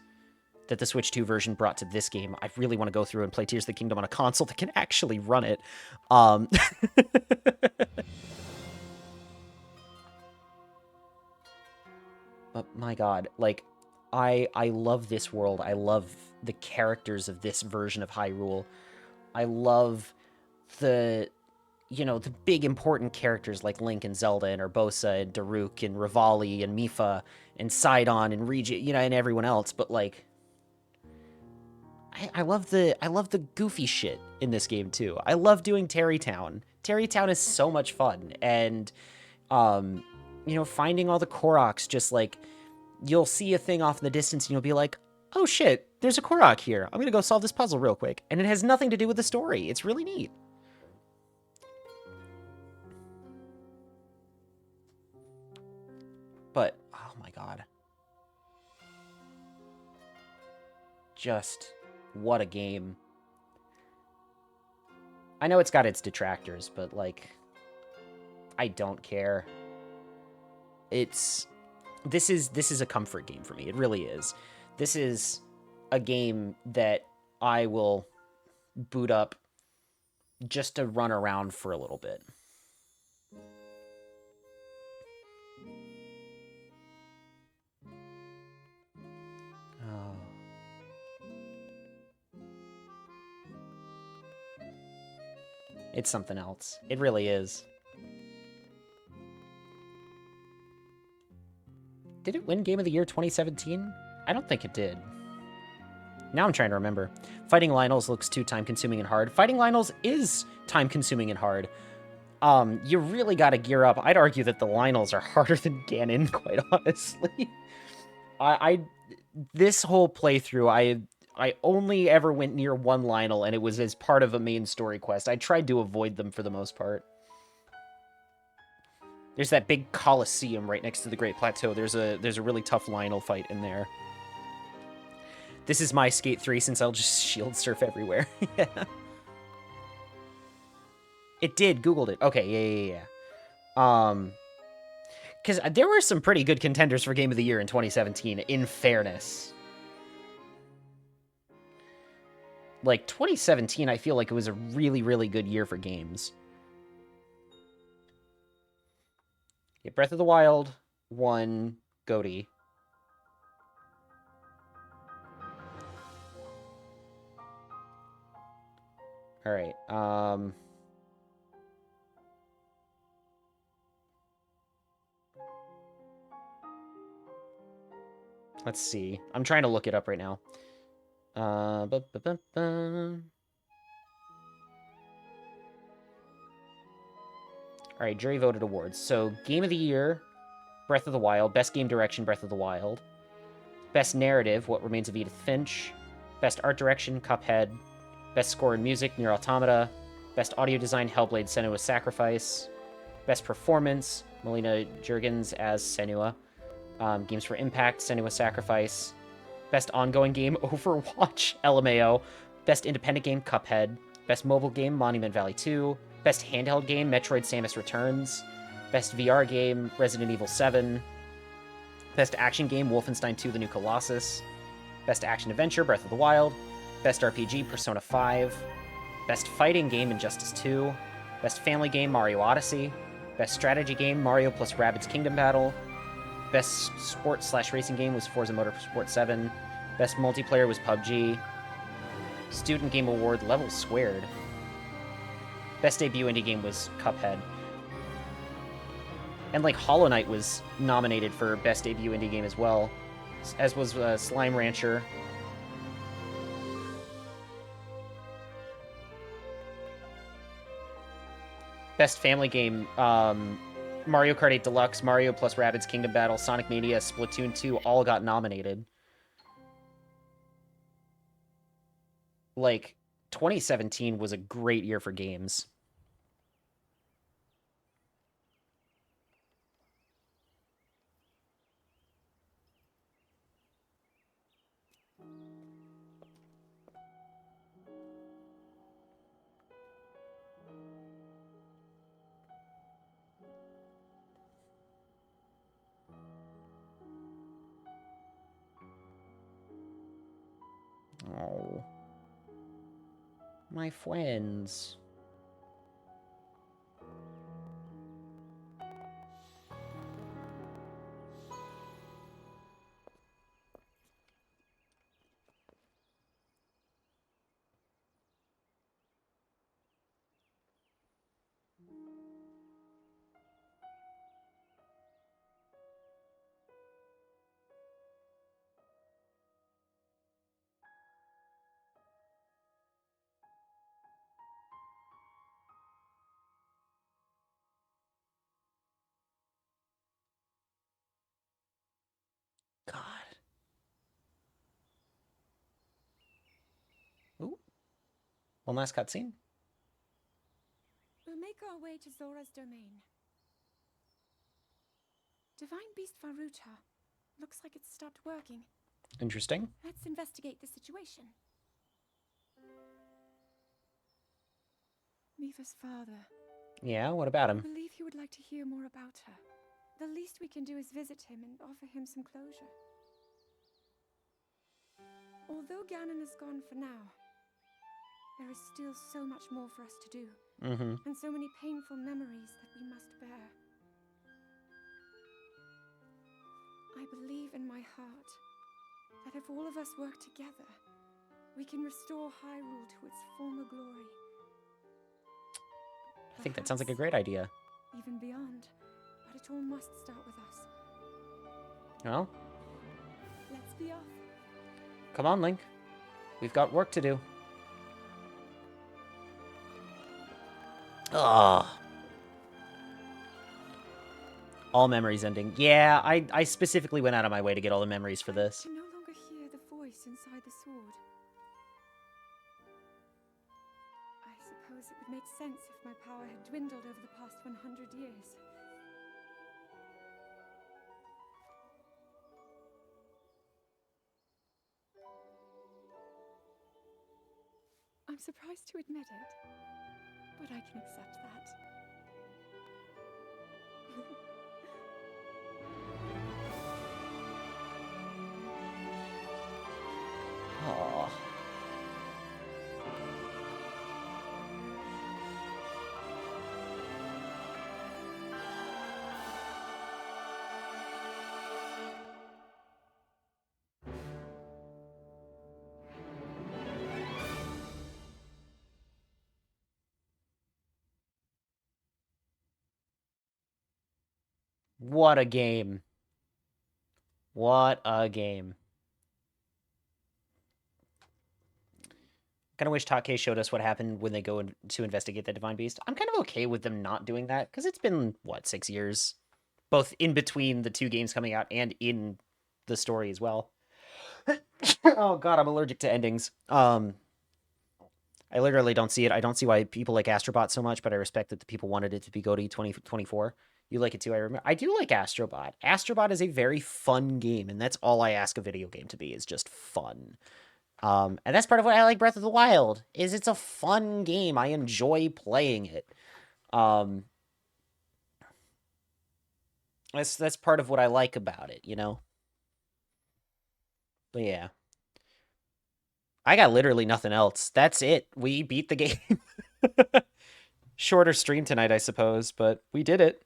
that the Switch 2 version brought to this game, I really want to go through and play Tears of the Kingdom on a console that can actually run it. But my god, like, I love this world. I love the characters of this version of Hyrule. I love the, you know, the big important characters like Link and Zelda and Urbosa and Daruk and Rivali and Mipha and Sidon and Regis, you know, and everyone else, but, like, I love the goofy shit in this game too. I love doing Terrytown. Terrytown is so much fun, and you know, finding all the Koroks, just like, you'll see a thing off in the distance and you'll be like, oh shit, there's a Korok here. I'm gonna go solve this puzzle real quick, and it has nothing to do with the story. It's really neat. But oh my god, just what a game. I know it's got its detractors, but, like, I don't care. This is a comfort game for me. It really is. This is a game that I will boot up just to run around for a little bit. Oh. It's something else. It really is. Did it win Game of the Year 2017? I don't think it did. Now I'm trying to remember. Fighting Lynels looks too time-consuming and hard. Fighting Lynels is time-consuming and hard. You really got to gear up. I'd argue that the Lynels are harder than Ganon, quite honestly. This whole playthrough, I only ever went near one Lynel, and it was as part of a main story quest. I tried to avoid them for the most part. There's that big Colosseum right next to the Great Plateau. There's a really tough Lynel fight in there. This is my Skate 3, since I'll just shield surf everywhere. Yeah. It did. Googled it. Okay, yeah. Because there were some pretty good contenders for Game of the Year in 2017, in fairness. Like, 2017, I feel like it was a really, really good year for games. Yeah, Breath of the Wild won GOTY. All right. Let's see. I'm trying to look it up right now. All right, jury voted awards. So, Game of the Year, Breath of the Wild. Best Game Direction, Breath of the Wild. Best Narrative, What Remains of Edith Finch. Best Art Direction, Cuphead. Best Score and Music, Nier Automata. Best Audio Design, Hellblade: Senua's Sacrifice. Best Performance, Melina Juergens as Senua. Games for Impact, Senua's Sacrifice. Best Ongoing Game, Overwatch, LMAO. Best Independent Game, Cuphead. Best Mobile Game, Monument Valley 2. Best Handheld Game, Metroid Samus Returns. Best VR Game, Resident Evil 7. Best Action Game, Wolfenstein 2: The New Colossus. Best Action Adventure, Breath of the Wild. Best RPG, Persona 5. Best Fighting Game, Injustice 2. Best Family Game, Mario Odyssey. Best Strategy Game, Mario plus Rabbids Kingdom Battle. Best Sport/Racing Game was Forza Motorsport 7. Best Multiplayer was PUBG. Student Game Award, Level Squared. Best Debut Indie Game was Cuphead. And, like, Hollow Knight was nominated for Best Debut Indie Game as well, as was Slime Rancher. Best Family Game, Mario Kart 8 Deluxe, Mario plus Rabbids Kingdom Battle, Sonic Mania, Splatoon 2 all got nominated. Like, 2017 was a great year for games. Oh. My friends. God. Ooh. One last cutscene. We'll make our way to Zora's domain. Divine Beast Varuta. Looks like it's stopped working. Interesting. Let's investigate the situation. Mifa's father. Yeah, what about I him? believe he would like to hear more about her. The least we can do is visit him and offer him some closure. Although Ganon is gone for now, there is still so much more for us to do, and so many painful memories that we must bear. I believe in my heart that if all of us work together, we can restore Hyrule to its former glory. I think that sounds like a great idea. Even beyond, but it all must start with us. Well, Let's be off. come on, Link. We've got work to do. Ugh. All memories ending. Yeah, I specifically went out of my way to get all the memories for this. I can no longer hear the voice inside the sword. I suppose it would make sense if my power had dwindled over the past 100 years. I'm surprised to admit it, but I can accept that. Aw. What a game. What a game. Kind of wish Take showed us what happened when they go to investigate the Divine Beast. I'm kind of okay with them not doing that, because it's been, what, 6 years? Both in between the 2 games coming out and in the story as well. Oh god, I'm allergic to endings. I literally don't see it. I don't see why people like Astrobot so much, but I respect that the people wanted it to be GOTY 2024. You like it too, I remember. I do like Astrobot. Astrobot is a very fun game, and that's all I ask a video game to be, is just fun. And that's part of what I like Breath of the Wild, is it's a fun game. I enjoy playing it. That's part of what I like about it, you know? But yeah. I got literally nothing else. That's it. We beat the game. Shorter stream tonight, I suppose, but we did it.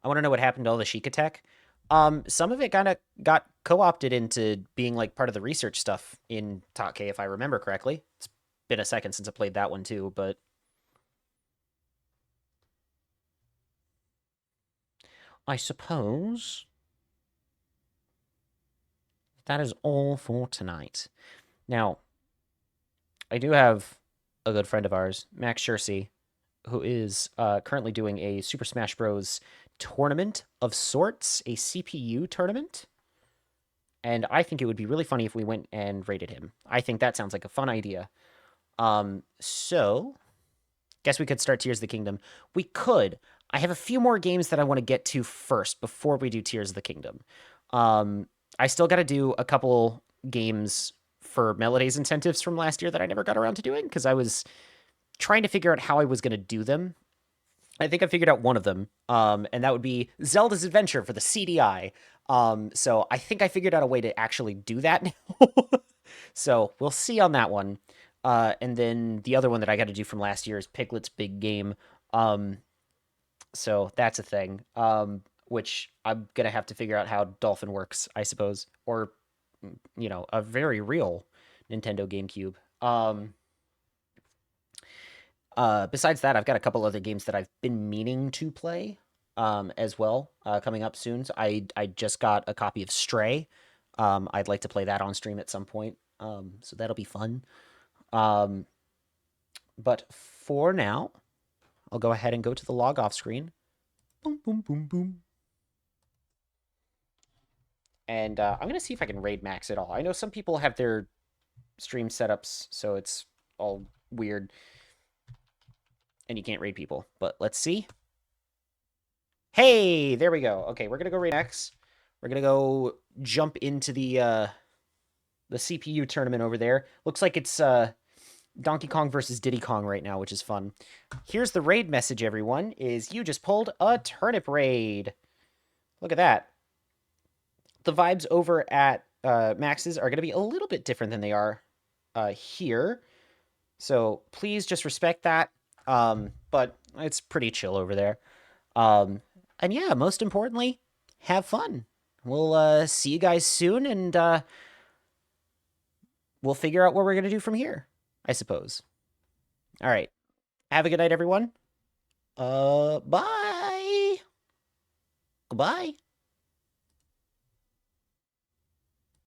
I want to know what happened to all the Sheikah tech. Some of it kind of got co-opted into being like part of the research stuff in Take, if I remember correctly. It's been a second since I played that one too, but I suppose that is all for tonight. Now, I do have a good friend of ours, Max Shersey, who is currently doing a Super Smash Bros. Tournament of sorts, a CPU tournament. And I think it would be really funny if we went and raided him. I think that sounds like a fun idea. So, guess we could start Tears of the Kingdom. We could. I have a few more games that I want to get to first before we do Tears of the Kingdom. I still got to do a couple games for Melody's incentives from last year that I never got around to doing because I was trying to figure out how I was going to do them. I think I figured out one of them, and that would be Zelda's Adventure for the CDI. So I think I figured out a way to actually do that now. So we'll see on that one. And then the other one that I got to do from last year is Piglet's Big Game. So that's a thing, which I'm going to have to figure out how Dolphin works, I suppose. Or, you know, a very real Nintendo GameCube. Besides that, I've got a couple other games that I've been meaning to play as well coming up soon. So I just got a copy of Stray. I'd like to play that on stream at some point. So that'll be fun. But for now, I'll go ahead and go to the log off screen. Boom, boom, boom, boom. And I'm going to see if I can raid Max at all. I know some people have their stream setups, so it's all weird. And you can't raid people, but let's see. Hey, there we go. Okay, we're going to go raid Max. We're going to go jump into the CPU tournament over there. Looks like it's Donkey Kong versus Diddy Kong right now, which is fun. Here's the raid message, everyone, is you just pulled a turnip raid. Look at that. The vibes over at Max's are going to be a little bit different than they are here. So please just respect that. But it's pretty chill over there. And yeah, most importantly, have fun. We'll see you guys soon, and we'll figure out what we're going to do from here, I suppose. All right. Have a good night, everyone. Bye. Goodbye.